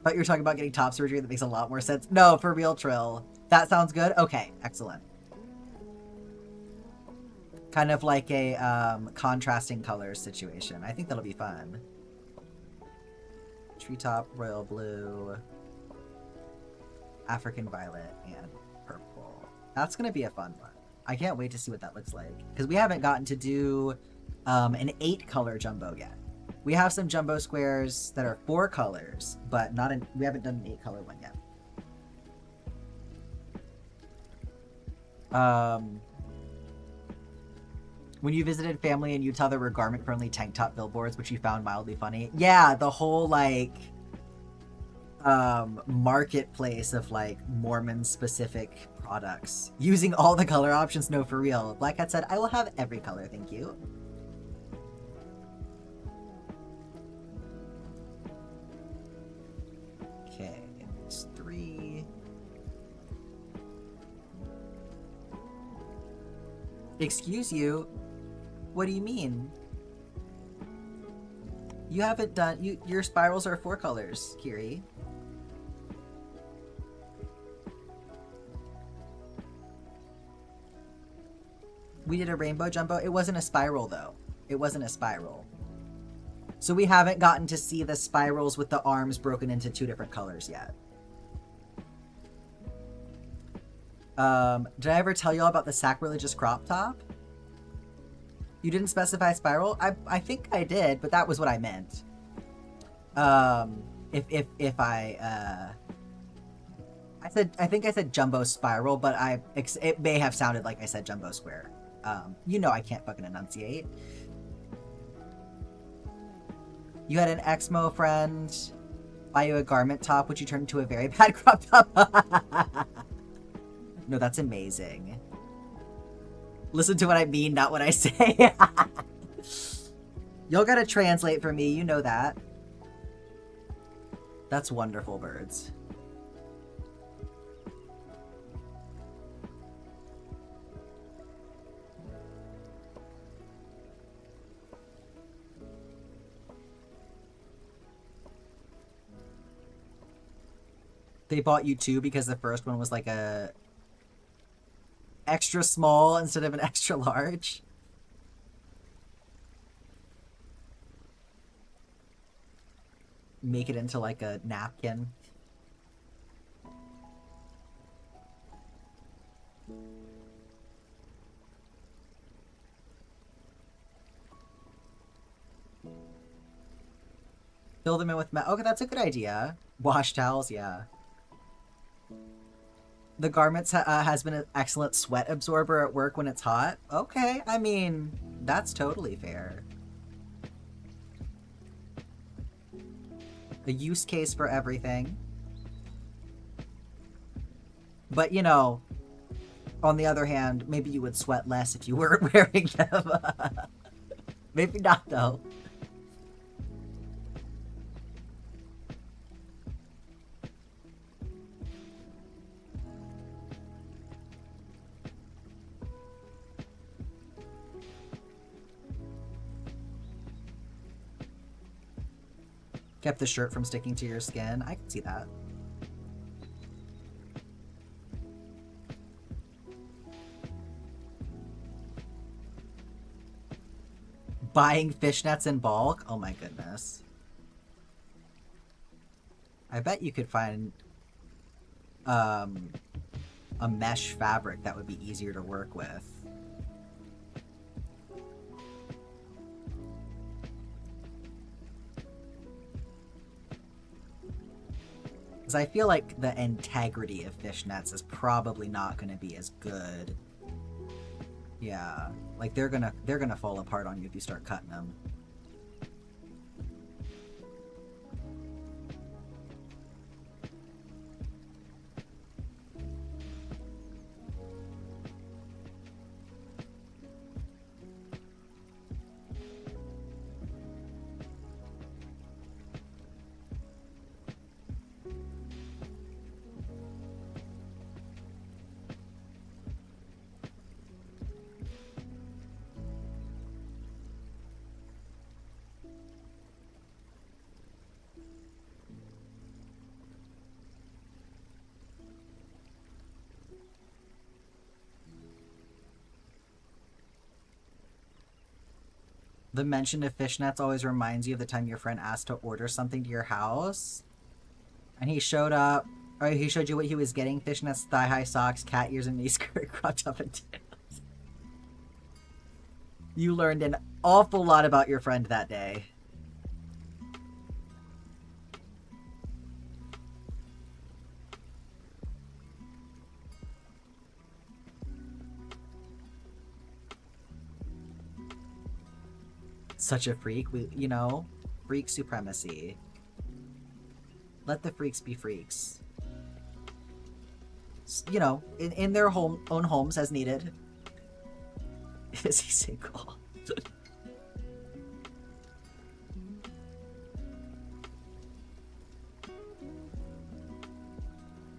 But you're talking about getting top surgery. That makes a lot more sense. No, for real, Trill. That sounds good. Okay, excellent. Kind of like a contrasting colors situation. I think that'll be fun. Treetop, royal blue, African violet, and purple. That's gonna be a fun one. I can't wait to see what that looks like, because we haven't gotten to do an 8 color jumbo yet. We have some jumbo squares that are 4 colors, but we haven't done an 8 color one yet. When you visited family in Utah, there were garment-friendly tank top billboards, which you found mildly funny. Yeah, the whole like marketplace of like Mormon-specific products using all the color options. No, for real. Black Cat said, "I will have every color, thank you." Okay, it's 3. Excuse you? What do you mean? You haven't done... your spirals are 4 colors, Kiri. We did a rainbow jumbo. It wasn't a spiral, though. It wasn't a spiral. So we haven't gotten to see the spirals with the arms broken into 2 different colors yet. Did I ever tell y'all about the sacrilegious crop top? You didn't specify spiral? I think I did, but that was what I meant. If I think I said jumbo spiral, but it may have sounded like I said jumbo square. You know I can't fucking enunciate. You had an Exmo friend buy you a garment top, which you turned into a very bad crop top. No, that's amazing. Listen to what I mean, not what I say. Y'all gotta translate for me, you know that. That's wonderful, birds. They bought you 2 because the first one was like a extra small instead of an extra large. Make it into like a napkin. Fill them in with okay, that's a good idea. Wash towels, yeah. The garments has been an excellent sweat absorber at work when it's hot. Okay, I mean, that's totally fair. A use case for everything. But, you know, on the other hand, maybe you would sweat less if you weren't wearing them. Maybe not, though. Kept the shirt from sticking to your skin. I can see that. Buying fishnets in bulk? Oh my goodness. I bet you could find a mesh fabric that would be easier to work with. Because I feel like the integrity of fishnets is probably not going to be as good. Yeah, like they're gonna fall apart on you if you start cutting them. The mention of fishnets always reminds you of the time your friend asked to order something to your house. And he showed up, or he showed you what he was getting: fishnets, thigh-high socks, cat ears, and knee skirt, crop top, and tails. You learned an awful lot about your friend that day. Such a freak, you know? Freak supremacy. Let the freaks be freaks. You know, in their own homes as needed. Is he single?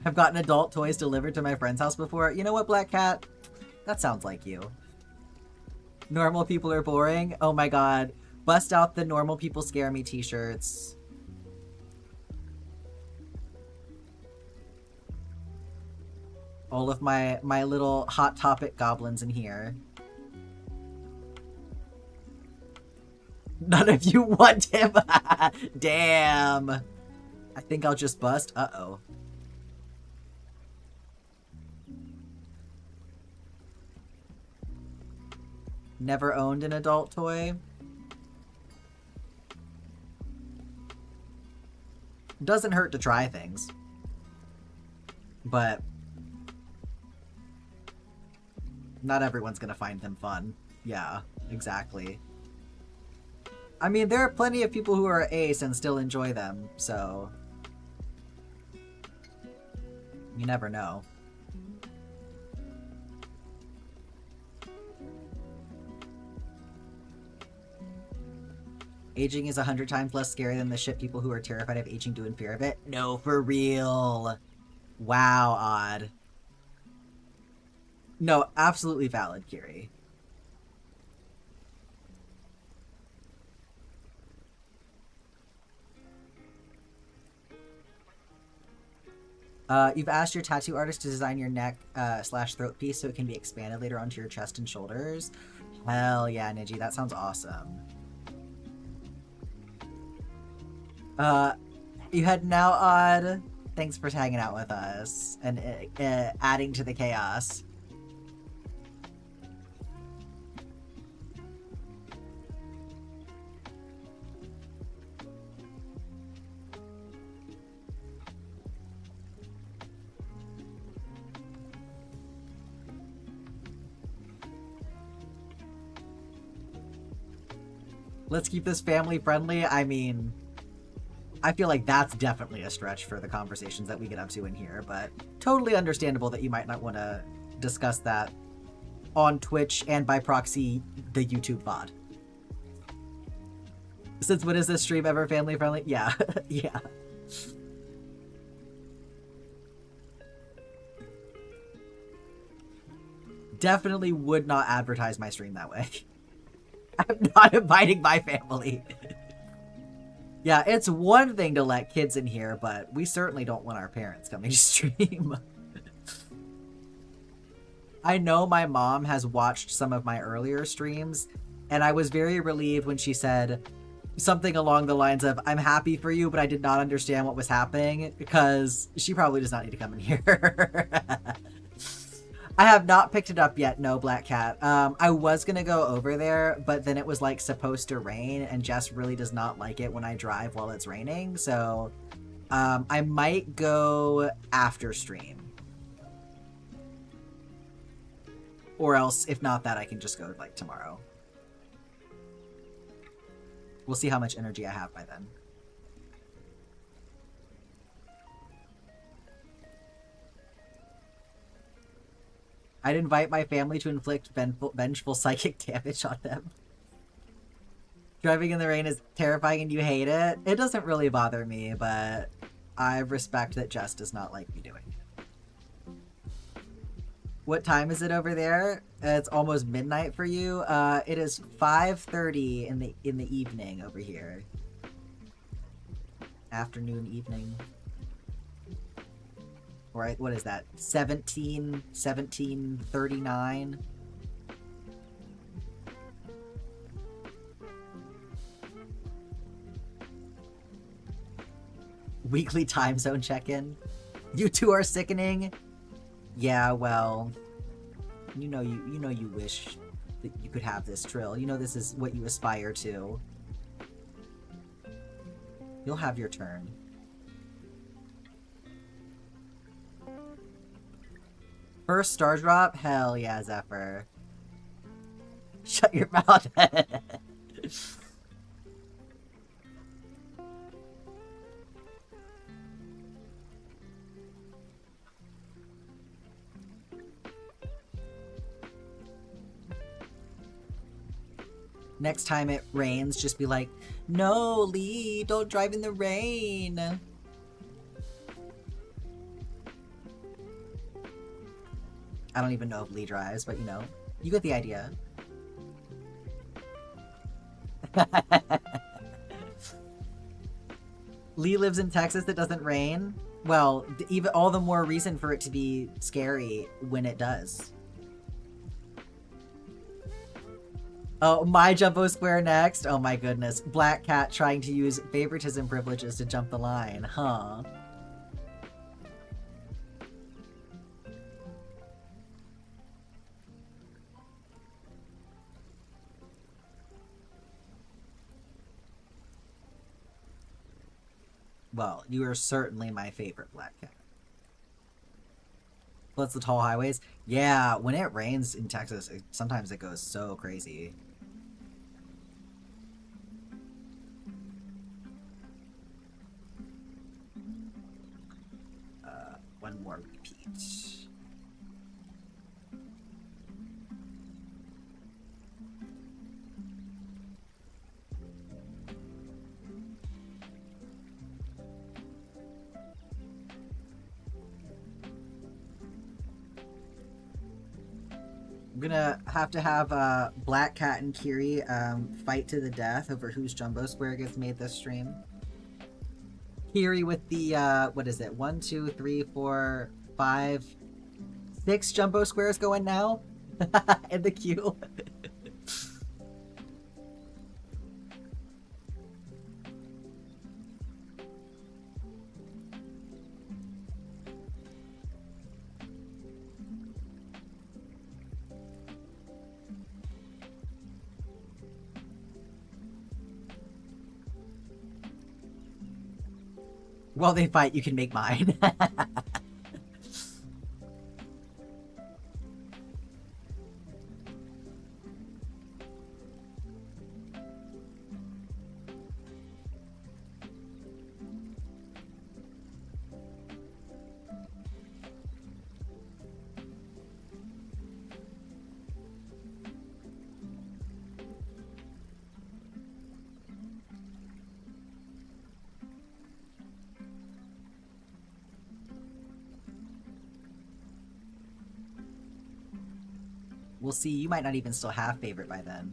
I've gotten adult toys delivered to my friend's house before. You know what, Black Cat? That sounds like you. Normal people are boring? Oh my god. Bust out the normal people scare me t-shirts. All of my little Hot Topic goblins in here. None of you want him. Damn. I think I'll just bust. Uh-oh. Never owned an adult toy. Doesn't hurt to try things. But not everyone's gonna find them fun. Yeah, exactly. I mean, there are plenty of people who are ace and still enjoy them, so you never know. Aging is 100 times less scary than the shit people who are terrified of aging do in fear of it. No, for real. Wow, odd. No, absolutely valid, Kiri. You've asked your tattoo artist to design your neck slash throat piece so it can be expanded later onto your chest and shoulders. Hell yeah, Niji, that sounds awesome. You had now odd. Thanks for hanging out with us and adding to the chaos. Let's keep this family friendly. I mean, I feel like that's definitely a stretch for the conversations that we get up to in here, but totally understandable that you might not want to discuss that on Twitch and by proxy, the YouTube VOD. Since when is this stream ever family friendly? Yeah, yeah. Definitely would not advertise my stream that way. I'm not inviting my family. Yeah, it's one thing to let kids in here, but we certainly don't want our parents coming to stream. I know my mom has watched some of my earlier streams, And I was very relieved when she said something along the lines of, I'm happy for you, but I did not understand what was happening, because she probably does not need to come in here. I have not picked it up yet, no, Black Cat. I was gonna go over there, but then it was like supposed to rain, and Jess really does not like it when I drive while it's raining, so I might go after stream. Or else, if not that, I can just go like tomorrow. We'll see how much energy I have by then. I'd invite my family to inflict vengeful psychic damage on them. Driving in the rain is terrifying and you hate it? It doesn't really bother me, but I respect that Jess does not like me doing it. What time is it over there? It's almost midnight for you. It is 5:30 in the evening over here. Afternoon, evening. Right, what is that? 17:39. Weekly time zone check-in. You two are sickening. Yeah, well, you know you wish that you could have this, Trill. You know this is what you aspire to. You'll have your turn. First star drop? Hell yeah, Zephyr. Shut your mouth. Next time it rains, just be like, no, Lee, don't drive in the rain. I don't even know if Lee drives, but you know, you get the idea. Lee lives in Texas that doesn't rain? Well, even all the more reason for it to be scary when it does. Oh, my Jumbo Square next? Oh my goodness. Black Cat trying to use favoritism privileges to jump the line, huh? Well, you are certainly my favorite Black Cat. Plus the tall highways. Yeah, when it rains in Texas, sometimes it goes so crazy. One more repeat. I'm gonna have to have Black Cat and Kiri fight to the death over whose Jumbo Square gets made this stream. Kiri with the, what is it? 1, 2, 3, 4, 5, 6 Jumbo Squares going now? In the queue. While they fight, you can make mine. We'll see, you might not even still have favorite by then.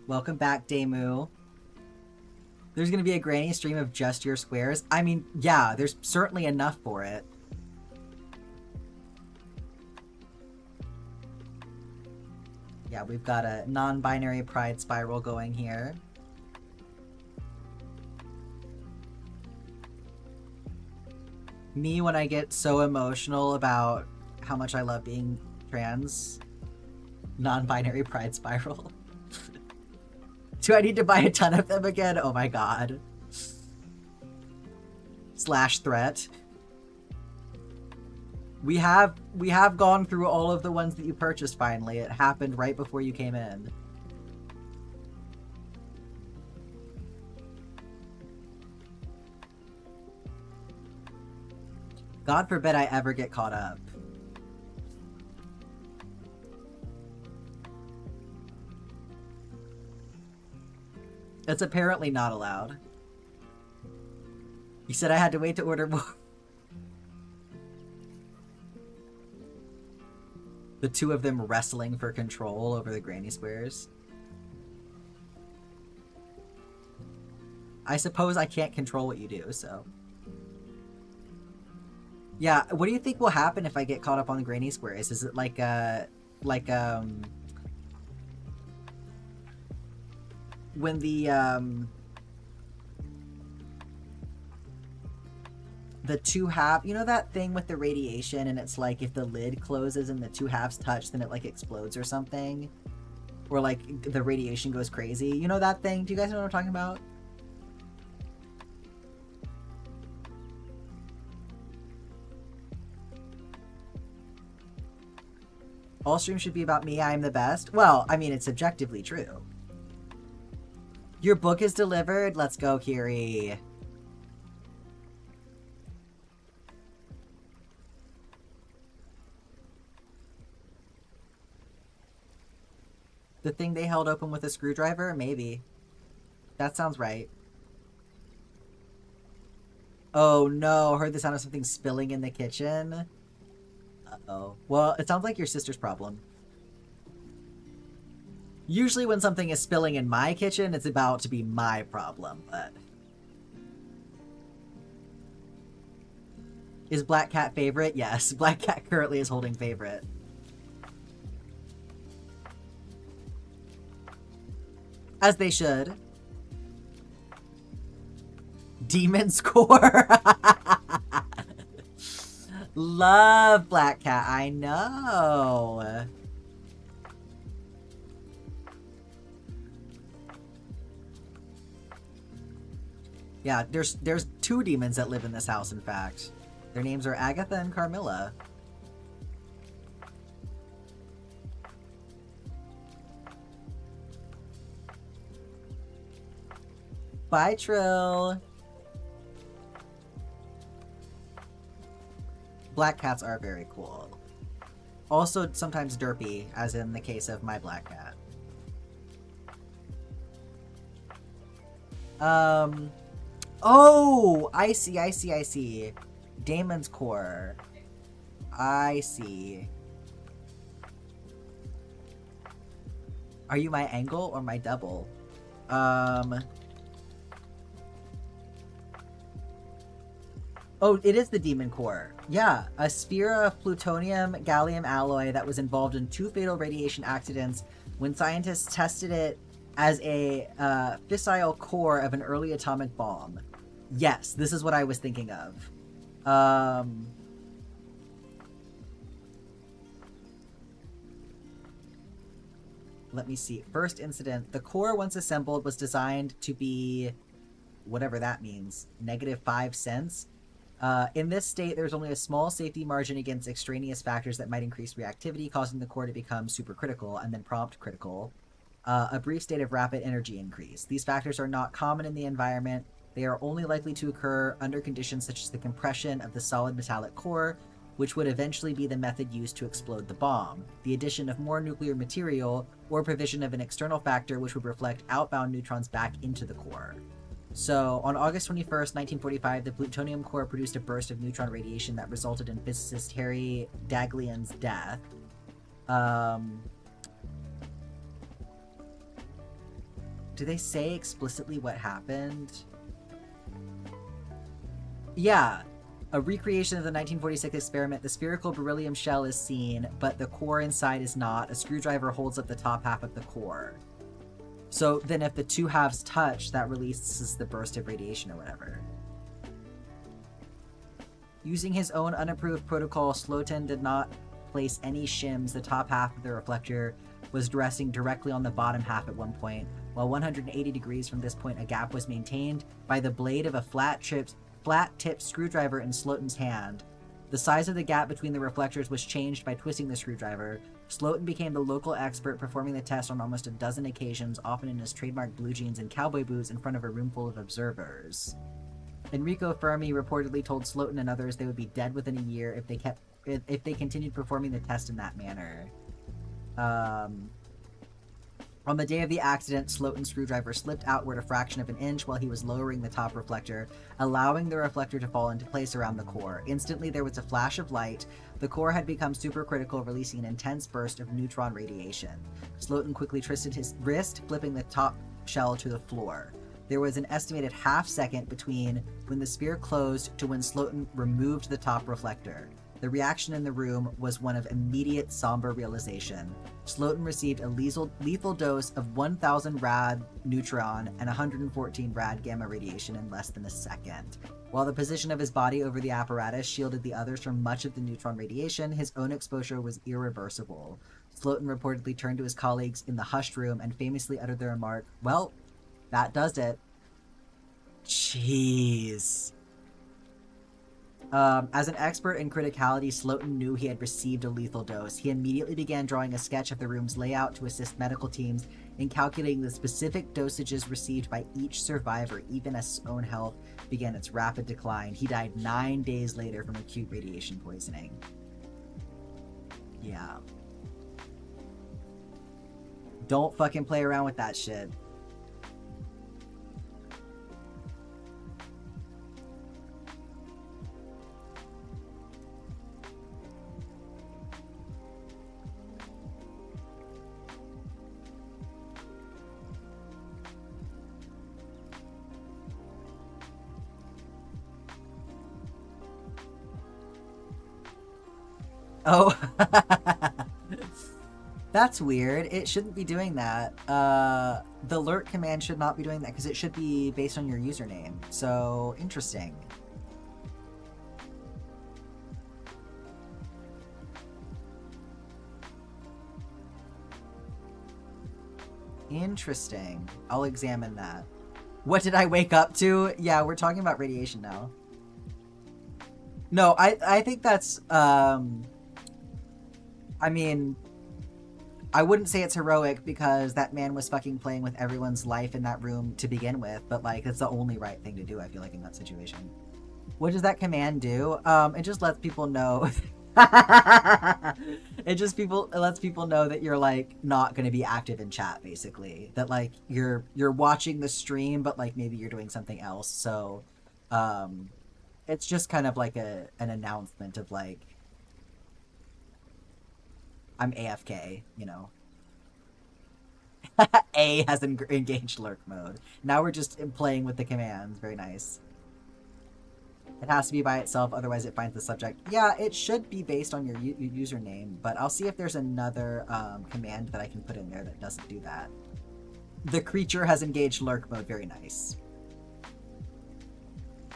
Welcome back, Demu. There's gonna be a granny stream of just your squares. I mean, yeah, there's certainly enough for it. Yeah, we've got a non-binary pride spiral going here. Me when I get so emotional about how much I love being trans. Non-binary pride spiral. Do I need to buy a ton of them again? Oh my god. Slash threat. We have gone through all of the ones that you purchased finally. It happened right before you came in. God forbid I ever get caught up. It's apparently not allowed. You said I had to wait to order more. The two of them wrestling for control over the granny squares. I suppose I can't control what you do, so... Yeah, what do you think will happen if I get caught up on the granny squares? Is it like when the two half, you know that thing with the radiation, and it's like if the lid closes and the two halves touch, then it like explodes or something? Or like the radiation goes crazy. You know that thing? Do you guys know what I'm talking about? All streams should be about me, I am the best. Well, I mean, it's objectively true. Your book is delivered? Let's go, Kiri. The thing they held open with a screwdriver? Maybe. That sounds right. Oh no, heard the sound of something spilling in the kitchen. Uh-oh. Well, it sounds like your sister's problem. Usually when something is spilling in my kitchen, it's about to be my problem, but... Is Black Cat favorite? Yes, Black Cat currently is holding favorite. As they should. Demon's Core! Love Black Cat, I know! Yeah, there's two demons that live in this house, in fact. Their names are Agatha and Carmilla. Bye, Trill! Black cats are very cool. Also, sometimes derpy, as in the case of my black cat. Oh! I see. Damon's Core. I see. Are you my angle or my double? Oh, it is the Demon Core. Yeah, a sphere of plutonium gallium alloy that was involved in 2 fatal radiation accidents when scientists tested it as a fissile core of an early atomic bomb. Yes, this is what I was thinking of. Let me see. First incident. The core, once assembled, was designed to be... whatever that means. -5 cents. In this state, there's only a small safety margin against extraneous factors that might increase reactivity, causing the core to become supercritical and then prompt critical. A brief state of rapid energy increase. These factors are not common in the environment. They are only likely to occur under conditions such as the compression of the solid metallic core, which would eventually be the method used to explode the bomb, the addition of more nuclear material, or provision of an external factor which would reflect outbound neutrons back into the core. So, on August 21st, 1945, the plutonium core produced a burst of neutron radiation that resulted in physicist Harry Daghlian's death. Do they say explicitly what happened? Yeah. A recreation of the 1946 experiment. The spherical beryllium shell is seen, but the core inside is not. A screwdriver holds up the top half of the core. So then if the two halves touch, that releases the burst of radiation or whatever. Using his own unapproved protocol, Slotin did not place any shims. The top half of the reflector was resting directly on the bottom half at one point. While 180 degrees from this point, a gap was maintained by the blade of a flat-tipped screwdriver in Slotin's hand. The size of the gap between the reflectors was changed by twisting the screwdriver. Slotin became the local expert, performing the test on almost a dozen occasions, often in his trademark blue jeans and cowboy boots in front of a room full of observers. Enrico Fermi reportedly told Slotin and others they would be dead within a year if they continued performing the test in that manner. On the day of the accident, Slotin's screwdriver slipped outward a fraction of an inch while he was lowering the top reflector, allowing the reflector to fall into place around the core. Instantly, there was a flash of light. The core had become supercritical, releasing an intense burst of neutron radiation. Slotin quickly twisted his wrist, flipping the top shell to the floor. There was an estimated half-second between when the sphere closed to when Slotin removed the top reflector. The reaction in the room was one of immediate somber realization. Slotin received a lethal dose of 1,000 rad neutron and 114 rad gamma radiation in less than a second. While the position of his body over the apparatus shielded the others from much of the neutron radiation, his own exposure was irreversible. Slotin reportedly turned to his colleagues in the hushed room and famously uttered the remark, "Well, that does it." Jeez. As an expert in criticality, Slotin knew he had received a lethal dose. He immediately began drawing a sketch of the room's layout to assist medical teams in calculating the specific dosages received by each survivor, even as his own health began its rapid decline. He died 9 days later from acute radiation poisoning. Yeah. Don't fucking play around with that shit. Oh, that's weird. It shouldn't be doing that. The alert command should not be doing that because it should be based on your username. So, interesting. Interesting. I'll examine that. What did I wake up to? Yeah, we're talking about radiation now. No, I think that's, I mean, I wouldn't say it's heroic because that man was fucking playing with everyone's life in that room to begin with, but like, it's the only right thing to do, I feel like, in that situation. What does that command do? It just lets people know. It lets people know that you're like not going to be active in chat, basically. That like you're watching the stream, but like maybe you're doing something else. So, it's just kind of like an announcement of like, I'm AFK, you know. A has engaged lurk mode. Now we're just playing with the commands. Very nice. It has to be by itself, otherwise it finds the subject. Yeah, it should be based on your username, but I'll see if there's another command that I can put in there that doesn't do that. The creature has engaged lurk mode. Very nice.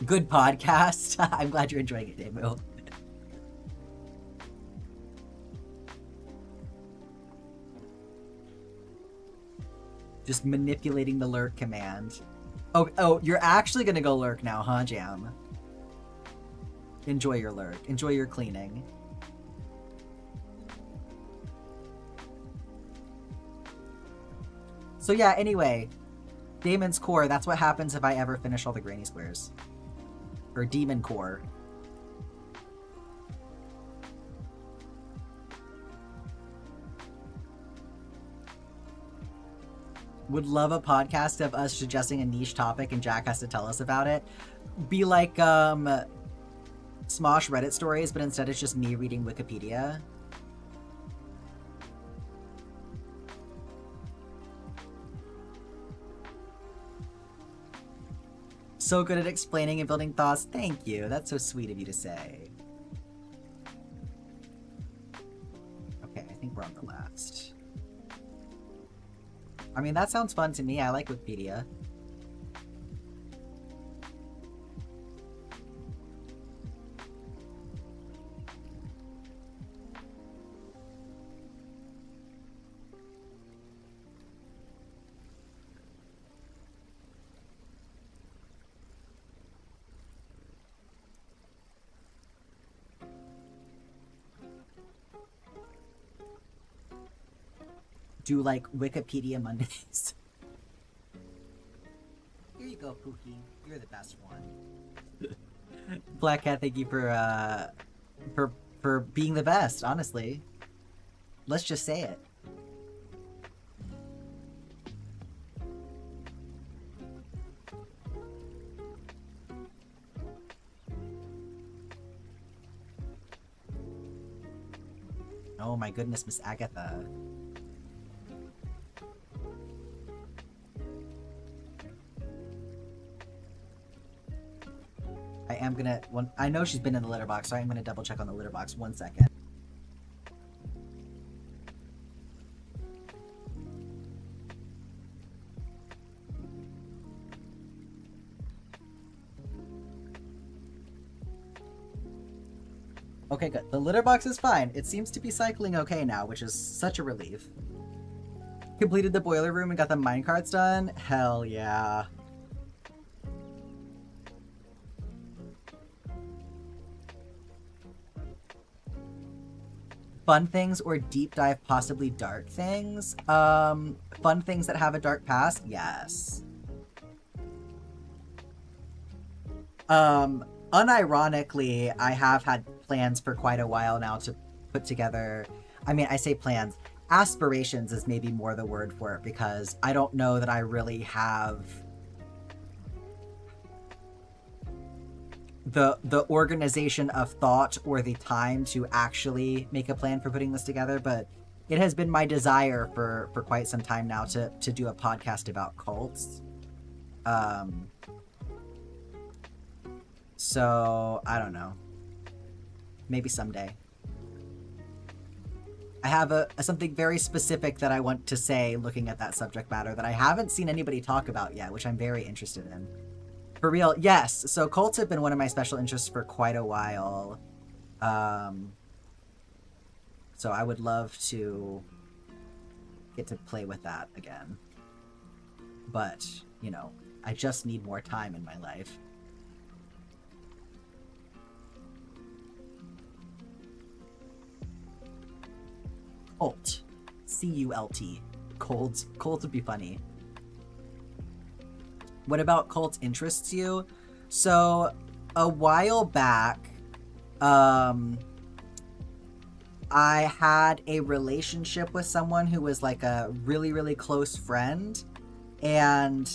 Good podcast. I'm glad you're enjoying it, Demu. Just manipulating the lurk command. Oh, you're actually gonna go lurk now, huh, Jam? Enjoy your lurk. Enjoy your cleaning. So yeah, anyway. Damon's Core, that's what happens if I ever finish all the granny squares. Or Demon Core. Would love a podcast of us suggesting a niche topic and Jack has to tell us about it. Be like, Smosh Reddit stories, but instead it's just me reading Wikipedia. so good at explaining and building thoughts. Thank you. That's so sweet of you to say. Okay, I think we're on the last. I mean, that sounds fun to me. I like Wikipedia. Do like Wikipedia Mondays. Here you go, Pookie. You're the best one. Black Cat, thank you for being the best, honestly. Let's just say it. Oh my goodness, Miss Agatha. I am gonna... I know she's been in the litter box, so I'm gonna double check on the litter box. 1 second. Okay, good. The litter box is fine. It seems to be cycling okay now, which is such a relief. Completed the boiler room and got the minecarts done? Hell yeah. Fun things or deep dive, possibly dark things? Fun things that have a dark past? Yes. Unironically, I have had plans for quite a while now to put together... I mean, I say plans. Aspirations is maybe more the word for it, because I don't know that I really have the organization of thought or the time to actually make a plan for putting this together, but it has been my desire for quite some time now to do a podcast about cults. So, I don't know. Maybe someday. I have something very specific that I want to say looking at that subject matter that I haven't seen anybody talk about yet, which I'm very interested in. For real, yes. So cults have been one of my special interests for quite a while. So I would love to get to play with that again. But, you know, I just need more time in my life. Cult. C-U-L-T. Colds. Colds would be funny. What about cult interests you? So, a while back, I had a relationship with someone who was like a really, really close friend. And,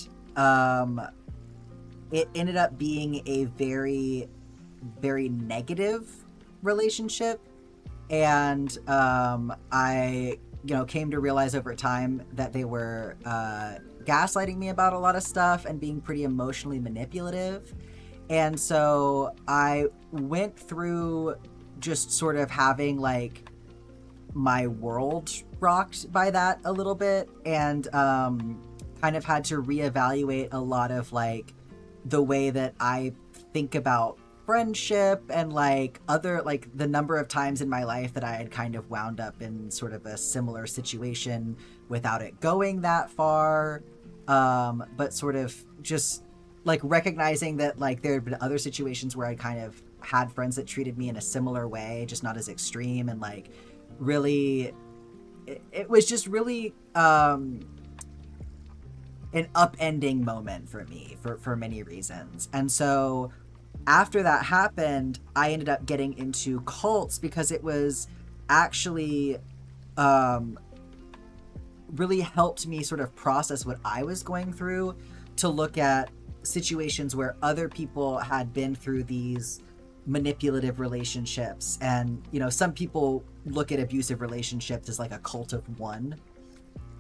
it ended up being a very, very negative relationship. And, I, came to realize over time that they were, gaslighting me about a lot of stuff and being pretty emotionally manipulative. And so I went through just sort of having like my world rocked by that a little bit, and kind of had to reevaluate a lot of like the way that I think about friendship and like other, like the number of times in my life that I had kind of wound up in sort of a similar situation without it going that far. But sort of just like recognizing that like there had been other situations where I kind of had friends that treated me in a similar way, just not as extreme, and like really it was just really an upending moment for me for many reasons. And so after that happened, I ended up getting into cults because it was actually really helped me sort of process what I was going through, to look at situations where other people had been through these manipulative relationships. And, some people look at abusive relationships as like a cult of one.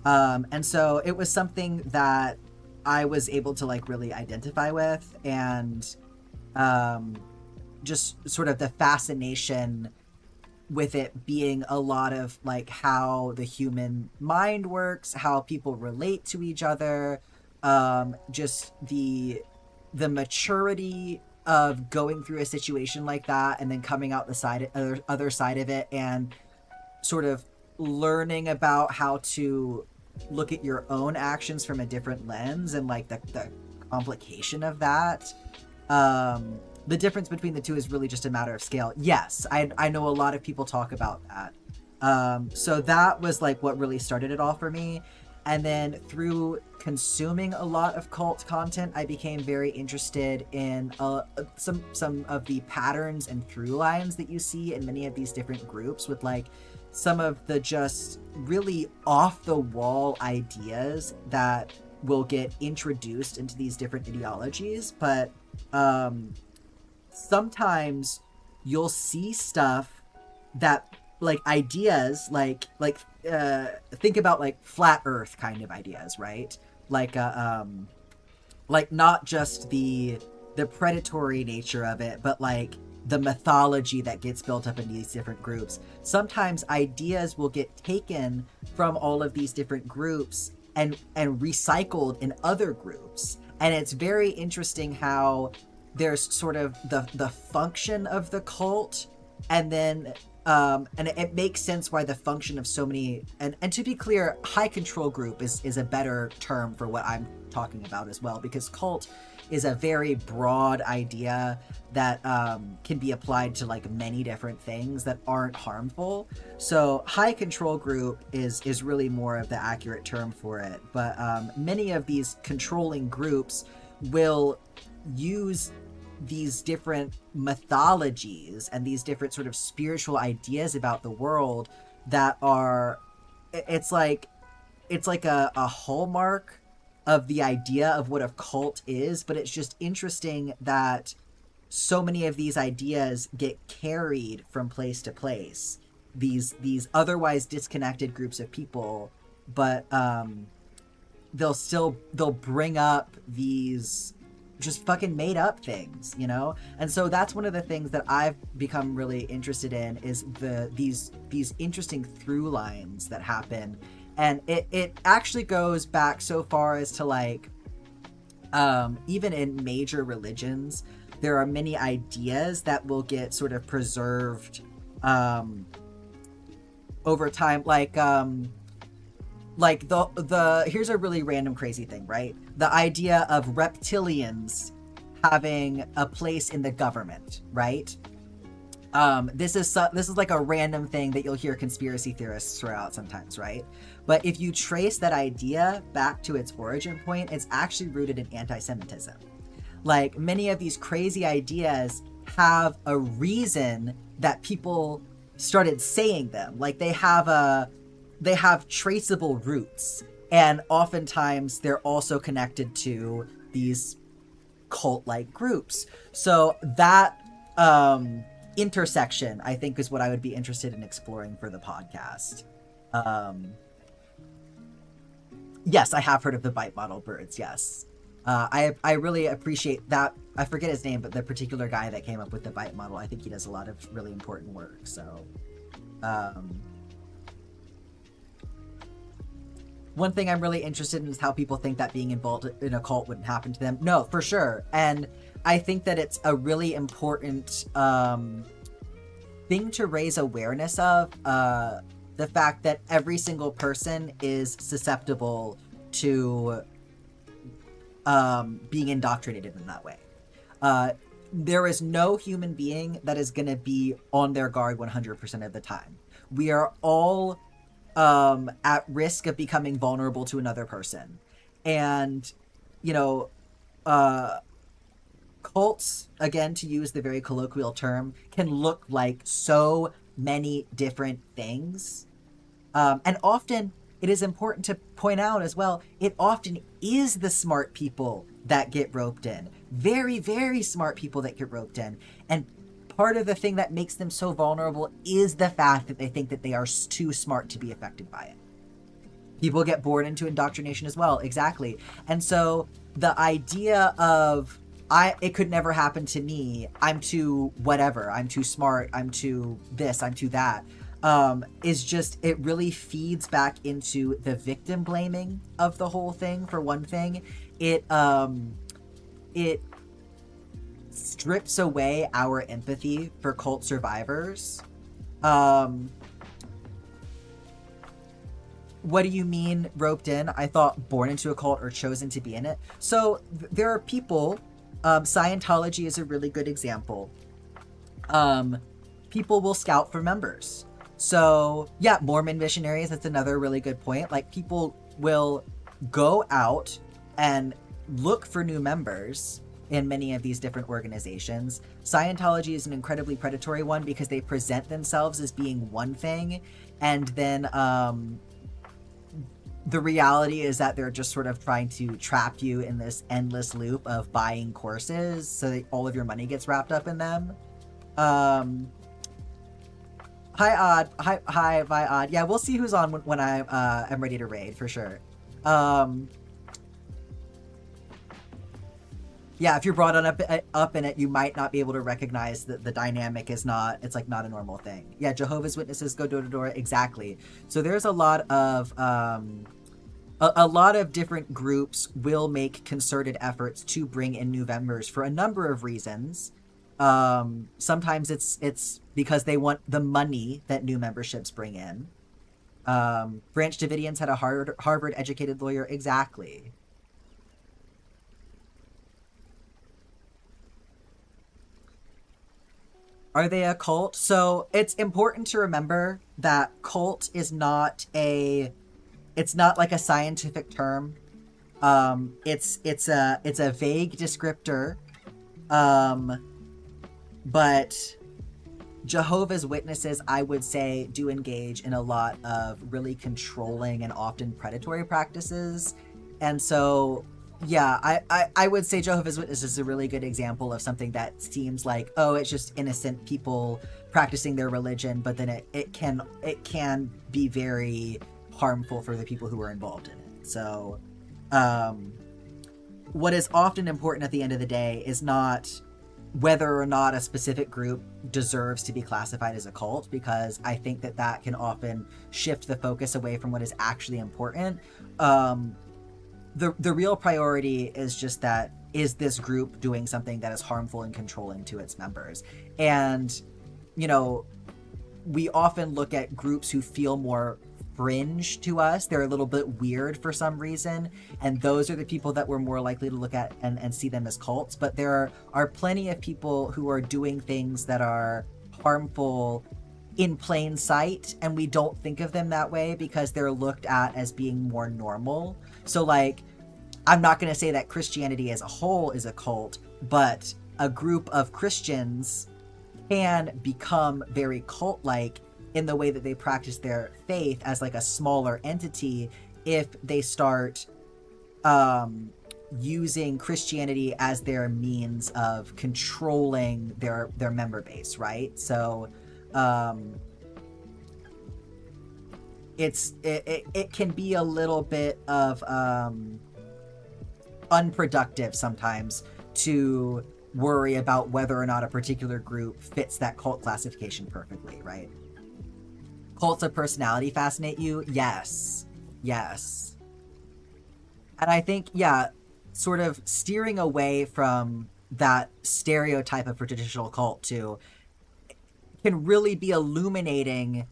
And so it was something that I was able to like really identify with, and just sort of the fascination with it being a lot of like how the human mind works, how people relate to each other, just the maturity of going through a situation like that and then coming out the other side of it, and sort of learning about how to look at your own actions from a different lens, and like the complication of that. The difference between the two is really just a matter of scale. Yes, I know a lot of people talk about that. So that was like what really started it all for me. And then through consuming a lot of cult content, I became very interested in some of the patterns and through lines that you see in many of these different groups, with like some of the just really off the wall ideas that will get introduced into these different ideologies. But sometimes you'll see stuff that like ideas like think about like flat earth kind of ideas, right? Like not just the predatory nature of it, but like the mythology that gets built up in these different groups. Sometimes ideas will get taken from all of these different groups and recycled in other groups. And it's very interesting how there's sort of the function of the cult, and then and it makes sense why the function of so many, and to be clear, high control group is a better term for what I'm talking about as well, because cult is a very broad idea that can be applied to like many different things that aren't harmful. So high control group is really more of the accurate term for it. But many of these controlling groups will use these different mythologies and these different sort of spiritual ideas about the world that are, it's like a hallmark of the idea of what a cult is. But it's just interesting that so many of these ideas get carried from place to place, these otherwise disconnected groups of people, but they'll bring up these just fucking made up things, you know? And so that's one of the things that I've become really interested in, is these interesting through lines that happen. And it actually goes back so far as to like even in major religions, there are many ideas that will get sort of preserved over time, like the here's a really random crazy thing, right? The idea of reptilians having a place in the government, right? This is like a random thing that you'll hear conspiracy theorists throw out sometimes, right? But if you trace that idea back to its origin point, it's actually rooted in anti-Semitism. Like, many of these crazy ideas have a reason that people started saying them. Like, they have traceable roots, and oftentimes they're also connected to these cult-like groups. So that intersection, I think, is what I would be interested in exploring for the podcast. Yes, I have heard of the bite model birds, yes. I really appreciate that. I forget his name, but the particular guy that came up with the bite model, I think he does a lot of really important work. So one thing I'm really interested in is how people think that being involved in a cult wouldn't happen to them. No, for sure. And I think that it's a really important thing to raise awareness of, the fact that every single person is susceptible to being indoctrinated in that way. There is no human being that is going to be on their guard 100% of the time. We are all at risk of becoming vulnerable to another person. And, you know, cults, again, to use the very colloquial term, can look like so many different things. And often, it is important to point out as well, it often is the smart people that get roped in. Very, very smart people that get roped in. And part of the thing that makes them so vulnerable is the fact that they think that they are too smart to be affected by it. People get born into indoctrination as well. Exactly. And so the idea of it could never happen to me, I'm too whatever, I'm too smart, I'm too this, I'm too that, is just, it really feeds back into the victim blaming of the whole thing. For one thing, it strips away our empathy for cult survivors. What do you mean roped in? I thought born into a cult or chosen to be in it. So there are people, Scientology is a really good example. People will scout for members. So yeah, Mormon missionaries, that's another really good point. Like, people will go out and look for new members in many of these different organizations. Scientology is an incredibly predatory one because they present themselves as being one thing, and then the reality is that they're just sort of trying to trap you in this endless loop of buying courses so that all of your money gets wrapped up in them. Hi Odd. Hi, bye Odd. Yeah, we'll see who's on when I am ready to raid, for sure. Yeah, if you're brought on up in it, you might not be able to recognize that the dynamic is not, it's like not a normal thing. Yeah, Jehovah's Witnesses go door to door, exactly. So there's a lot of different groups will make concerted efforts to bring in new members for a number of reasons. Sometimes it's because they want the money that new memberships bring in. Branch Davidians had a Harvard educated lawyer, exactly. Are they a cult? So it's important to remember that cult is not it's not like a scientific term. It's a vague descriptor. But Jehovah's Witnesses, I would say, do engage in a lot of really controlling and often predatory practices. And so, yeah, I would say Jehovah's Witnesses is a really good example of something that seems like, oh, it's just innocent people practicing their religion, but then it can be very harmful for the people who are involved in it. So, what is often important at the end of the day is not whether or not a specific group deserves to be classified as a cult, because I think that can often shift the focus away from what is actually important. The real priority is just that, is this group doing something that is harmful and controlling to its members? And, you know, we often look at groups who feel more fringe to us. They're a little bit weird for some reason, and those are the people that we're more likely to look at and see them as cults. But there are plenty of people who are doing things that are harmful in plain sight, and we don't think of them that way because they're looked at as being more normal. So, like, I'm not going to say that Christianity as a whole is a cult, but a group of Christians can become very cult-like in the way that they practice their faith as like a smaller entity if they start using Christianity as their means of controlling their member base, right? So it can be a little bit of unproductive sometimes to worry about whether or not a particular group fits that cult classification perfectly, right? Cults of personality fascinate you? Yes. Yes. And I think, yeah, sort of steering away from that stereotype of a traditional cult too can really be illuminating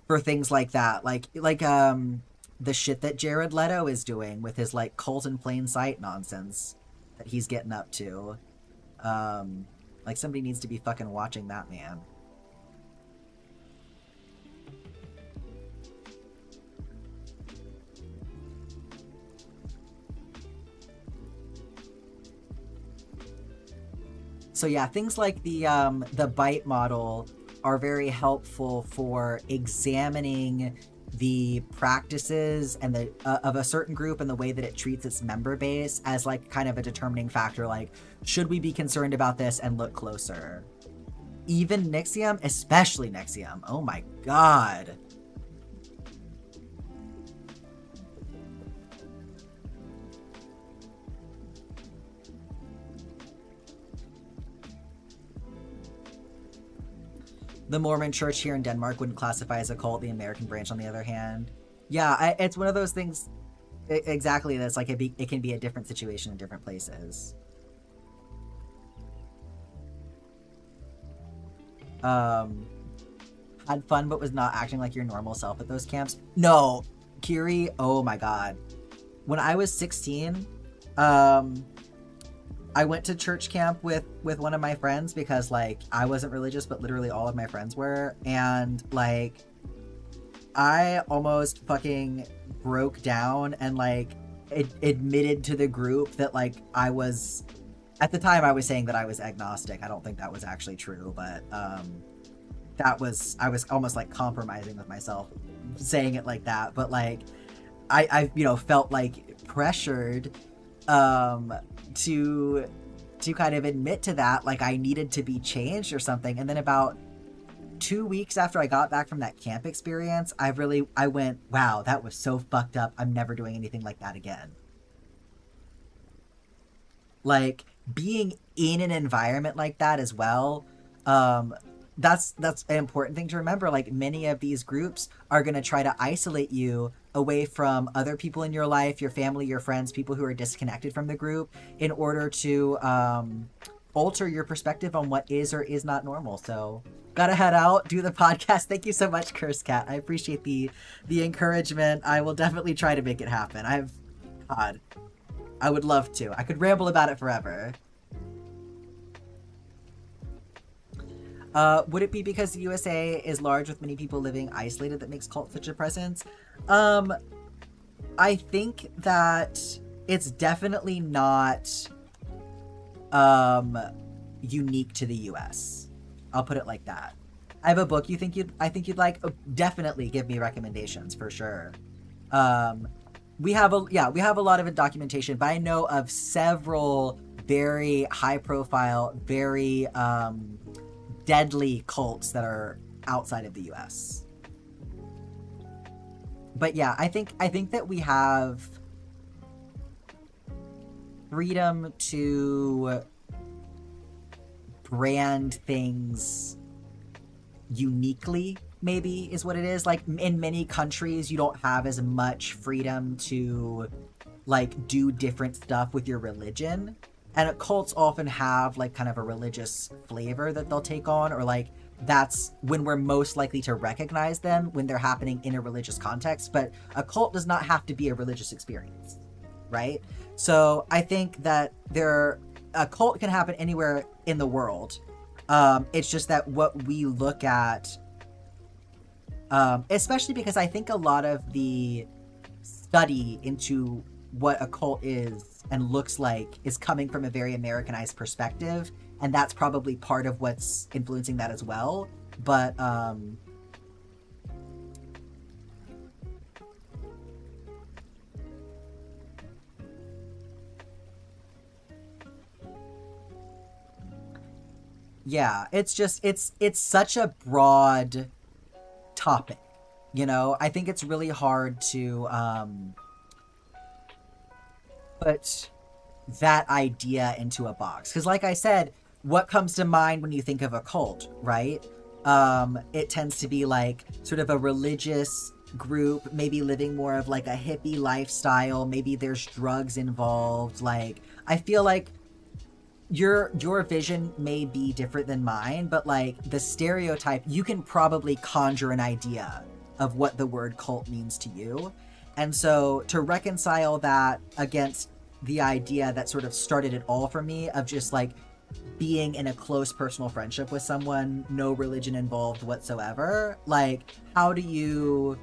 for things like that. Like the shit that Jared Leto is doing with his like cult in plain sight nonsense that he's getting up to. Like, somebody needs to be fucking watching that man. So yeah, things like the bite model are very helpful for examining the practices and the of a certain group and the way that it treats its member base as like kind of a determining factor. Like, should we be concerned about this and look closer? Even Nixium, especially Nixium. Oh my god. The Mormon Church here in Denmark wouldn't classify as a cult. The American branch, on the other hand, yeah, it's one of those things. Exactly, that's like it can be a different situation in different places. Had fun but was not acting like your normal self at those camps. No, Kiri, oh my god. When I was 16, I went to church camp with one of my friends because, like, I wasn't religious, but literally all of my friends were. And, like, I almost fucking broke down and, like, admitted to the group that, like, I was... At the time, I was saying that I was agnostic. I don't think that was actually true, but I was almost, like, compromising with myself saying it like that. But, like, I you know, felt, like, pressured to kind of admit to that, like, I needed to be changed or something. And then about 2 weeks after I got back from that camp experience, I went, wow, that was so fucked up. I'm never doing anything like that again. Like, being in an environment like that as well, that's an important thing to remember. Like, many of these groups are going to try to isolate you away from other people in your life, your family, your friends, people who are disconnected from the group, in order to alter your perspective on what is or is not normal. So gotta head out, do the podcast. Thank you so much, Curse Cat. I appreciate the encouragement. I will definitely try to make it happen. God, I would love to. I could ramble about it forever. Would it be because the USA is large with many people living isolated that makes cult such a presence? I think that it's definitely not unique to the US. I'll put it like that. I have a book I think you'd like. Definitely give me recommendations for sure. We have a lot of documentation, but I know of several very high profile, very deadly cults that are outside of the US. But yeah, I think that we have freedom to brand things uniquely, maybe, is what it is. Like, in many countries, you don't have as much freedom to, like, do different stuff with your religion. And cults often have, like, kind of a religious flavor that they'll take on, or, like, that's when we're most likely to recognize them, when they're happening in a religious context. But a cult does not have to be a religious experience, right? So I think that a cult can happen anywhere in the world. It's just that what we look at, especially because I think a lot of the study into what a cult is and looks like is coming from a very Americanized perspective, and that's probably part of what's influencing that as well. But yeah, it's just it's such a broad topic, you know. I think it's really hard to put that idea into a box, because, like I said, what comes to mind when you think of a cult, right? It tends to be like sort of a religious group, maybe living more of like a hippie lifestyle. Maybe there's drugs involved. Like, I feel like your vision may be different than mine, but, like, the stereotype, you can probably conjure an idea of what the word cult means to you. And so to reconcile that against the idea that sort of started it all for me, of just, like, being in a close personal friendship with someone, no religion involved whatsoever, like, how do you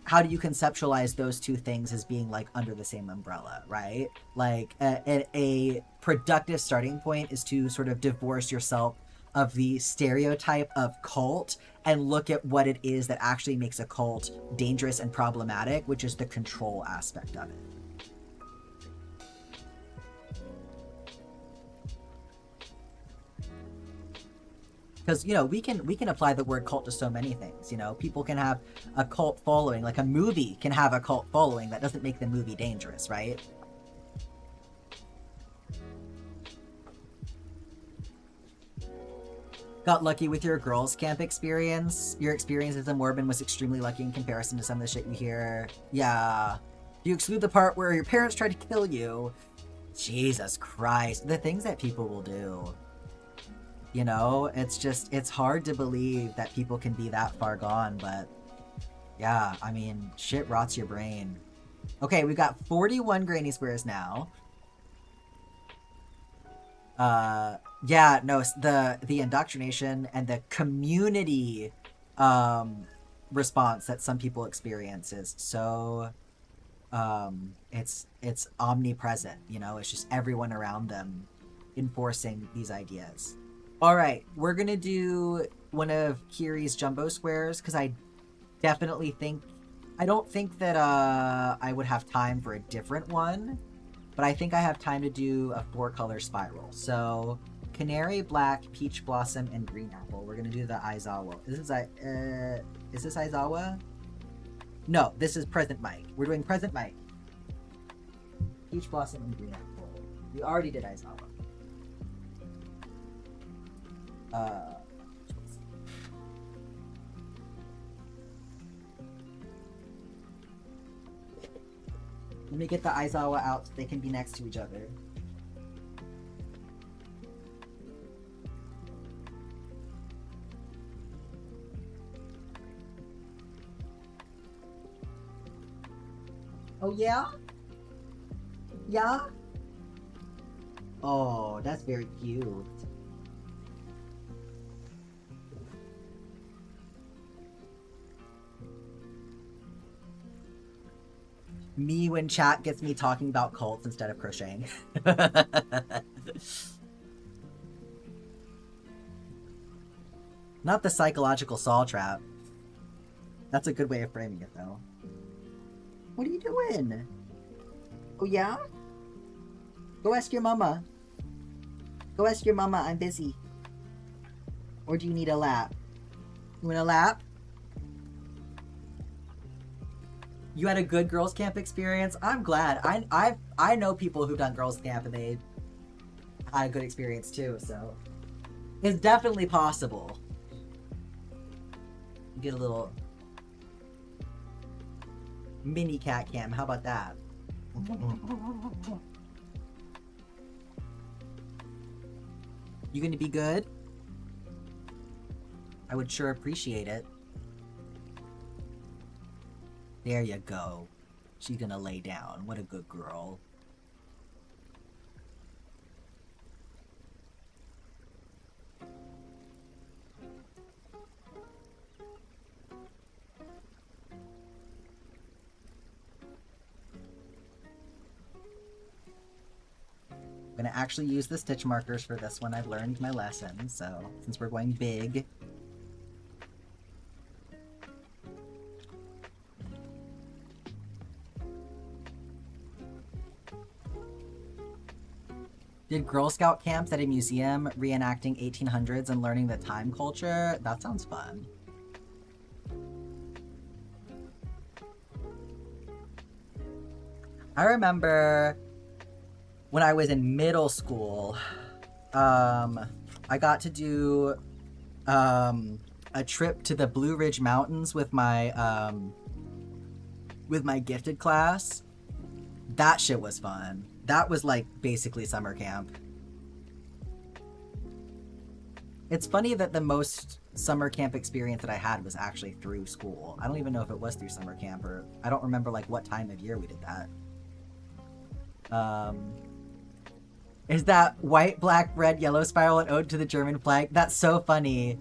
conceptualize those two things as being, like, under the same umbrella, right? Like, a productive starting point is to sort of divorce yourself of the stereotype of cult and look at what it is that actually makes a cult dangerous and problematic, which is the control aspect of it. Because, you know, we can apply the word cult to so many things. You know, people can have a cult following, like a movie can have a cult following. That doesn't make the movie dangerous, right? Got lucky with your girls' camp experience. Your experience as a Morbin was extremely lucky in comparison to some of the shit you hear. Yeah. You exclude the part where your parents tried to kill you. Jesus Christ. The things that people will do. You know, it's hard to believe that people can be that far gone, but yeah, I mean, shit rots your brain. Okay, we've got 41 granny squares now. Yeah, no, the indoctrination and the community response that some people experience is so it's omnipresent, you know. It's just everyone around them enforcing these ideas. All right, we're gonna do one of Kiri's jumbo squares because I don't think that I would have time for a different one, but I think I have time to do a 4-color spiral. So canary, black, peach blossom, and green apple. We're gonna do the Aizawa. Is this Aizawa? No, this is present Mike. We're doing present Mike. Peach blossom and green apple. We already did Aizawa. Let me get the Aizawa out so they can be next to each other. Oh yeah? Yeah? Oh, that's very cute. Me when chat gets me talking about cults instead of crocheting. Not the psychological saw trap. That's a good way of framing it, though. What are you doing? Oh, yeah? Go ask your mama. Go ask your mama, I'm busy. Or do you need a lap? You want a lap? You had a good girls' camp experience? I'm glad. I know people who've done girls' camp and they had a good experience too, so it's definitely possible. Get a little mini cat cam. How about that? You gonna be good? I would sure appreciate it. There you go. She's gonna lay down. What a good girl. I'm gonna actually use the stitch markers for this one. I've learned my lesson, so since we're going big. Did Girl Scout camps at a museum reenacting 1800s and learning the time culture? That sounds fun. I remember when I was in middle school, I got to do a trip to the Blue Ridge Mountains with my gifted class. That shit was fun. That was like basically summer camp. It's funny that the most summer camp experience that I had was actually through school. I don't even know if it was through summer camp, or I don't remember like what time of year we did that. Is that white, black, red, yellow spiral an ode to the German flag? That's so funny.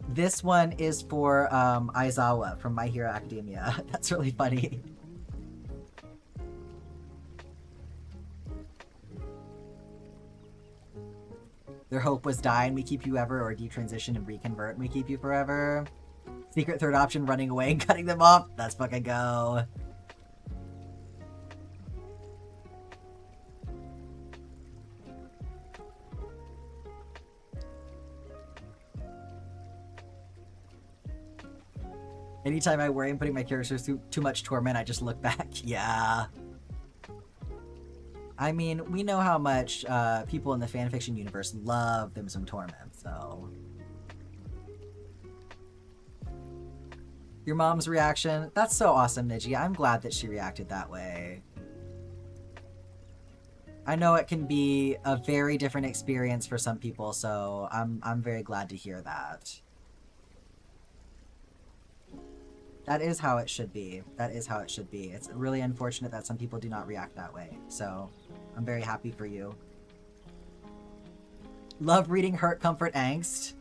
This one is for Aizawa from My Hero Academia. That's really funny. Their hope was die and we keep you ever, or detransition and reconvert and we keep you forever. Secret third option, running away and cutting them off. Let's fucking go. Anytime I worry I'm putting my characters through too much torment, I just look back. Yeah. I mean, we know how much people in the fanfiction universe love them some torments. So... Your mom's reaction? That's so awesome, Niji. I'm glad that she reacted that way. I know it can be a very different experience for some people, so I'm very glad to hear that. That is how it should be. That is how it should be. It's really unfortunate that some people do not react that way, so I'm very happy for you. Love reading Hurt, Comfort, Angst.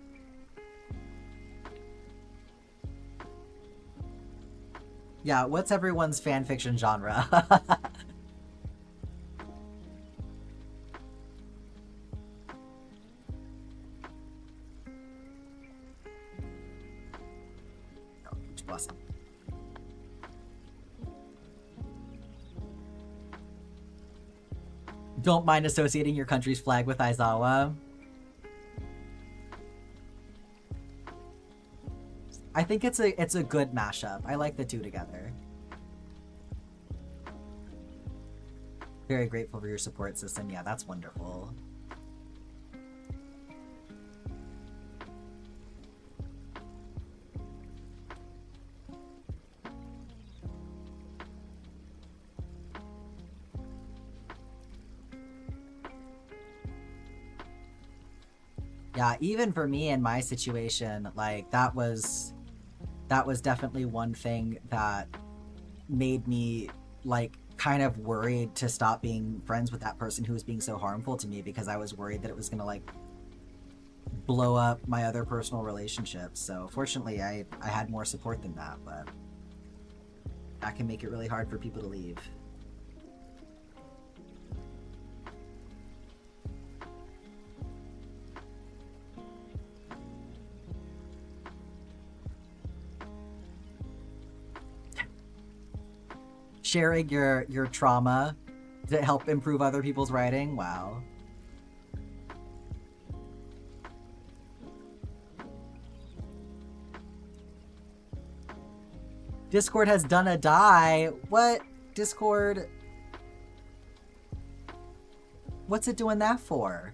Yeah, what's everyone's fanfiction genre? Blessing. Don't mind associating your country's flag with Aizawa. I think it's a good mashup. I like the two together. Very grateful for your support system. Yeah, that's wonderful. Yeah, even for me in my situation, like that was definitely one thing that made me like kind of worried to stop being friends with that person who was being so harmful to me, because I was worried that it was gonna like blow up my other personal relationships. So fortunately I had more support than that, but that can make it really hard for people to leave. Sharing your trauma to help improve other people's writing? Wow. Discord has done a die. What? Discord? What's it doing that for?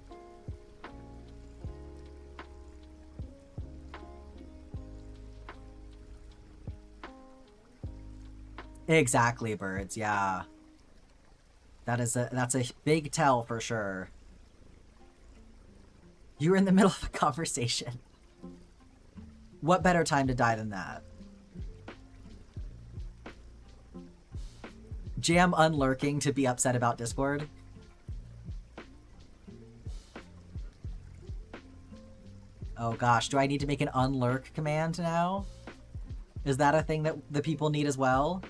Exactly, birds. Yeah. That's a big tell for sure. You were in the middle of a conversation. What better time to die than that? Jam unlurking to be upset about Discord? Oh gosh, do I need to make an unlurk command now? Is that a thing that the people need as well?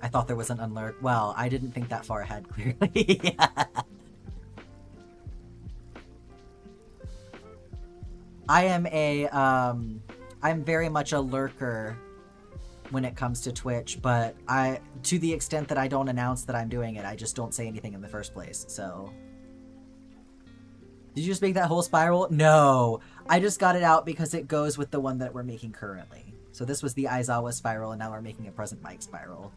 I thought there was an unlurk. Well, I didn't think that far ahead, clearly. Yeah. I am I'm very much a lurker when it comes to Twitch, but to the extent that I don't announce that I'm doing it, I just don't say anything in the first place, so. Did you just make that whole spiral? No, I just got it out because it goes with the one that we're making currently. So this was the Aizawa spiral, and now we're making a present Mike spiral.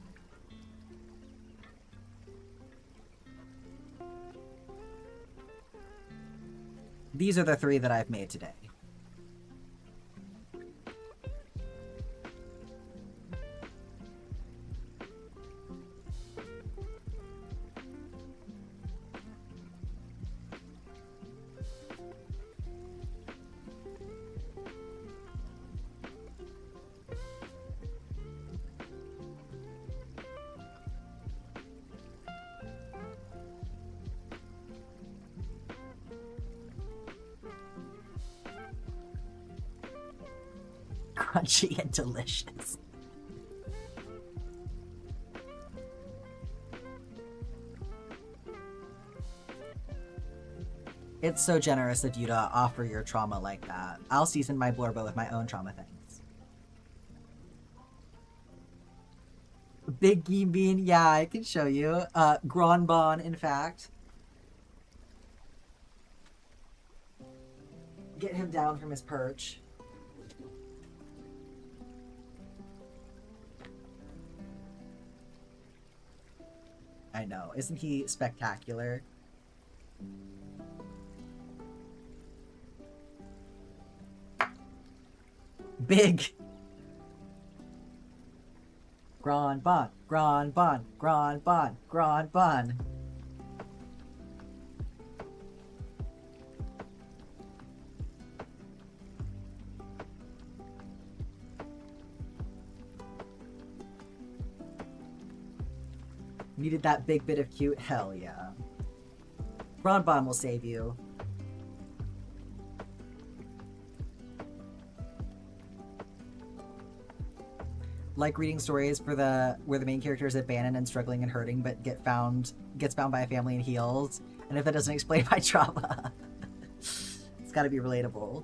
These are the 3 that I've made today. Crunchy and delicious. It's so generous of you to offer your trauma like that. I'll season my blorbo with my own trauma things. Big Game Bean, yeah, I can show you. Gronbon, in fact. Get him down from his perch. I know. Isn't he spectacular? Big. Grand Bon, Grand Bon, Grand Bon, Grand Bon. Needed that big bit of cute? Hell yeah. Grand Bon will save you. Like reading stories for where the main character is abandoned and struggling and hurting, but gets found by a family and heals. And if that doesn't explain my trauma, it's got to be relatable.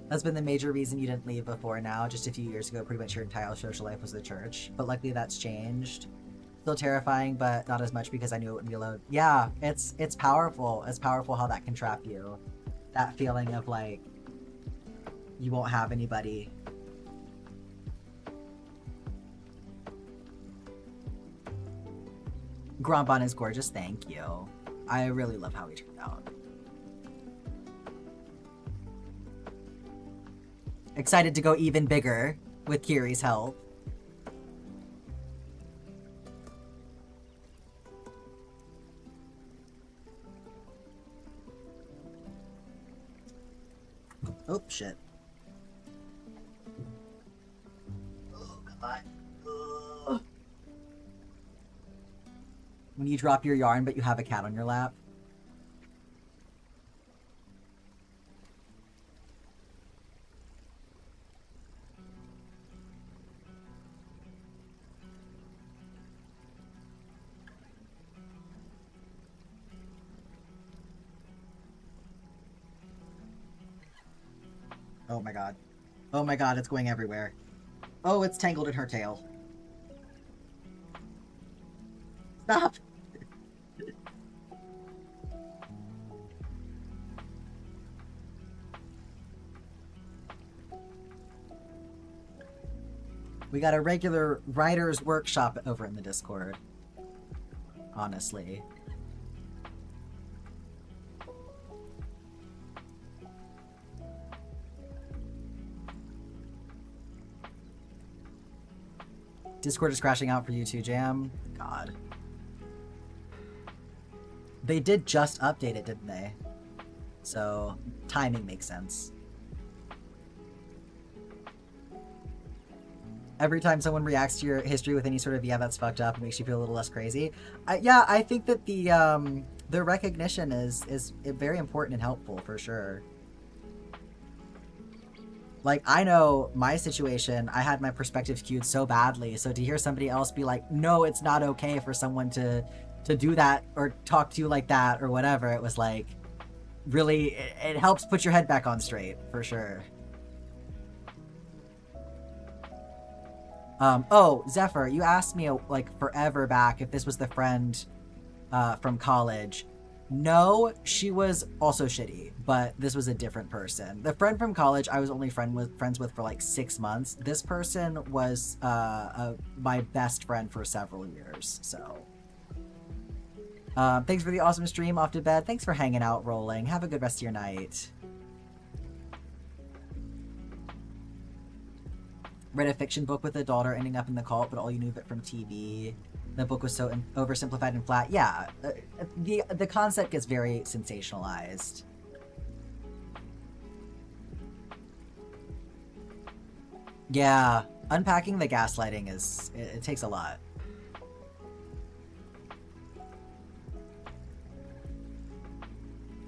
That's been the major reason you didn't leave before now. Just a few years ago, pretty much your entire social life was the church. But luckily that's changed. Still terrifying, but not as much because I knew it wouldn't be alone. Yeah, it's powerful. It's powerful how that can trap you. That feeling of like, you won't have anybody. Grand Bon is gorgeous, thank you. I really love how he turned out. Excited to go even bigger with Kiri's help. Oh, shit. Oh, God. Ugh. When you drop your yarn, but you have a cat on your lap. Oh my god. Oh my god, it's going everywhere. Oh, it's tangled in her tail. Stop! We got a regular writer's workshop over in the Discord. Honestly. Discord is crashing out for you too, Jam. God. They did just update it, didn't they? So, timing makes sense. Every time someone reacts to your history with any sort of, yeah, that's fucked up, it makes you feel a little less crazy. Yeah, I think that the recognition is very important and helpful, for sure. Like, I know my situation, I had my perspective skewed so badly, so to hear somebody else be like, no, it's not okay for someone to do that or talk to you like that or whatever, it was like, really, it helps put your head back on straight, for sure. Oh, Zephyr, you asked me, like, forever back if this was the friend from college. No, she was also shitty, but this was a different person. The friend from college, I was only friends with for like 6 months. This person was my best friend for several years, so. Thanks for the awesome stream, off to bed. Thanks for hanging out, Rolling. Have a good rest of your night. Read a fiction book with a daughter ending up in the cult, but all you knew of it from TV. The book was so oversimplified and flat. Yeah, the concept gets very sensationalized. Yeah, unpacking the gaslighting it takes a lot.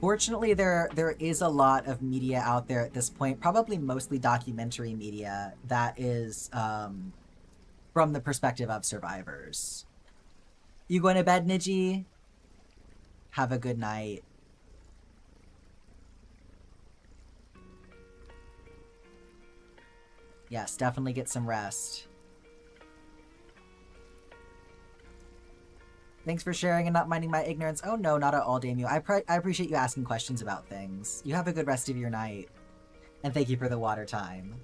Fortunately, there is a lot of media out there at this point, probably mostly documentary media, that is from the perspective of survivors. You going to bed, Niji? Have a good night. Yes, definitely get some rest. Thanks for sharing and not minding my ignorance. Oh no, not at all, Damio. I appreciate you asking questions about things. You have a good rest of your night. And thank you for the water time.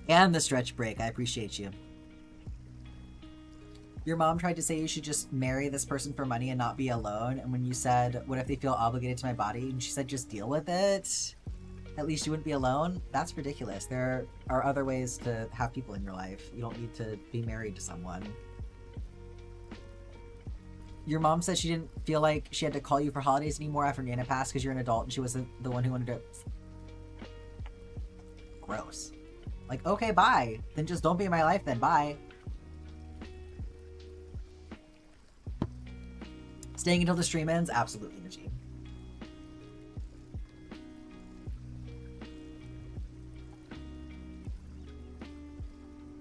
And the stretch break. I appreciate you. Your mom tried to say you should just marry this person for money and not be alone. And when you said, what if they feel obligated to my body? And she said, just deal with it. At least you wouldn't be alone. That's ridiculous. There are other ways to have people in your life. You don't need to be married to someone. Your mom said she didn't feel like she had to call you for holidays anymore after Nana passed because you're an adult and she wasn't the one who wanted to... Gross. Like, okay, bye. Then just don't be in my life then. Bye. Staying until the stream ends? Absolutely, Najee.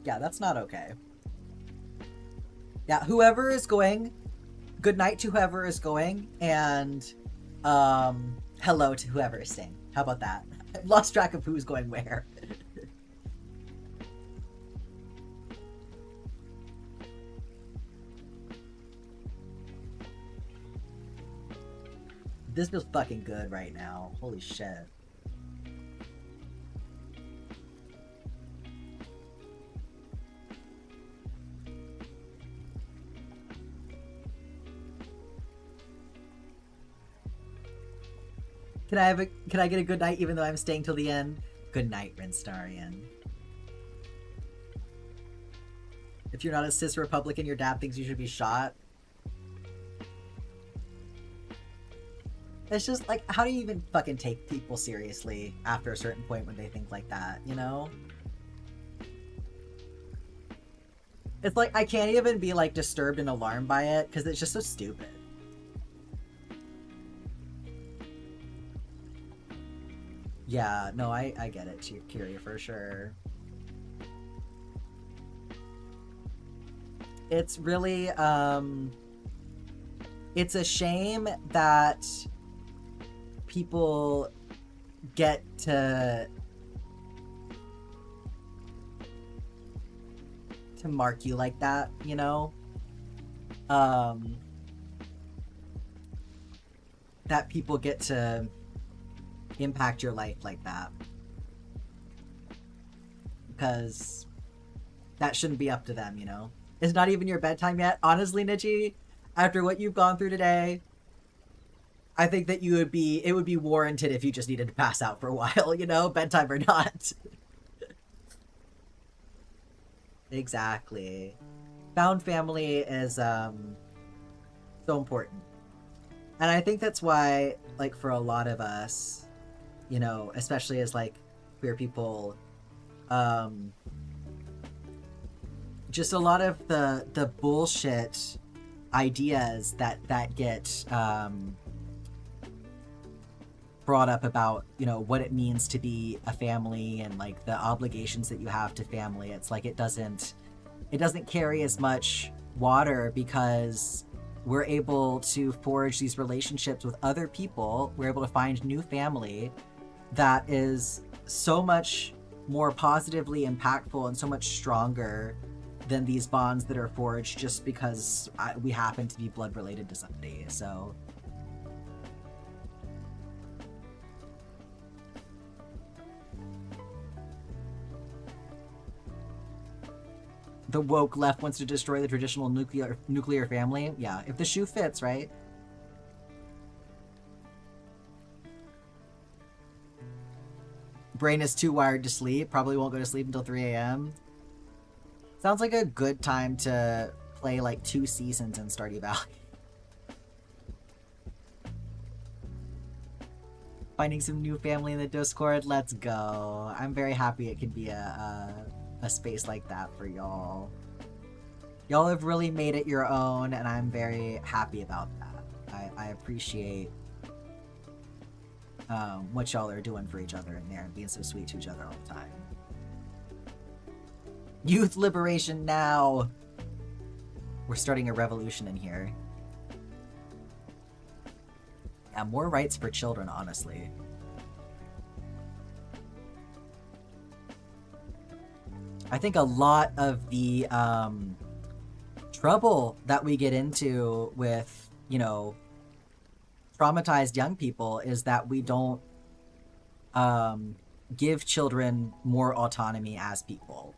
Yeah, that's not okay. Yeah, whoever is going, good night to whoever is going, and hello to whoever is staying. How about that? I've lost track of who's going where. This feels fucking good right now. Holy shit. Can I get a good night even though I'm staying till the end? Good night, Renstarian. If you're not a cis Republican, your dad thinks you should be shot. It's just, like, how do you even fucking take people seriously after a certain point when they think like that, you know? It's like, I can't even be, like, disturbed and alarmed by it, because it's just so stupid. Yeah, no, I get it, Kiri, for sure. It's really, it's a shame that people get to mark you like that, you know? That people get to impact your life like that. Because that shouldn't be up to them, you know? It's not even your bedtime yet. Honestly, Nichi, after what you've gone through today, I think that it would be warranted if you just needed to pass out for a while, you know, bedtime or not. Exactly. Found family is so important. And I think that's why, like, for a lot of us, you know, especially as, like, queer people, just a lot of the bullshit ideas that get brought up about, you know, what it means to be a family and, like, the obligations that you have to family. It's like it doesn't carry as much water because we're able to forge these relationships with other people. We're able to find new family that is so much more positively impactful and so much stronger than these bonds that are forged just because we happen to be blood related to somebody. So the woke left wants to destroy the traditional nuclear family. Yeah, if the shoe fits, right? Brain is too wired to sleep. Probably won't go to sleep until 3 a.m. Sounds like a good time to play like 2 seasons in Stardew Valley. Finding some new family in the Discord. Let's go. I'm very happy it could be a space like that for y'all. Y'all have really made it your own, and I'm very happy about that. I appreciate what y'all are doing for each other in there and being so sweet to each other all the time. Youth liberation now! We're starting a revolution in here. Yeah, more rights for children, honestly. I think a lot of the trouble that we get into with, you know, traumatized young people is that we don't give children more autonomy as people.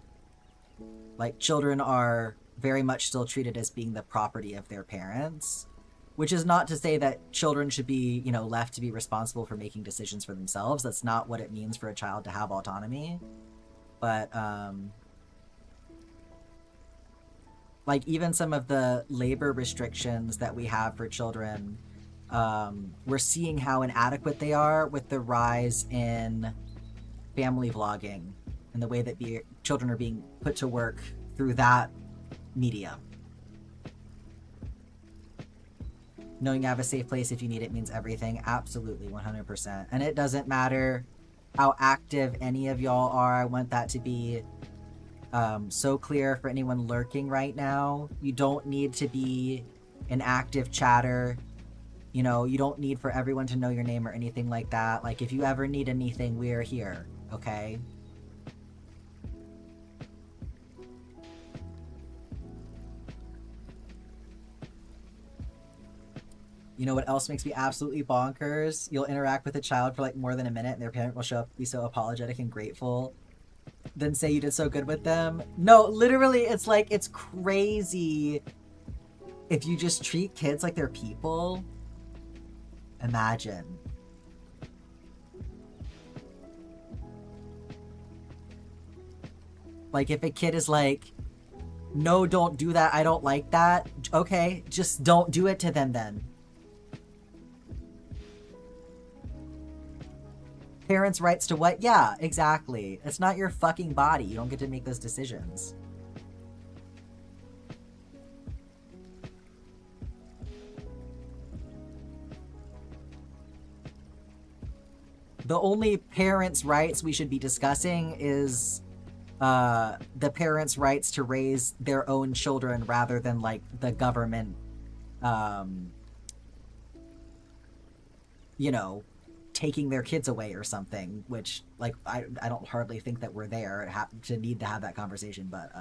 Like, children are very much still treated as being the property of their parents, which is not to say that children should be, you know, left to be responsible for making decisions for themselves. That's not what it means for a child to have autonomy. But, like, even some of the labor restrictions that we have for children, we're seeing how inadequate they are with the rise in family vlogging and the way that children are being put to work through that medium. Knowing you have a safe place if you need it means everything. Absolutely, 100%. And it doesn't matter how active any of y'all are. I want that to be so clear for anyone lurking right now. You don't need to be an active chatter. You know, you don't need for everyone to know your name or anything like that. Like, if you ever need anything, we are here, okay? You know what else makes me absolutely bonkers? You'll interact with a child for like more than a minute and their parent will show up, be so apologetic and grateful, then say you did so good with them. No, literally, it's like, it's crazy. If you just treat kids like they're people, imagine. Like, if a kid is like, no, don't do that, I don't like that. Okay, just don't do it to them then. Parents' rights to what? Yeah, exactly. It's not your fucking body. You don't get to make those decisions. The only parents' rights we should be discussing is the parents' rights to raise their own children rather than, like, the government, you know, taking their kids away or something, which, like, I don't hardly think that we're there to need to have that conversation, but,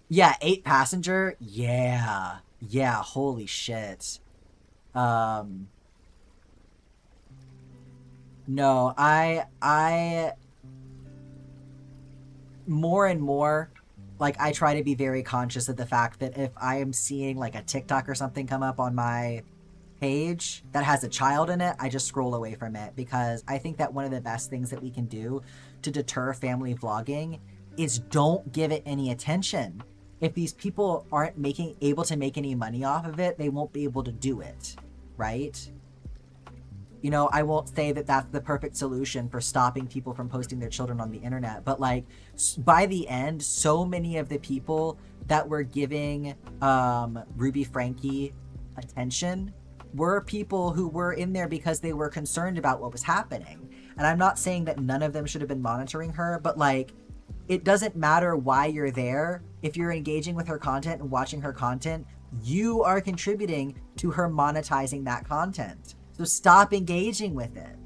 yeah, 8 passenger, yeah, holy shit. No, I more and more, like, I try to be very conscious of the fact that if I am seeing, like, a TikTok or something come up on my page that has a child in it, I just scroll away from it, because I think that one of the best things that we can do to deter family vlogging is don't give it any attention. If these people aren't able to make any money off of it, they won't be able to do it, right? You know, I won't say that that's the perfect solution for stopping people from posting their children on the internet, but, like, by the end, so many of the people that were giving Ruby Frankie attention were people who were in there because they were concerned about what was happening. And I'm not saying that none of them should have been monitoring her, but, like, it doesn't matter why you're there. If you're engaging with her content and watching her content, you are contributing to her monetizing that content. So stop engaging with it.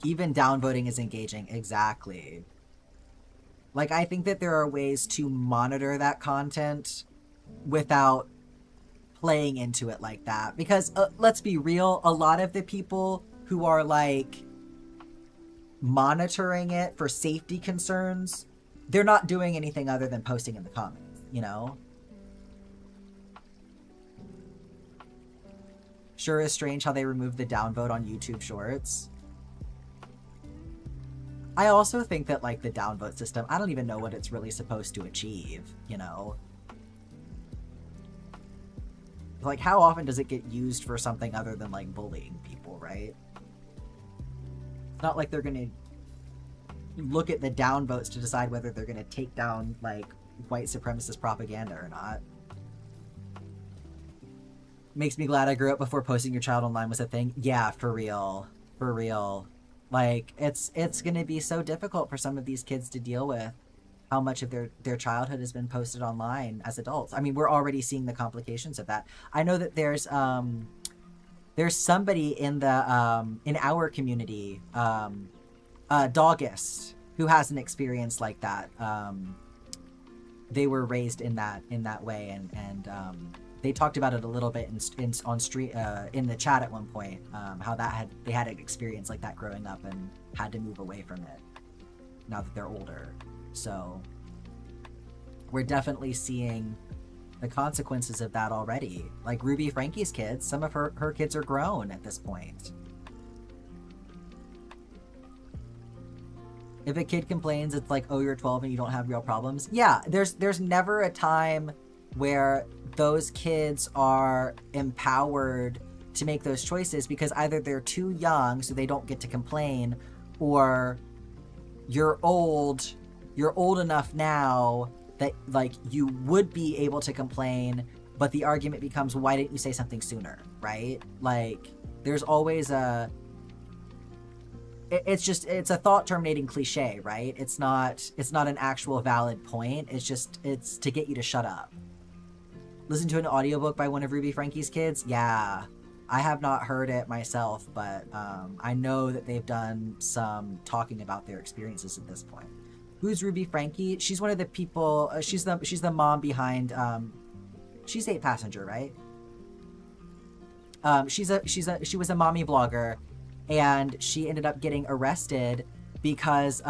Even downvoting is engaging, exactly. Like, I think that there are ways to monitor that content without playing into it like that, because let's be real, a lot of the people who are, like, monitoring it for safety concerns, they're not doing anything other than posting in the comments, you know? Sure is strange how they removed the downvote on YouTube Shorts. I also think that, like, the downvote system, I don't even know what it's really supposed to achieve, you know? Like, how often does it get used for something other than, like, bullying people, right? It's not like they're gonna look at the downvotes to decide whether they're gonna take down, like, white supremacist propaganda or not. Makes me glad I grew up before posting your child online was a thing. Yeah, for real. For real. Like, it's gonna be so difficult for some of these kids to deal with how much of their childhood has been posted online as adults. I mean, we're already seeing the complications of that. I know that there's there's somebody in our community, Doggist, who has an experience like that. They were raised in that way, and they talked about it a little bit on street in the chat at one point, how they had an experience like that growing up and had to move away from it now that they're older. So we're definitely seeing the consequences of that already. Like Ruby Frankie's kids, some of her kids are grown at this point. If a kid complains, it's like, oh, you're 12 and you don't have real problems. Yeah, there's never a time where those kids are empowered to make those choices, because either they're too young so they don't get to complain, or you're old enough now that like you would be able to complain, but the argument becomes, why didn't you say something sooner, right? Like there's always it's a thought terminating cliche, right? It's not an actual valid point. It's to get you to shut up. Listen to an audiobook by one of Ruby Frankie's kids? Yeah. I have not heard it myself, but I know that they've done some talking about their experiences at this point. Who's Ruby Frankie? She's one of the people, she's the mom behind, she's 8 Passenger, right? She was a mommy vlogger, and she ended up getting arrested because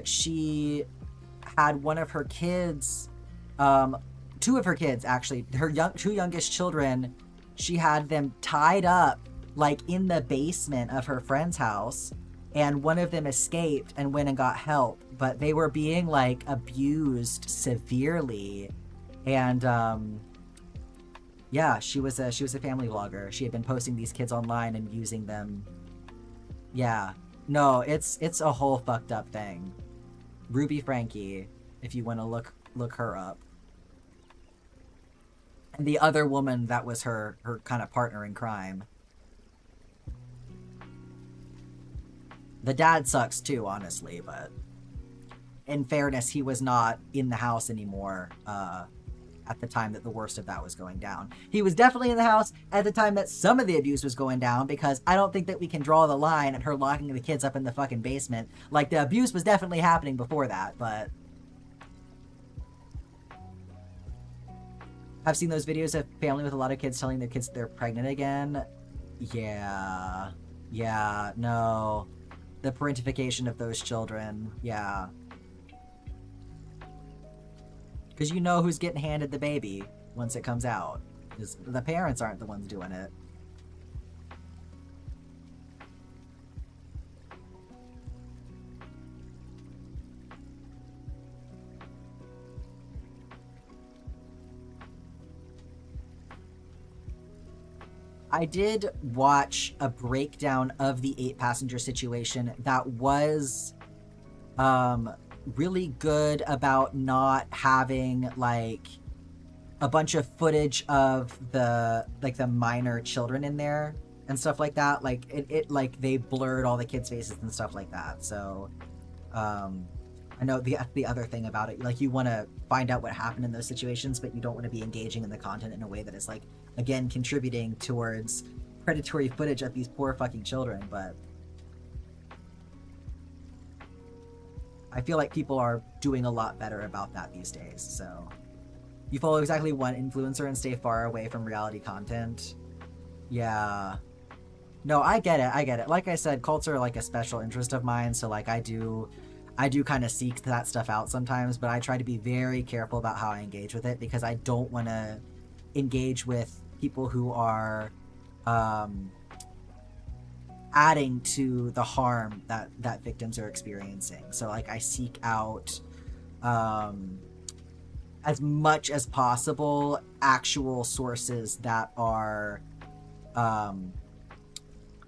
she had one of her kids, 2 of her kids actually, her 2 youngest children, she had them tied up like in the basement of her friend's house, and one of them escaped and went and got help, but they were being like abused severely. And yeah, she was a family vlogger. She had been posting these kids online and using them. Yeah, no, it's a whole fucked up thing. Ruby Frankie, if you want to look her up. And the other woman that was her kind of partner in crime. The dad sucks too, honestly, but in fairness, he was not in the house anymore at the time that the worst of that was going down. He was definitely in the house at the time that some of the abuse was going down, because I don't think that we can draw the line at her locking the kids up in the fucking basement. Like, the abuse was definitely happening before that, but I've seen those videos of family with a lot of kids telling their kids they're pregnant again. Yeah, no. The parentification of those children, yeah. Because you know who's getting handed the baby once it comes out. Because the parents aren't the ones doing it. I did watch a breakdown of the 8 Passenger situation that was really good about not having like a bunch of footage of the minor children in there and stuff like that. Like it like they blurred all the kids' faces and stuff like that. So I know the other thing about it, like, you want to find out what happened in those situations, but you don't want to be engaging in the content in a way that is like, again, contributing towards predatory footage of these poor fucking children. But I feel like people are doing a lot better about that these days. So you follow exactly one influencer and stay far away from reality content. Yeah. No, I get it. Like I said, cults are like a special interest of mine, so like I do kind of seek that stuff out sometimes, but I try to be very careful about how I engage with it, because I don't want to engage with people who are adding to the harm that victims are experiencing. So like I seek out as much as possible actual sources that are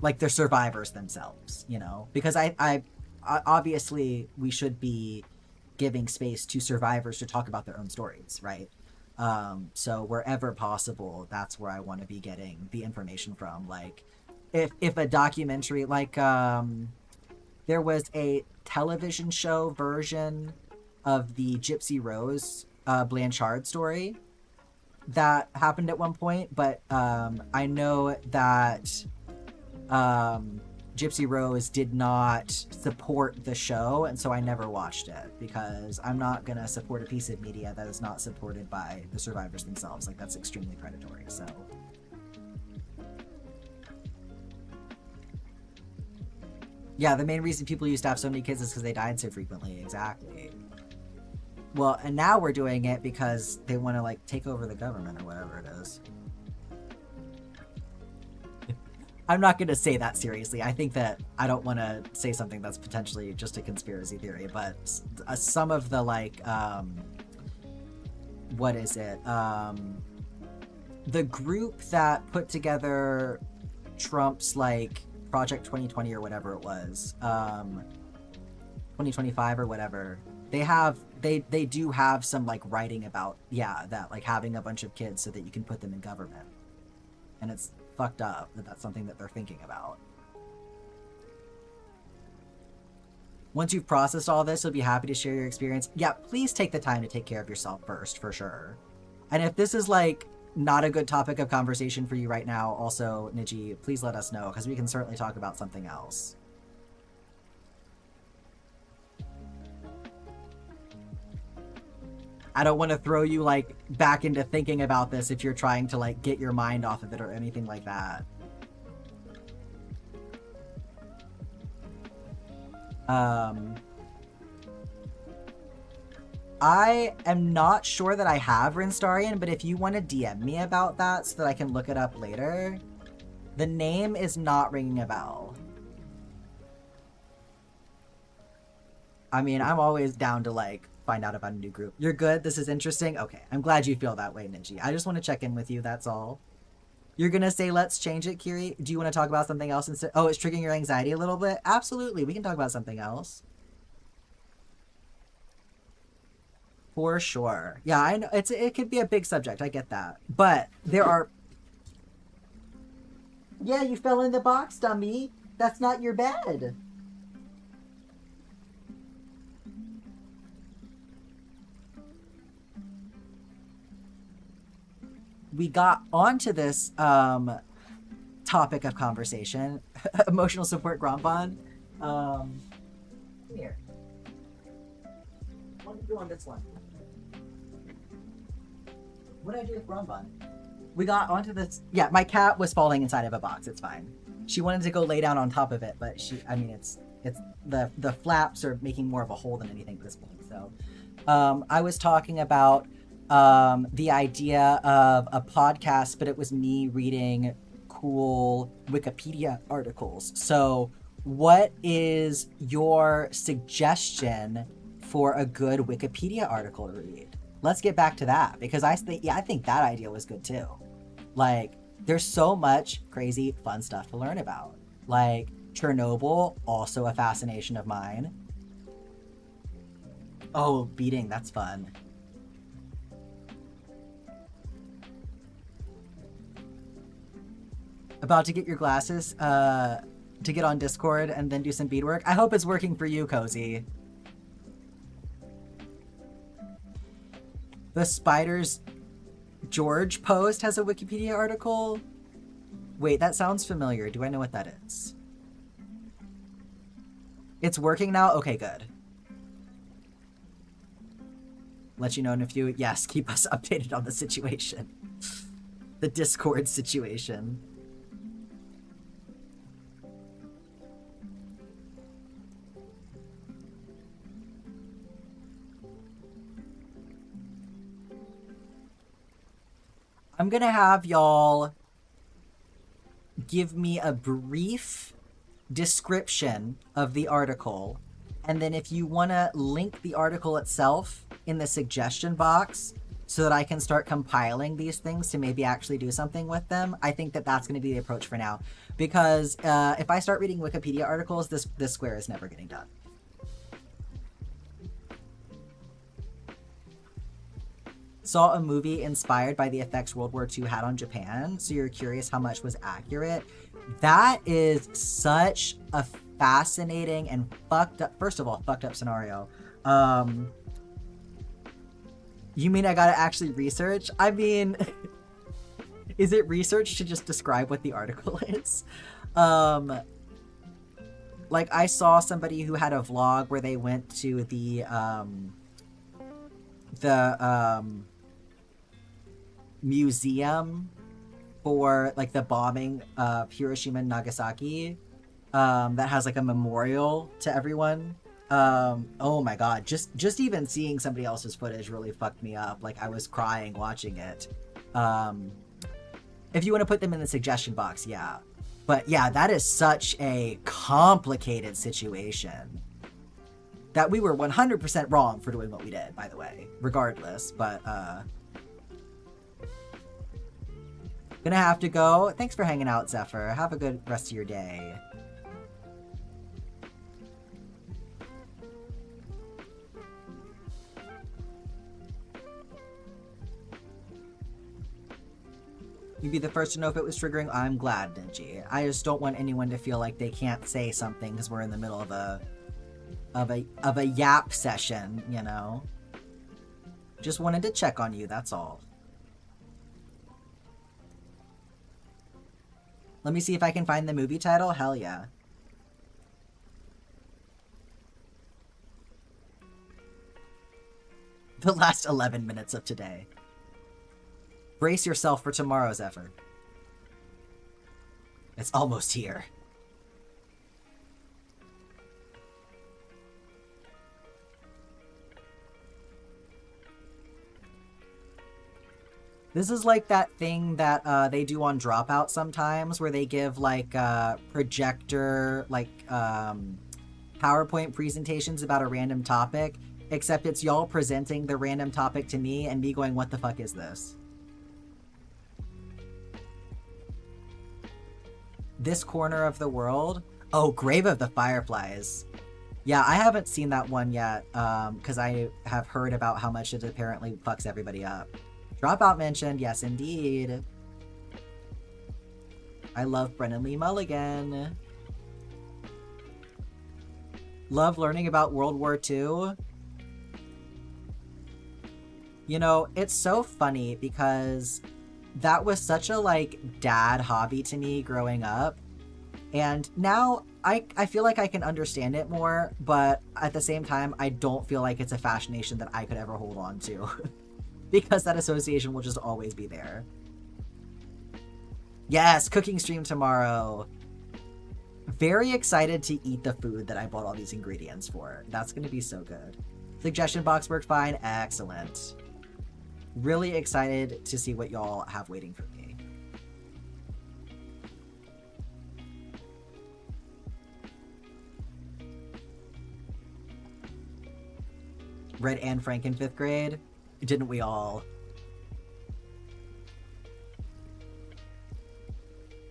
like the survivors themselves, you know, because I obviously we should be giving space to survivors to talk about their own stories, right? So wherever possible, that's where I want to be getting the information from. Like if a documentary, like there was a television show version of the Gypsy Rose Blanchard story that happened at one point, but I know that Gypsy Rose did not support the show, and so I never watched it because I'm not gonna support a piece of media that is not supported by the survivors themselves. Like, that's extremely predatory. So yeah, the main reason people used to have so many kids is because they died so frequently. Exactly. Well, and now we're doing it because they want to like take over the government or whatever it is. I'm not going to say that seriously. I think that I don't want to say something that's potentially just a conspiracy theory, but some of the like, what is it? The group that put together Trump's like Project 2020 or whatever it was, 2025 or whatever, they do have some like writing about, yeah, that like having a bunch of kids so that you can put them in government. And it's fucked up that that's something that they're thinking about. Once you've processed all this, you'll be happy to share your experience. Yeah, please take the time to take care of yourself first, for sure. And if this is like not a good topic of conversation for you right now, also, Niji, please let us know, because we can certainly talk about something else. I don't want to throw you like back into thinking about this if you're trying to like get your mind off of it or anything like that. I am not sure that I have Rinstarian, but if you want to DM me about that so that I can look it up later, the name is not ringing a bell. I mean, I'm always down to like find out about a new group. You're good? This is interesting? Okay, I'm glad you feel that way, Ninji. I just want to check in with you, that's all. You're gonna say let's change it, Kiri? Do you want to talk about something else instead? Oh, it's triggering your anxiety a little bit? Absolutely, we can talk about something else. For sure. Yeah, I know it could be a big subject, I get that. But there are... Yeah, you fell in the box, dummy. That's not your bed. We got onto this topic of conversation, emotional support Grompon. Come here. What did you do on this one? What did I do with Grompon? We got onto this. Yeah, my cat was falling inside of a box. It's fine. She wanted to go lay down on top of it, but I mean, it's the flaps are making more of a hole than anything at this point. So, I was talking about the idea of a podcast, but it was me reading cool Wikipedia articles. So what is your suggestion for a good Wikipedia article to read? Let's get back to that, because I think that idea was good too. Like, there's so much crazy fun stuff to learn about. Like Chernobyl, also a fascination of mine. Oh, beading, that's fun. About to get your glasses to get on Discord and then do some beadwork. I hope it's working for you, Cozy. The Spiders George post has a Wikipedia article. Wait, that sounds familiar. Do I know what that is? It's working now? Okay, good. Let you know in a few. Yes, keep us updated on the situation. The Discord situation. I'm gonna have y'all give me a brief description of the article, and then if you want to link the article itself in the suggestion box so that I can start compiling these things to maybe actually do something with them, I think that that's going to be the approach for now. Because if I start reading Wikipedia articles, this square is never getting done. Saw a movie inspired by the effects World War II had on Japan, so you're curious how much was accurate. That is such a fascinating and fucked up, first of all, fucked up scenario. You mean I gotta actually research? I mean, is it research to just describe what the article is? Like I saw somebody who had a vlog where they went to the museum for like the bombing of Hiroshima and Nagasaki, that has like a memorial to everyone. Oh my god, just even seeing somebody else's footage really fucked me up. Like I was crying watching it. If you want to put them in the suggestion box, yeah. But yeah, that is such a complicated situation that we were 100% wrong for doing what we did, by the way, regardless. But gonna have to go. Thanks for hanging out, Zephyr. Have a good rest of your day. You'd be the first to know if it was triggering. I'm glad, Ninji. I just don't want anyone to feel like they can't say something because we're in the middle of a yap session, you know? Just wanted to check on you, that's all. Let me see if I can find the movie title. Hell yeah. The last 11 minutes of today. Brace yourself for tomorrow's effort. It's almost here. This is like that thing that they do on Dropout sometimes, where they give like projector, like PowerPoint presentations about a random topic, except it's y'all presenting the random topic to me and me going, what the fuck is this? This corner of the world? Oh, Grave of the Fireflies. Yeah, I haven't seen that one yet, because I have heard about how much it apparently fucks everybody up. Dropout mentioned, yes indeed. I love Brennan Lee Mulligan. Love learning about World War II. You know, it's so funny because that was such a, like, dad hobby to me growing up. And now I feel like I can understand it more, but at the same time, I don't feel like it's a fascination that I could ever hold on to. Because that association will just always be there. Yes, cooking stream tomorrow. Very excited to eat the food that I bought all these ingredients for. That's going to be so good. Suggestion box worked fine. Excellent. Really excited to see what y'all have waiting for me. Read Anne Frank in 5th grade. Didn't we all?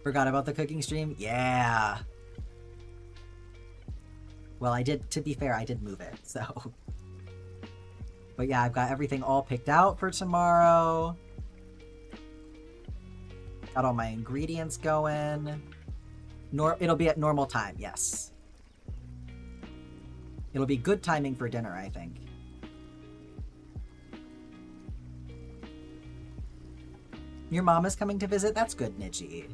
Forgot about the cooking stream? Yeah. Well, I did, to be fair, I did move it, so. But yeah, I've got everything all picked out for tomorrow. Got all my ingredients going. It'll be at normal time, yes. It'll be good timing for dinner, I think. Your mom is coming to visit? That's good, Niji.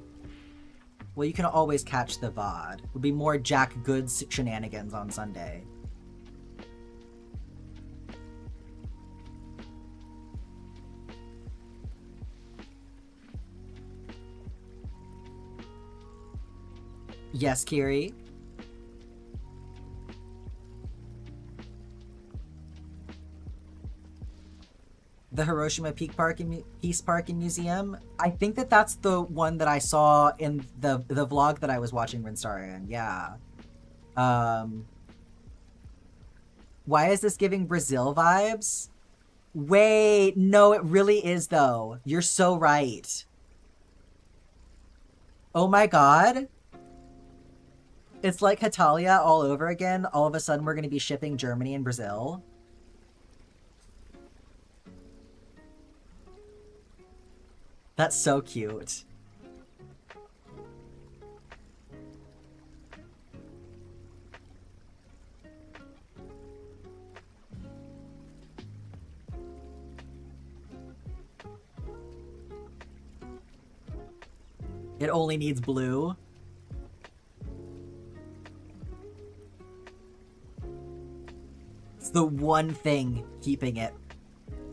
Well, you can always catch the VOD. It'll be more Jack Goods shenanigans on Sunday. Yes, Kiri? The Hiroshima Peace Park and Museum. I think that's the one that I saw in the vlog that I was watching Rinstarian. Yeah. Why is this giving Brazil vibes? Wait, no, it really is though. You're so right. Oh my god. It's like Hatalia all over again. All of a sudden we're going to be shipping Germany and Brazil. That's so cute. It only needs blue. It's the one thing keeping it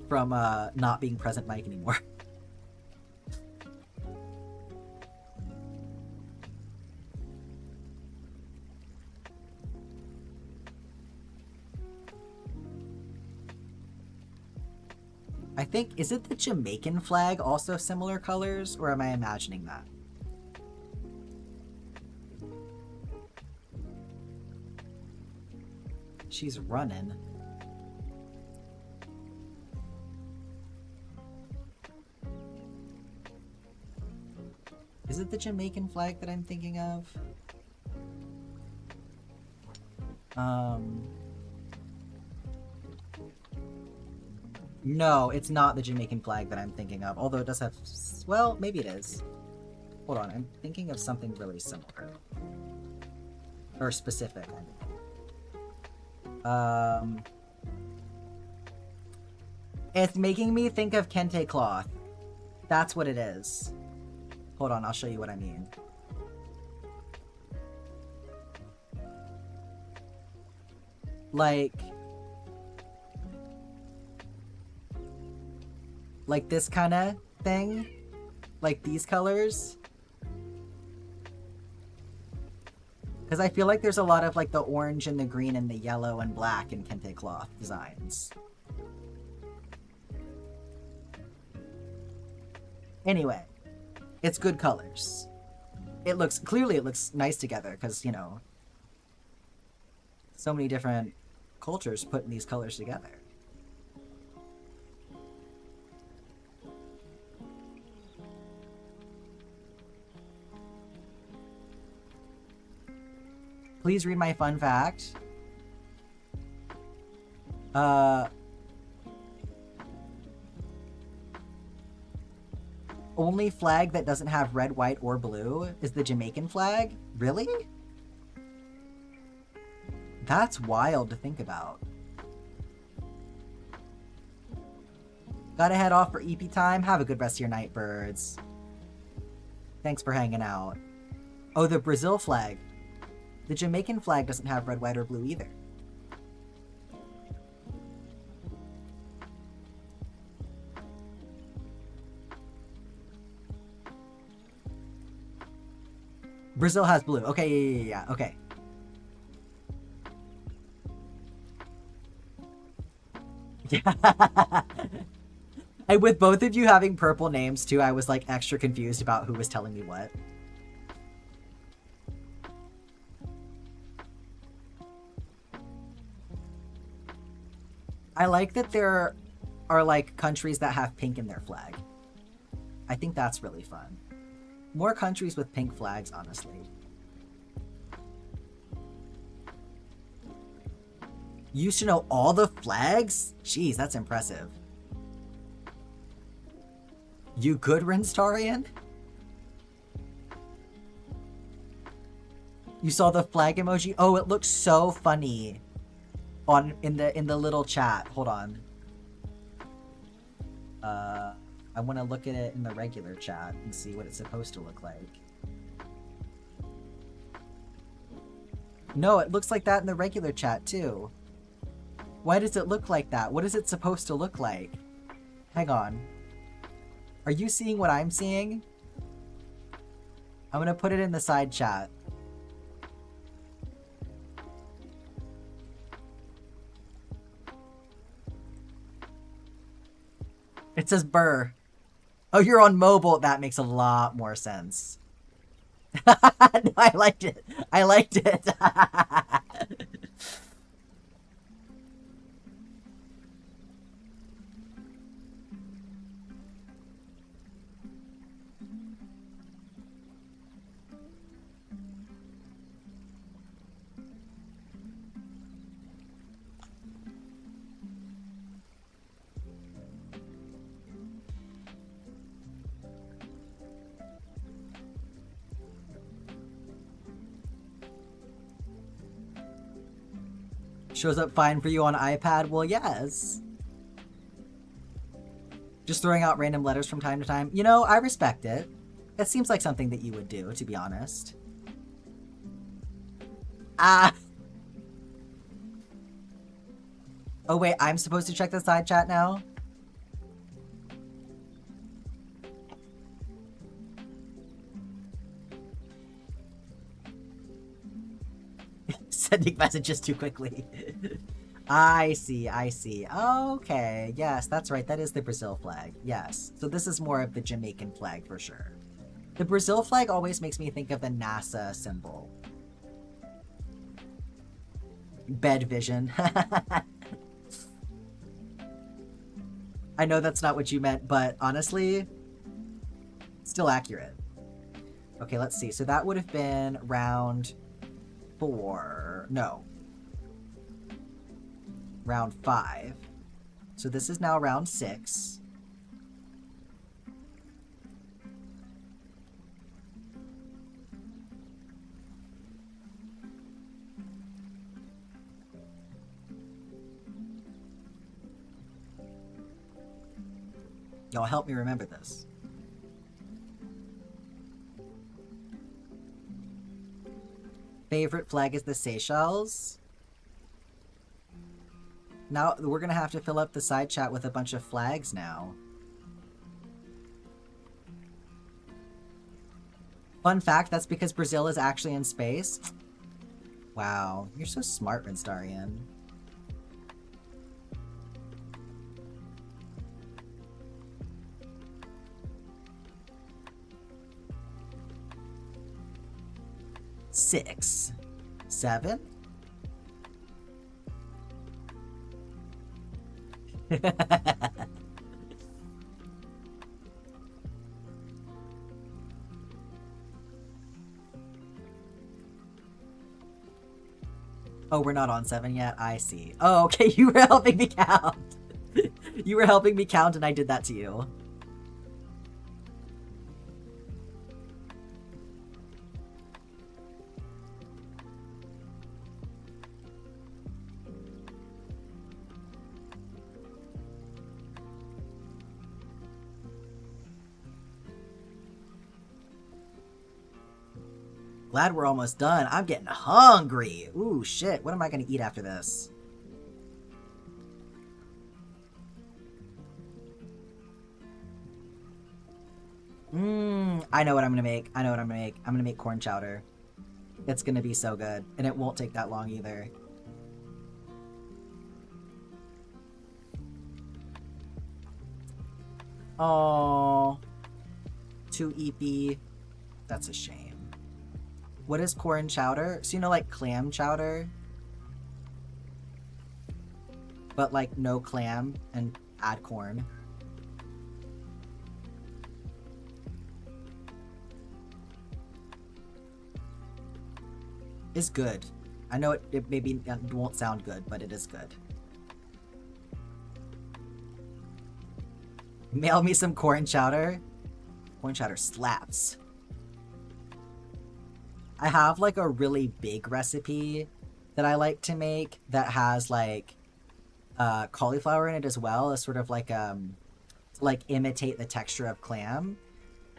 from not being present mic anymore. I think, is it the Jamaican flag also similar colors, or am I imagining that? She's running. Is it the Jamaican flag that I'm thinking of? No, it's not the Jamaican flag that I'm thinking of, although it does have... Well, maybe it is. Hold on, I'm thinking of something really similar. Or specific, I mean. It's making me think of kente cloth. That's what it is. Hold on, I'll show you what I mean. Like this kind of thing? Like these colors? Because I feel like there's a lot of like the orange and the green and the yellow and black in kente cloth designs. Anyway, it's good colors. It looks, clearly it looks nice together because, you know, so many different cultures putting these colors together. Please read my fun fact. Only flag that doesn't have red, white, or blue is the Jamaican flag? Really? That's wild to think about. Gotta head off for EP time. Have a good rest of your night, birds. Thanks for hanging out. Oh, the Brazil flag. The Jamaican flag doesn't have red, white, or blue either. Brazil has blue. Okay, yeah, okay. Yeah. And with both of you having purple names too, I was like extra confused about who was telling me what. I like that there are like countries that have pink in their flag. I think that's really fun. More countries with pink flags, honestly. You used to know all the flags? Jeez, that's impressive. You good, Rinstarian? You saw the flag emoji? Oh, it looks so funny in the little chat. Hold on. I want to look at it in the regular chat and see what it's supposed to look like. No, it looks like that in the regular chat too. Why does it look like that? What is it supposed to look like? Hang on. Are you seeing what I'm seeing? I'm gonna put it in the side chat. It says burr. Oh, you're on mobile. That makes a lot more sense. No, I liked it. I liked it. Shows up fine for you on iPad? Well, yes. Just throwing out random letters from time to time. You know, I respect it. That seems like something that you would do, to be honest. Ah! Oh wait, I'm supposed to check the side chat now? Sending messages too quickly. I see, I see. Okay, yes, that's right. That is the Brazil flag. Yes. So this is more of the Jamaican flag for sure. The Brazil flag always makes me think of the NASA symbol. Bed vision. I know that's not what you meant, but honestly, still accurate. Okay, let's see. So that would have been round 4. No. Round 5. So this is now round 6. Y'all help me remember this. Favorite flag is the Seychelles. Now we're gonna have to fill up the side chat with a bunch of flags now. Fun fact, that's because Brazil is actually in space. Wow, you're so smart, Rinstarian. Six. 7? Oh, we're not on 7 yet? I see. Oh, okay, you were helping me count. You were helping me count and I did that to you. Glad we're almost done. I'm getting hungry. Ooh, shit. What am I going to eat after this? I know what I'm going to make. I know what I'm going to make. I'm going to make corn chowder. It's going to be so good. And it won't take that long either. Oh, 2 EP. That's a shame. What is corn chowder? So you know, like clam chowder? But like no clam and add corn. It's good. I know it maybe won't sound good, but it is good. Mail me some corn chowder. Corn chowder slaps. I have like a really big recipe that I like to make that has like cauliflower in it as well as sort of like to like imitate the texture of clam.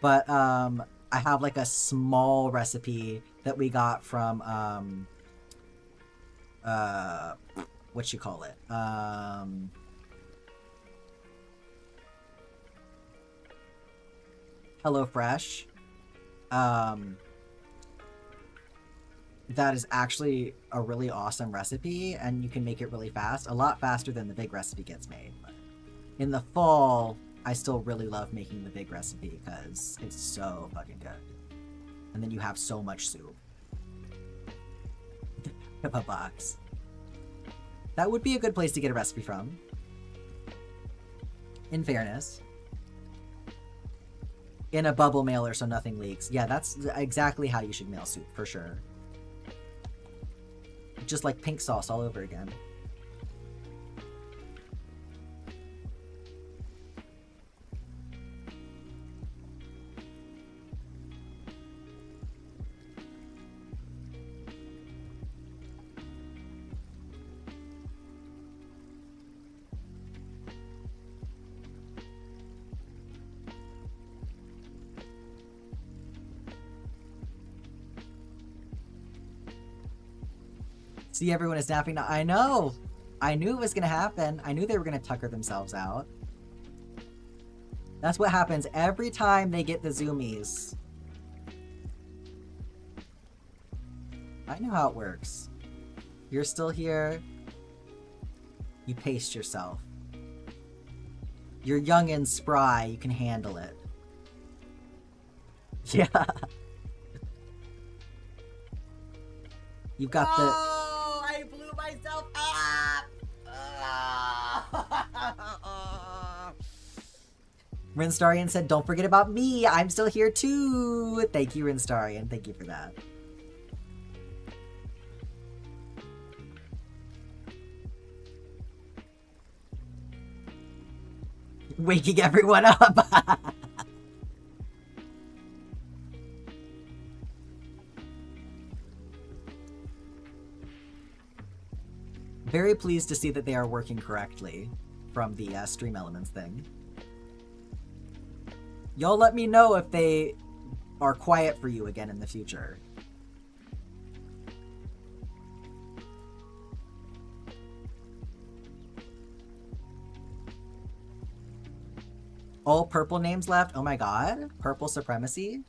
But I have like a small recipe that we got from what you call it? HelloFresh. That is actually a really awesome recipe, and you can make it really fast. A lot faster than the big recipe gets made. But in the fall, I still really love making the big recipe because it's so fucking good. And then you have so much soup. Of a box. That would be a good place to get a recipe from. In fairness. In a bubble mailer so nothing leaks. Yeah, that's exactly how you should mail soup, for sure. Just like pink sauce all over again. See, everyone is napping now. I know! I knew it was gonna happen. I knew they were gonna tucker themselves out. That's what happens every time they get the zoomies. I know how it works. You're still here. You paced yourself. You're young and spry. You can handle it. Yeah. You've got the... Oh, I blew myself up! Rinstarian said, don't forget about me. I'm still here too. Thank you, Rinstarian. Thank you for that. Waking everyone up. Very pleased to see that they are working correctly from the Stream Elements thing. Y'all let me know if they are quiet for you again in the future. All purple names left? Oh my god. Purple supremacy?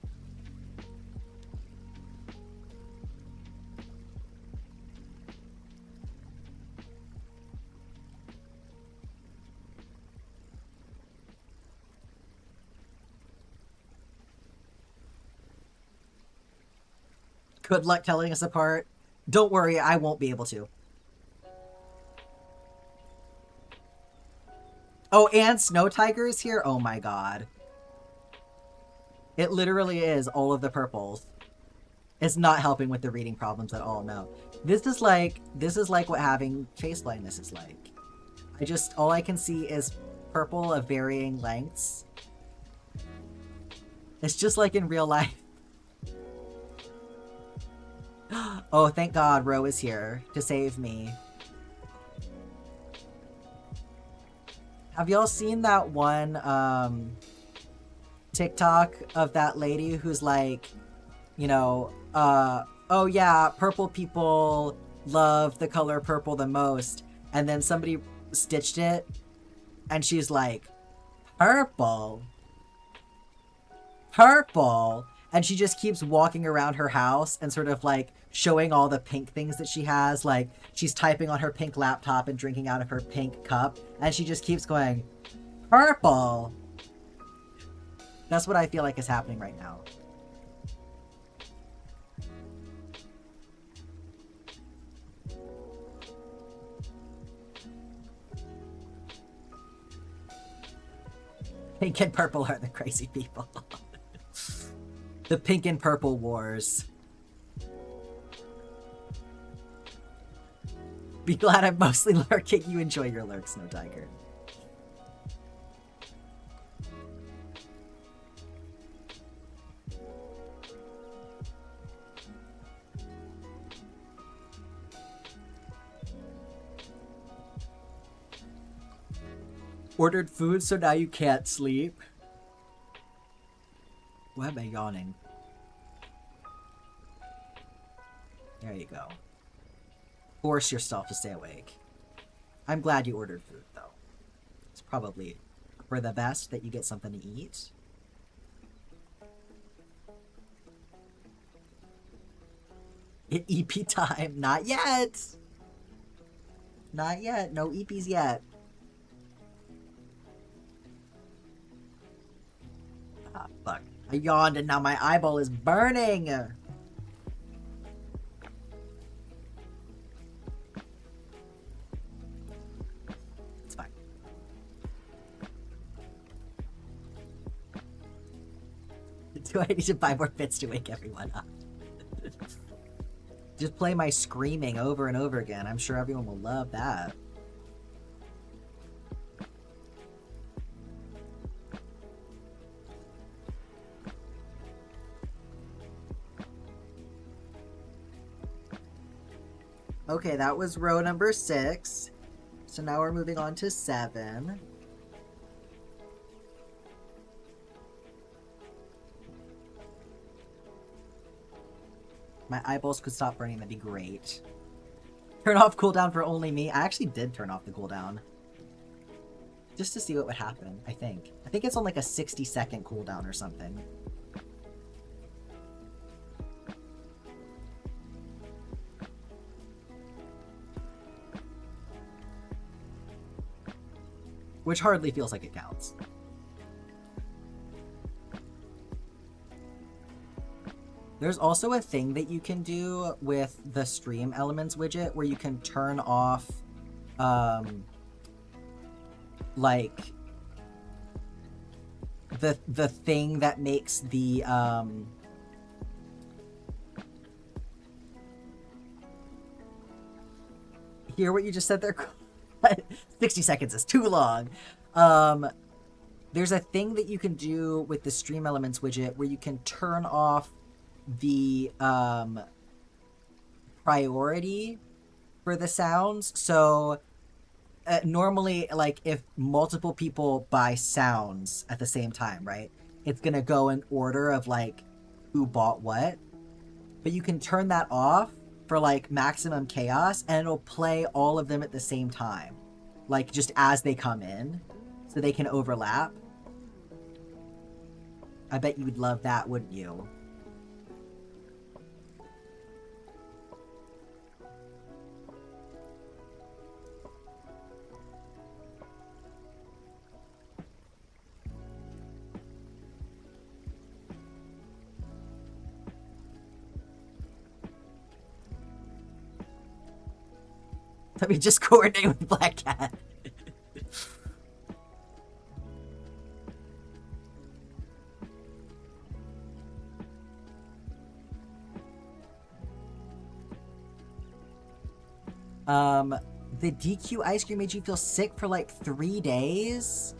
Good luck telling us apart. Don't worry, I won't be able to. Oh, and Snow Tiger is here? Oh my god. It literally is all of the purples. It's not helping with the reading problems at all, no. This is like what having face blindness is like. All I can see is purple of varying lengths. It's just like in real life. Oh, thank God Ro is here to save me. Have y'all seen that one TikTok of that lady who's like, you know, oh yeah, purple people love the color purple the most, and then somebody stitched it and she's like, purple, and she just keeps walking around her house and sort of like showing all the pink things that she has. Like she's typing on her pink laptop and drinking out of her pink cup, and she just keeps going, purple. That's what I feel like is happening right now. Pink and purple are the crazy people. The pink and purple wars. Be glad I'm mostly lurking. You enjoy your lurks, Snow Tiger. Ordered food, so now you can't sleep. Why am I yawning? There you go. Force yourself to stay awake. I'm glad you ordered food, though. It's probably for the best that you get something to eat. EP time. Not yet. Not yet. No EPs yet. Ah, fuck. I yawned and now my eyeball is burning. It's fine. Do I need to buy more bits to wake everyone up? Just play my screaming over and over again. I'm sure everyone will love that. Okay, that was row number 6. So now we're moving on to 7. My eyeballs could stop burning, that'd be great. Turn off cooldown for only me. I actually did turn off the cooldown. Just to see what would happen, I think. I think it's on like a 60-second cooldown or something. Which hardly feels like it counts. There's also a thing that you can do with the Stream Elements widget where you can turn off, like, the thing that makes the, hear what you just said there? 60 seconds is too long. There's a thing that you can do with the Stream Elements widget where you can turn off the priority for the sounds. So normally, like, if multiple people buy sounds at the same time, right, it's gonna go in order of like who bought what, but you can turn that off for like maximum chaos and it'll play all of them at the same time, like just as they come in, so they can overlap. I bet you would love that, wouldn't you? Let me just coordinate with Black Cat. The DQ ice cream made you feel sick for like 3 days?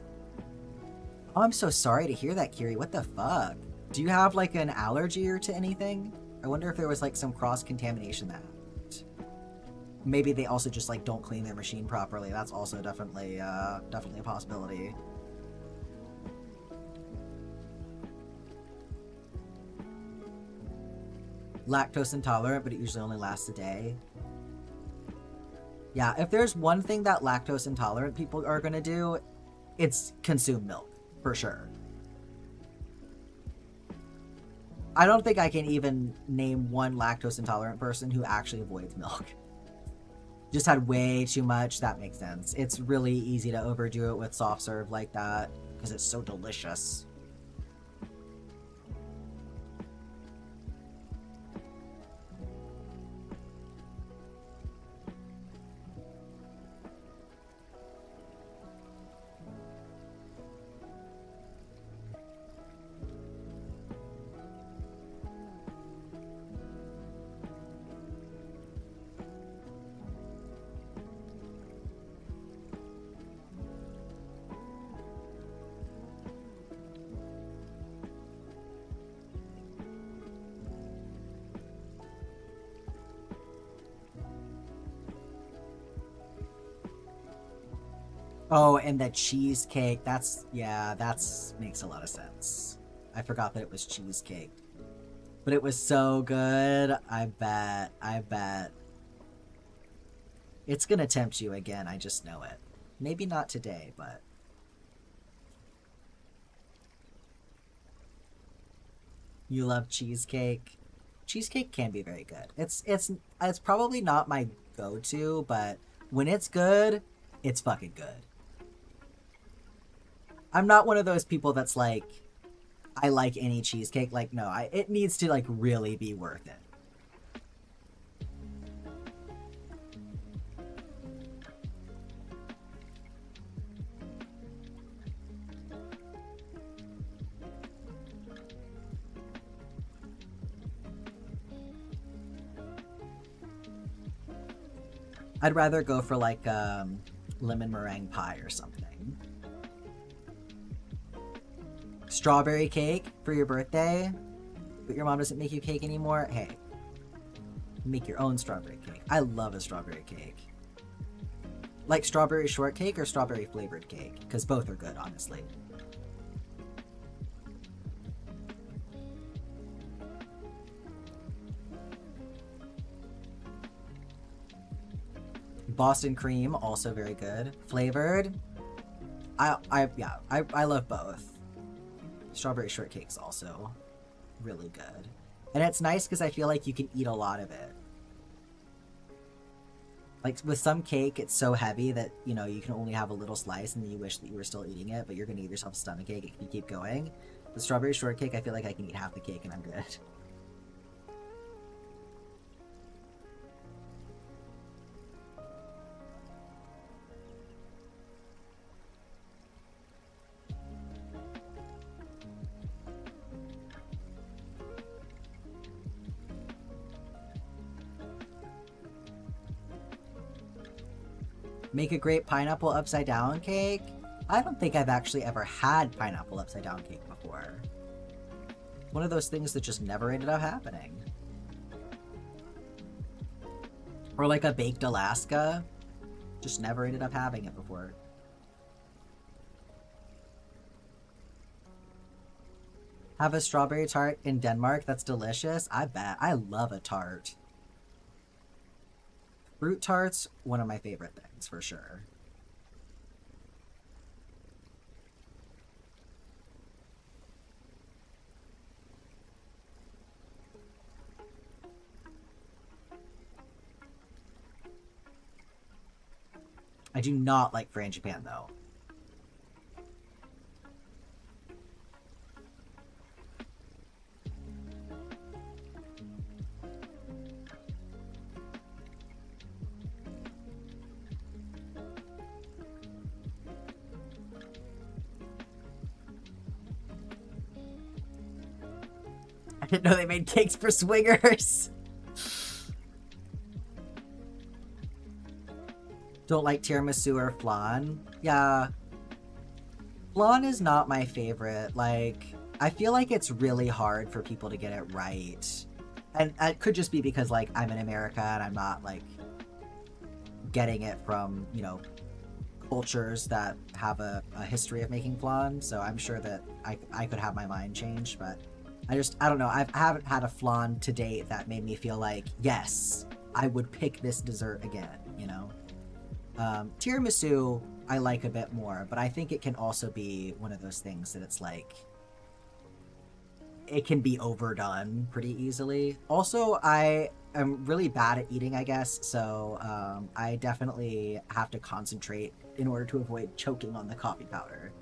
Oh, I'm so sorry to hear that, Kiri. What the fuck? Do you have like an allergy or to anything? I wonder if there was like some cross-contamination that happened. Maybe they also just like don't clean their machine properly. That's also definitely a possibility. Lactose intolerant, but it usually only lasts a day. Yeah, if there's one thing that lactose intolerant people are gonna do, it's consume milk, for sure. I don't think I can even name one lactose intolerant person who actually avoids milk. Just had way too much. That makes sense. It's really easy to overdo it with soft serve like that because it's so delicious. Oh, and the cheesecake. That's makes a lot of sense. I forgot that it was cheesecake. But it was so good. I bet. It's gonna tempt you again, I just know it. Maybe not today, but... You love cheesecake? Cheesecake can be very good. It's probably not my go-to, but when it's good, it's fucking good. I'm not one of those people that's like, I like any cheesecake. Like, no, it needs to like really be worth it. I'd rather go for like lemon meringue pie or something. Strawberry cake for your birthday, but your mom doesn't make you cake anymore? Hey, make your own strawberry cake. I love a strawberry cake. Like strawberry shortcake or strawberry flavored cake? Because both are good, honestly. Boston cream, also very good. Flavored, I love both. Strawberry shortcake's also really good. And it's nice because I feel like you can eat a lot of it. Like, with some cake, it's so heavy that, you know, you can only have a little slice and then you wish that you were still eating it, but you're going to give yourself a stomachache if you keep going. The strawberry shortcake, I feel like I can eat half the cake and I'm good. Make a great pineapple upside down cake? I don't think I've actually ever had pineapple upside down cake before. One of those things that just never ended up happening. Or like a baked Alaska. Just never ended up having it before. Have a strawberry tart in Denmark? That's delicious. I bet. I love a tart. Fruit tarts, one of my favorite things, for sure. I do not like frangipane, though. I didn't know they made cakes for swingers. Don't like tiramisu or flan? Yeah. Flan is not my favorite. Like, I feel like it's really hard for people to get it right. And it could just be because, like, I'm in America and I'm not, like, getting it from, you know, cultures that have a history of making flan. So I'm sure that I could have my mind changed, but I don't know. I haven't had a flan to date that made me feel like, yes, I would pick this dessert again, you know? Tiramisu, I like a bit more, but I think it can also be one of those things that it's like, it can be overdone pretty easily. Also, I am really bad at eating, I guess, so I definitely have to concentrate in order to avoid choking on the coffee powder.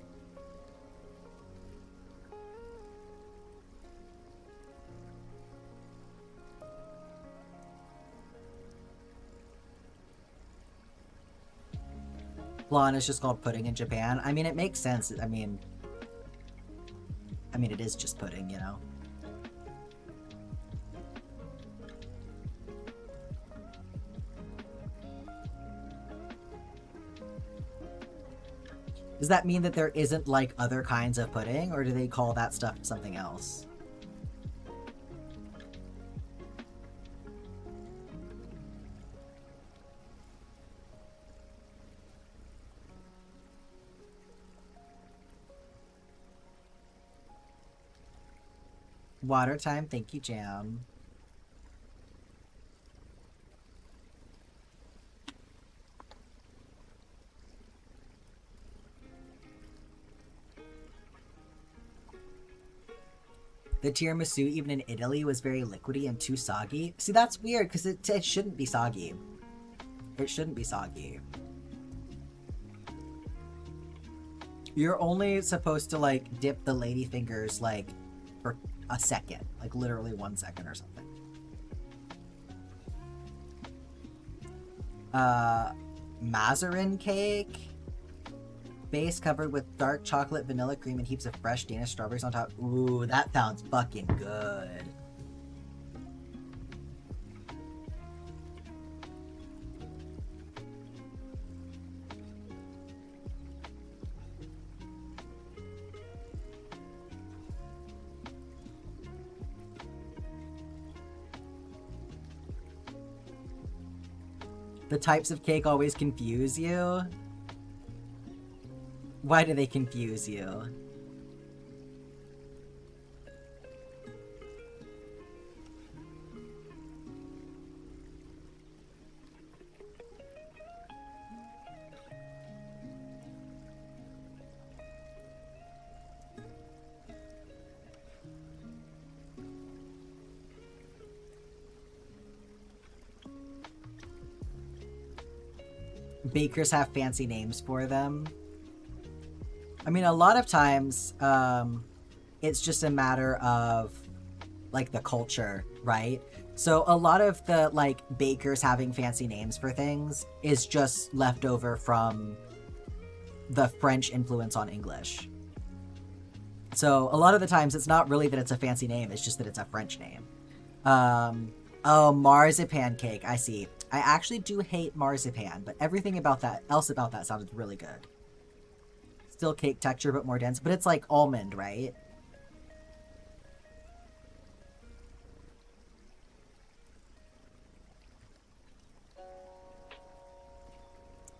Flan is just called pudding in Japan. I mean, it makes sense. I mean, it is just pudding, you know? Does that mean that there isn't, like, other kinds of pudding, or do they call that stuff something else? Water time, thank you, Jam. The tiramisu, even in Italy, was very liquidy and too soggy. See, that's weird, because it shouldn't be soggy. It shouldn't be soggy. You're only supposed to, like, dip the lady fingers, like, for a second. Like, literally 1 second or something. Mazarin cake? Base covered with dark chocolate, vanilla cream, and heaps of fresh Danish strawberries on top. Ooh, that sounds fucking good. The types of cake always confuse you? Why do they confuse you? bakers have fancy names for them. I mean, a lot of times, it's just a matter of, like, the culture, right? So a lot of the, like, bakers having fancy names for things is just left over from the French influence on English. So a lot of the times it's not really that it's a fancy name, it's just that it's a French name. Oh, marzipan cake, I see. I actually do hate marzipan, but everything about that sounded really good. Still cake texture, but more dense, but it's like almond, right?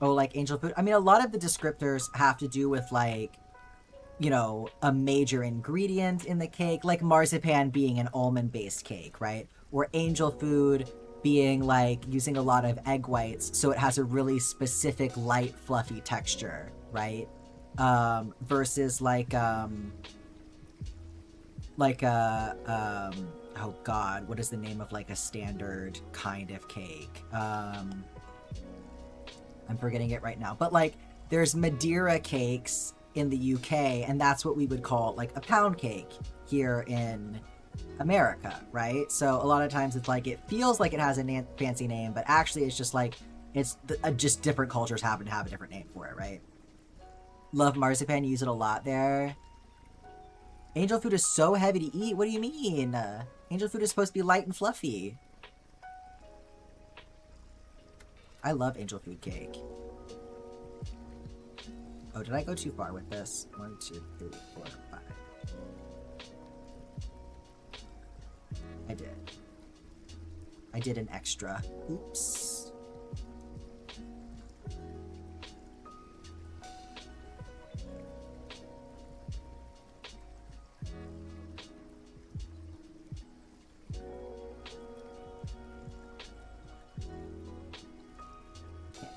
Oh, like angel food? I mean, a lot of the descriptors have to do with, like, you know, a major ingredient in the cake, like marzipan being an almond-based cake, right? Or angel food being, like, using a lot of egg whites, so it has a really specific, light, fluffy texture, right? Versus, oh god, what is the name of, like, a standard kind of cake? I'm forgetting it right now. But, like, there's Madeira cakes in the UK, and that's what we would call, like, a pound cake here in America, right? So a lot of times it's like, it feels like it has a fancy name, but actually it's just like, it's just different cultures happen to have a different name for it, right? Love marzipan, use it a lot there. Angel food is so heavy to eat. What do you mean? Angel food is supposed to be light and fluffy. I love angel food cake. Oh, did I go too far with this? 1, 2, 3, 4, 5. I did. I did an extra. Oops.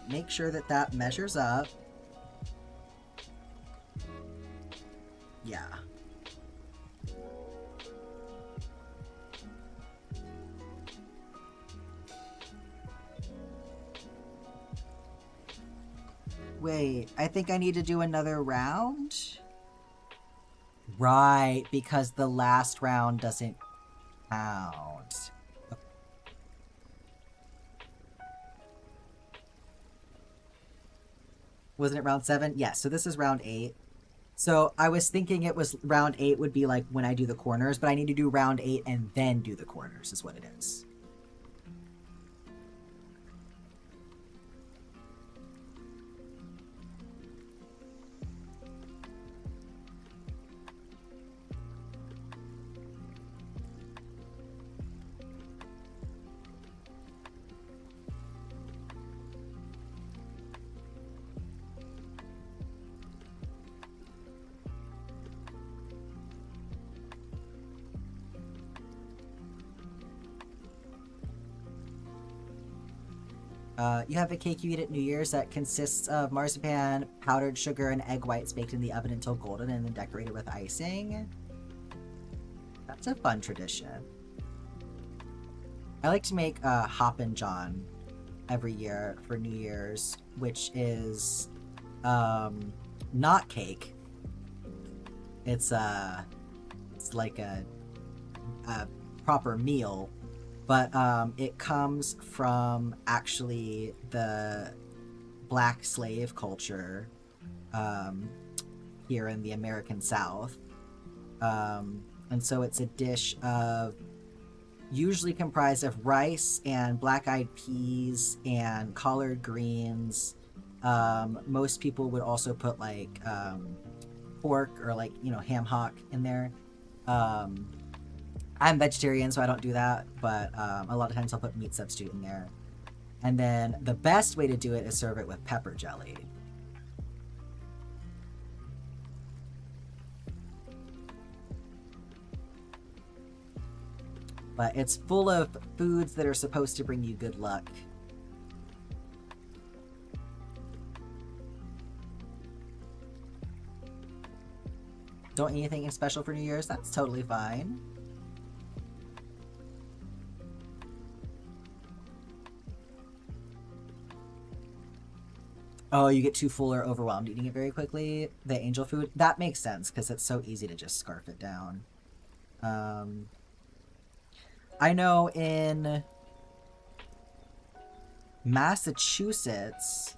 Make sure that that measures up. Yeah. Wait, I think I need to do another round? Right, because the last round doesn't count. Wasn't it round 7? Yes, so this is round 8. So I was thinking it was round 8 would be like when I do the corners, but I need to do round 8 and then do the corners is what it is. You have a cake you eat at New Year's that consists of marzipan, powdered sugar, and egg whites baked in the oven until golden and then decorated with icing. That's a fun tradition. I like to make Hoppin' John every year for New Year's, which is not cake. It's like a proper meal. But it comes from actually the black slave culture here in the American South. And so it's a dish of usually comprised of rice and black-eyed peas and collard greens. Most people would also put like pork or like, you know, ham hock in there. I'm vegetarian, so I don't do that, but a lot of times I'll put meat substitute in there. And then the best way to do it is serve it with pepper jelly. But it's full of foods that are supposed to bring you good luck. Don't eat anything special for New Year's? That's totally fine. Oh, you get too full or overwhelmed eating it very quickly. The angel food, that makes sense because it's so easy to just scarf it down. I know in Massachusetts,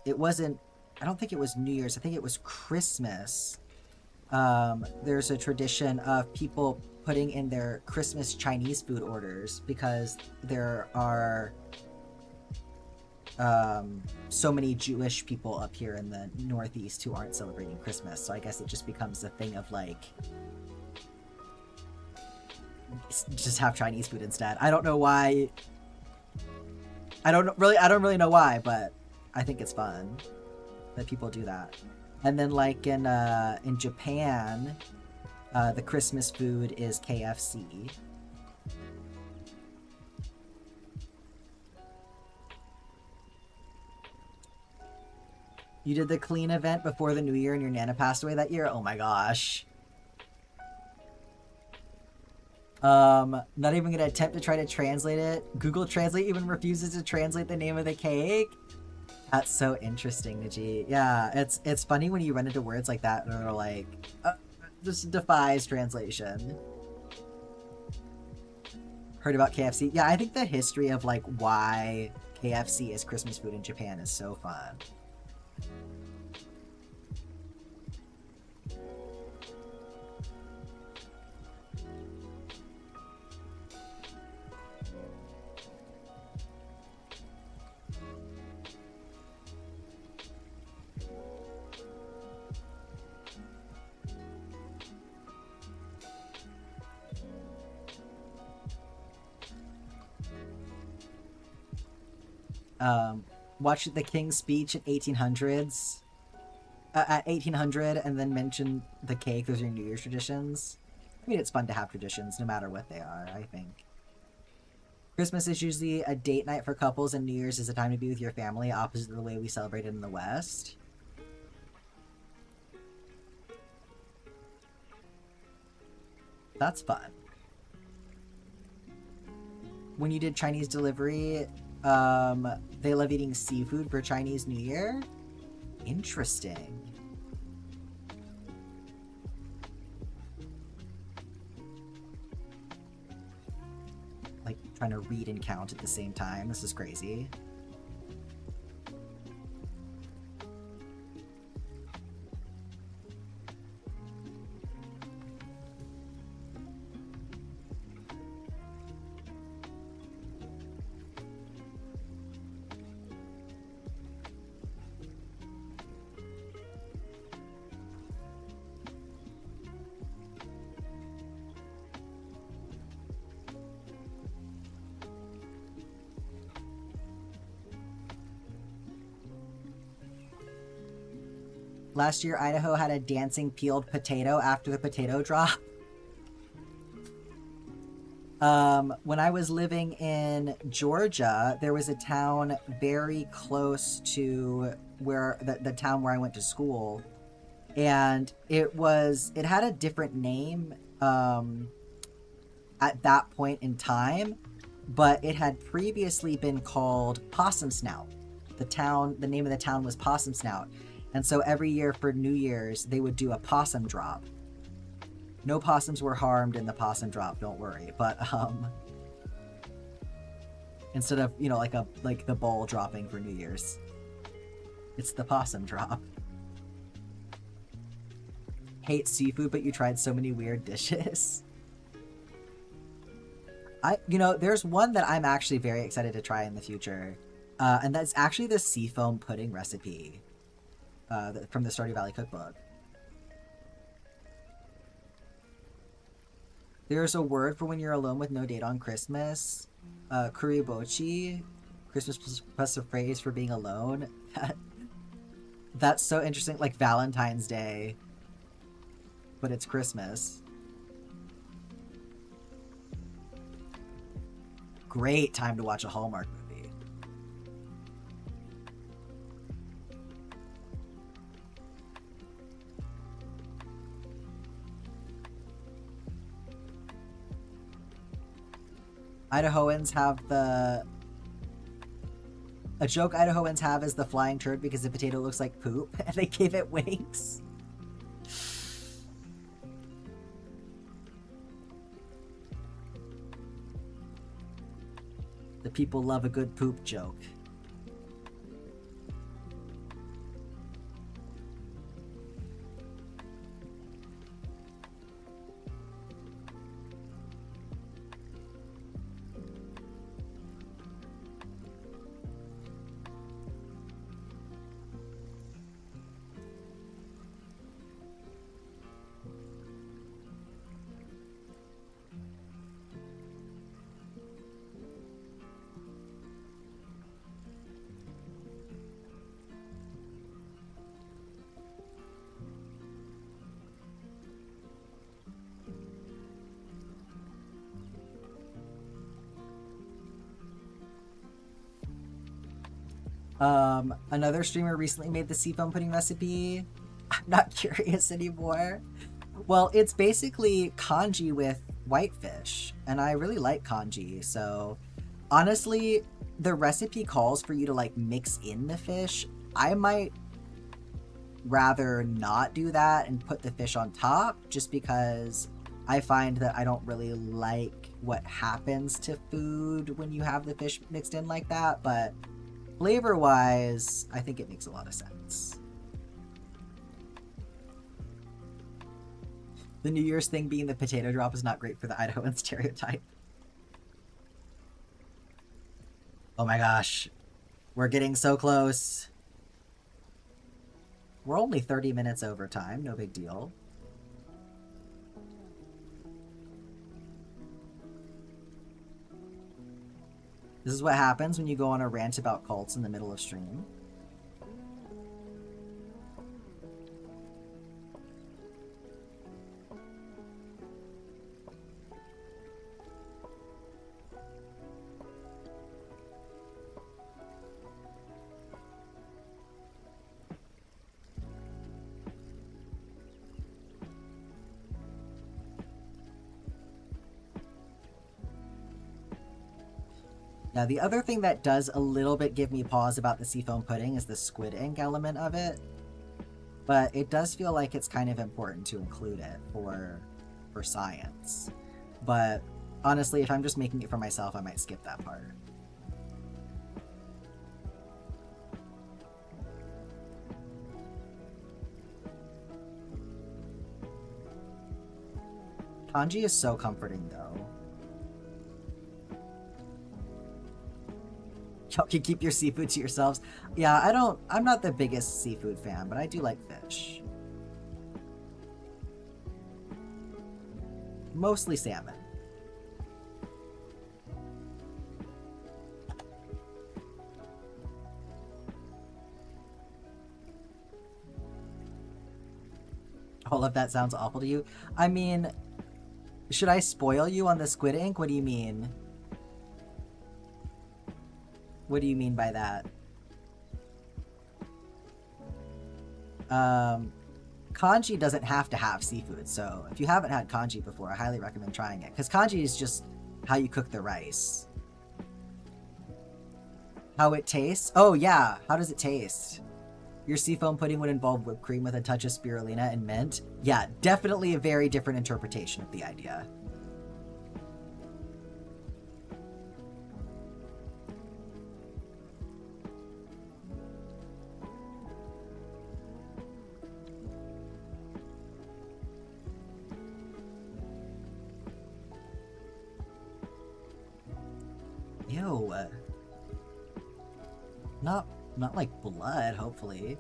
it wasn't, I don't think it was New Year's, I think it was Christmas. There's a tradition of people putting in their Christmas Chinese food orders because there are so many Jewish people up here in the Northeast who aren't celebrating Christmas. So I guess it just becomes a thing of like, just have Chinese food instead. I don't know why. I don't really know why, but I think it's fun that people do that. And then like in Japan, the Christmas food is KFC. You did the clean event before the new year and your Nana passed away that year? Oh my gosh. Not even gonna attempt to try to translate it. Google Translate even refuses to translate the name of the cake. That's so interesting, Najee. Yeah, it's funny when you run into words like that and they're like, just defies translation. Heard about KFC? Yeah, I think the history of like why KFC is Christmas food in Japan is so fun. Watch the King's speech at 1800s. At 1800, and then mention the cake. Those are your New Year's traditions. I mean, it's fun to have traditions, no matter what they are, I think. Christmas is usually a date night for couples, and New Year's is a time to be with your family, opposite of the way we celebrate it in the West. That's fun. When you did Chinese delivery, they love eating seafood for Chinese New Year? Interesting. Like, trying to read and count at the same time. This is crazy. Last year, Idaho had a dancing peeled potato after the potato drop. When I was living in Georgia, there was a town very close to where the town where I went to school, and it had a different name at that point in time, but it had previously been called Possum Snout. The name of the town was Possum Snout. And so every year for New Year's, they would do a possum drop. No possums were harmed in the possum drop, don't worry. But instead of, like the bowl dropping for New Year's, it's the possum drop. Hate seafood, but you tried so many weird dishes. There's one that I'm actually very excited to try in the future. And that's actually the seafoam pudding recipe. From the Stardew Valley cookbook. There's a word for when you're alone with no date on Christmas. Kuribochi. Christmas plus a phrase for being alone. That's so interesting. Like Valentine's Day. But it's Christmas. Great time to watch a Hallmark movie. Idahoans have the A joke Idahoans have is the flying turd because the potato looks like poop, and they gave it wings. The people love a good poop joke. Another streamer recently made the seafoam pudding recipe. I'm not curious anymore. Well, it's basically congee with whitefish, and I really like congee, so honestly, the recipe calls for you to like mix in the fish. I might rather not do that and put the fish on top, just because I find that I don't really like what happens to food when you have the fish mixed in like that, but flavor-wise, I think it makes a lot of sense. The New Year's thing being the potato drop is not great for the Idahoan stereotype. Oh my gosh. We're getting so close. We're only 30 minutes over time, no big deal. This is what happens when you go on a rant about cults in the middle of stream. Now, the other thing that does a little bit give me pause about the seafoam pudding is the squid ink element of it. But it does feel like it's kind of important to include it for science. But honestly, if I'm just making it for myself, I might skip that part. Kanji is so comforting, though. Y'all can keep your seafood to yourselves. Yeah, I'm not the biggest seafood fan, but I do like fish. Mostly salmon. All of that sounds awful to you. I mean, should I spoil you on the squid ink? What do you mean? What do you mean by that? Kanji doesn't have to have seafood, so if you haven't had kanji before, I highly recommend trying it. Because kanji is just how you cook the rice. How it tastes? Oh yeah, how does it taste? Your seafoam pudding would involve whipped cream with a touch of spirulina and mint. Yeah, definitely a very different interpretation of the idea. Ew. Not like blood, hopefully.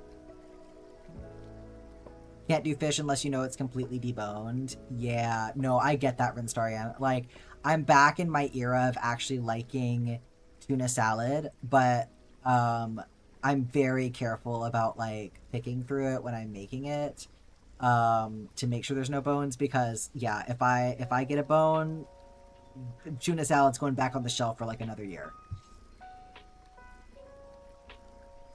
Can't do fish unless you know it's completely deboned. Yeah, no, I get that, Rinstarian. Like, I'm back in my era of actually liking tuna salad, but I'm very careful about, like, picking through it when I'm making it to make sure there's no bones, because, yeah, if I get a bone, tuna salad's going back on the shelf for, like, another year.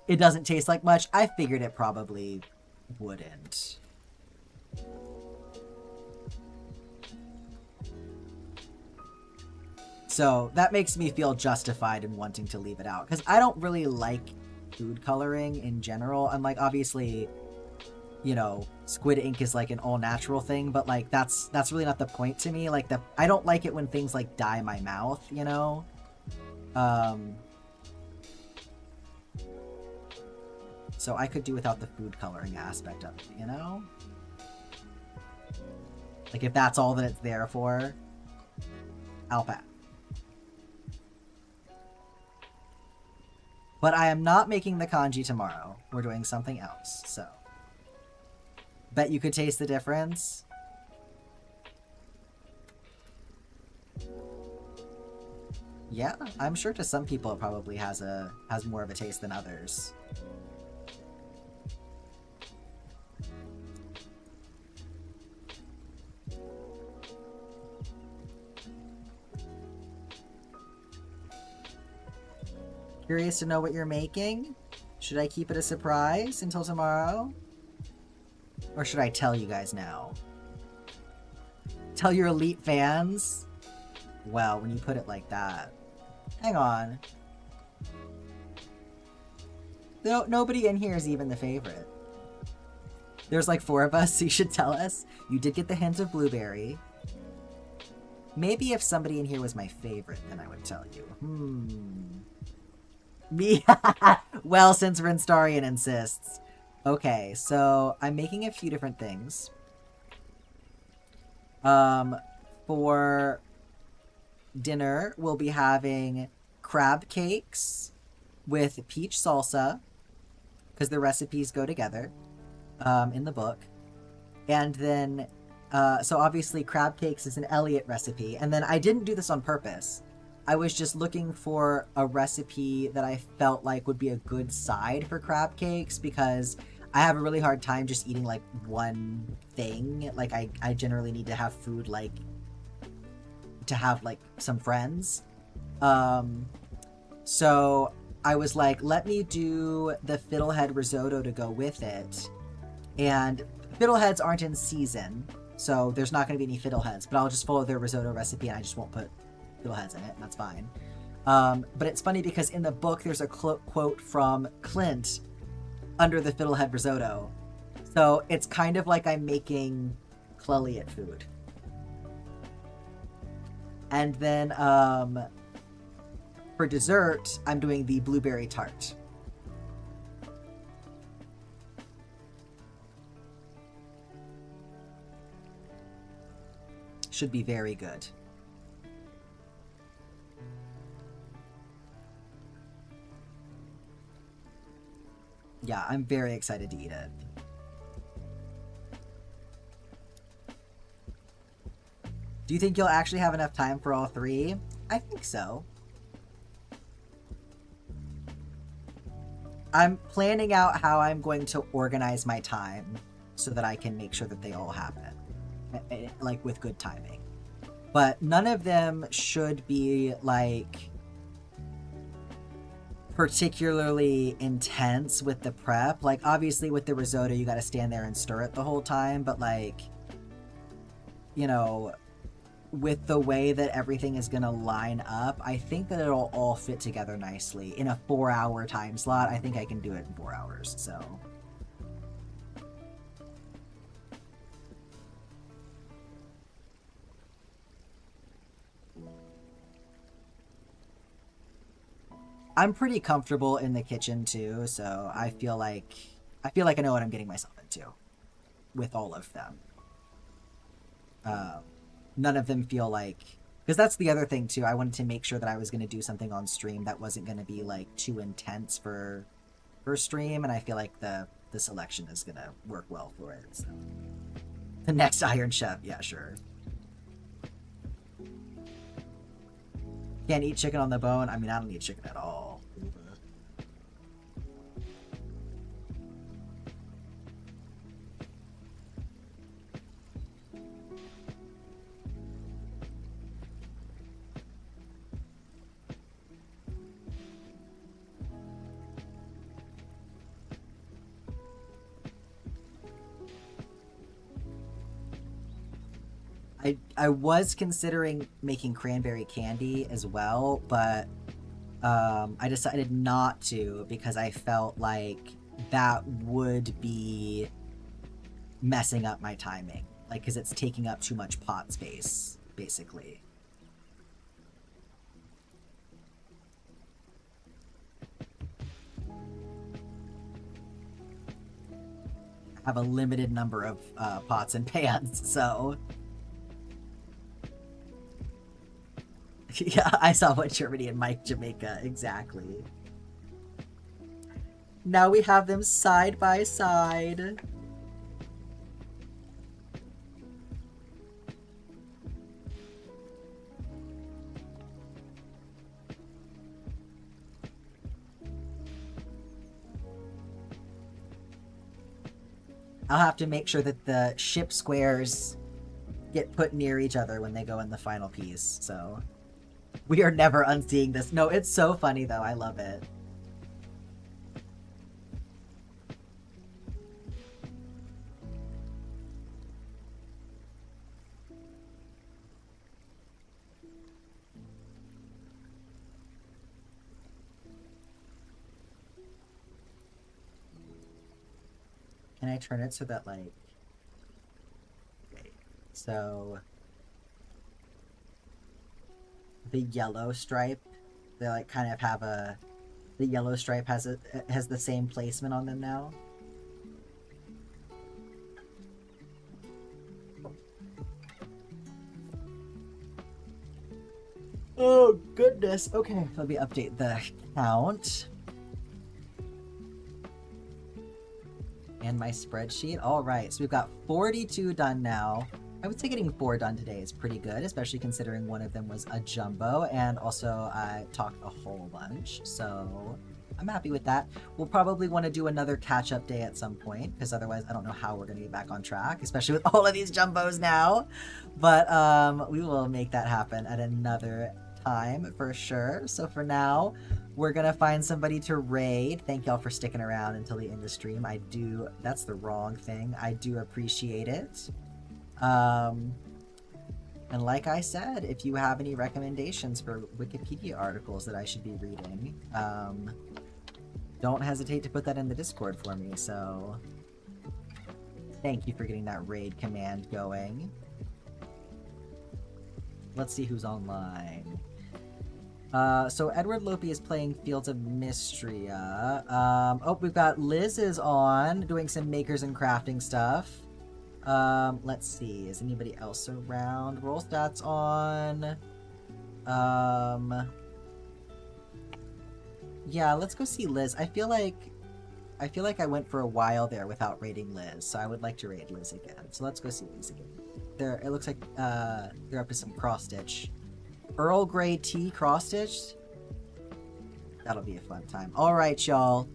It doesn't taste like much. I figured it probably wouldn't. So that makes me feel justified in wanting to leave it out. Because I don't really like food coloring in general. And, like, obviously, you know, squid ink is, like, an all-natural thing. But, like, that's really not the point to me. Like, I don't like it when things, like, dye my mouth, you know? So I could do without the food coloring aspect of it, you know? Like, if that's all that it's there for, I'll pass. But I am not making the kanji tomorrow. We're doing something else, so. Bet you could taste the difference. Yeah, I'm sure to some people it probably has more of a taste than others. Curious to know what you're making? Should I keep it a surprise until tomorrow? Or should I tell you guys now? Tell your elite fans? Well, when you put it like that. Hang on. No, nobody in here is even the favorite. There's like 4 of us, so you should tell us. You did get the hint of blueberry. Maybe if somebody in here was my favorite, then I would tell you. Me? Well, since Rinstarian insists. Okay, so I'm making a few different things. For dinner, we'll be having crab cakes with peach salsa, because the recipes go together in the book. And then, so obviously crab cakes is an Elliot recipe. And then I didn't do this on purpose. I was just looking for a recipe that I felt like would be a good side for crab cakes, because I have a really hard time just eating like one thing. Like I generally need to have food, like to have like some friends. So I was like, let me do the fiddlehead risotto to go with it. And fiddleheads aren't in season, so there's not going to be any fiddleheads, but I'll just follow their risotto recipe and I just won't put fiddleheads in it, and that's fine. But it's funny because in the book there's a quote from Clint under the fiddlehead risotto. So it's kind of like I'm making Clelliot food. And then for dessert, I'm doing the blueberry tart. Should be very good. Yeah, I'm very excited to eat it. Do you think you'll actually have enough time for all 3? I think so. I'm planning out how I'm going to organize my time so that I can make sure that they all happen. Like, with good timing. But none of them should be, like, particularly intense with the prep. Like, obviously with the risotto you gotta stand there and stir it the whole time, but like, you know, with the way that everything is gonna line up, I think that it'll all fit together nicely. In a 4-hour time slot, I think I can do it in 4 hours, so. I'm pretty comfortable in the kitchen too, so I feel like I know what I'm getting myself into with all of them. None of them feel like, because that's the other thing too. I wanted to make sure that I was going to do something on stream that wasn't going to be like too intense for stream, and I feel like the selection is going to work well for it. So. The next Iron Chef, yeah, sure. Can't eat chicken on the bone. I mean, I don't eat chicken at all. I was considering making cranberry candy as well, but I decided not to because I felt like that would be messing up my timing. Like, because it's taking up too much pot space, basically. I have a limited number of pots and pans, so... Yeah, I saw what Germany and Mike Jamaica, exactly. Now we have them side by side. I'll have to make sure that the ship squares get put near each other when they go in the final piece, so... We are never unseeing this. No, it's so funny, though. I love it. Can I turn it so that, like... Okay. So... the yellow stripe, they like kind of have a... The yellow stripe has the same placement on them now. Oh, goodness. Okay, let me update the count. And my spreadsheet. All right, so we've got 42 done now. I would say getting 4 done today is pretty good, especially considering one of them was a jumbo, and also I talked a whole bunch, so I'm happy with that. We'll probably want to do another catch-up day at some point, because otherwise I don't know how we're going to get back on track, especially with all of these jumbos now. But we will make that happen at another time for sure. So for now, we're going to find somebody to raid. Thank y'all for sticking around until the end of the stream. That's the wrong thing. I do appreciate it. And like I said, if you have any recommendations for Wikipedia articles that I should be reading, don't hesitate to put that in the Discord for me, so thank you for getting that raid command going. Let's see who's online. So Edward Lopi is playing Fields of Mystria. Oh, we've got Liz is on, doing some makers and crafting stuff. Let's see, is anybody else around? Roll stats on. Yeah, let's go see Liz. I feel like I went for a while there without raiding Liz, so I would like to raid Liz again. So let's go see Liz again. It looks like they're up to some cross stitch. Earl Grey tea cross stitched? That'll be a fun time. Alright, y'all.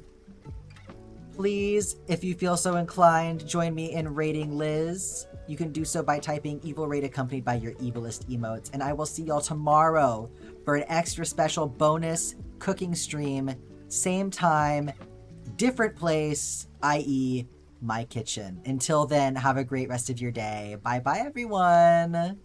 Please, if you feel so inclined, join me in raiding Liz. You can do so by typing evil raid accompanied by your evilest emotes. And I will see y'all tomorrow for an extra special bonus cooking stream. Same time, different place, i.e. my kitchen. Until then, have a great rest of your day. Bye-bye, everyone.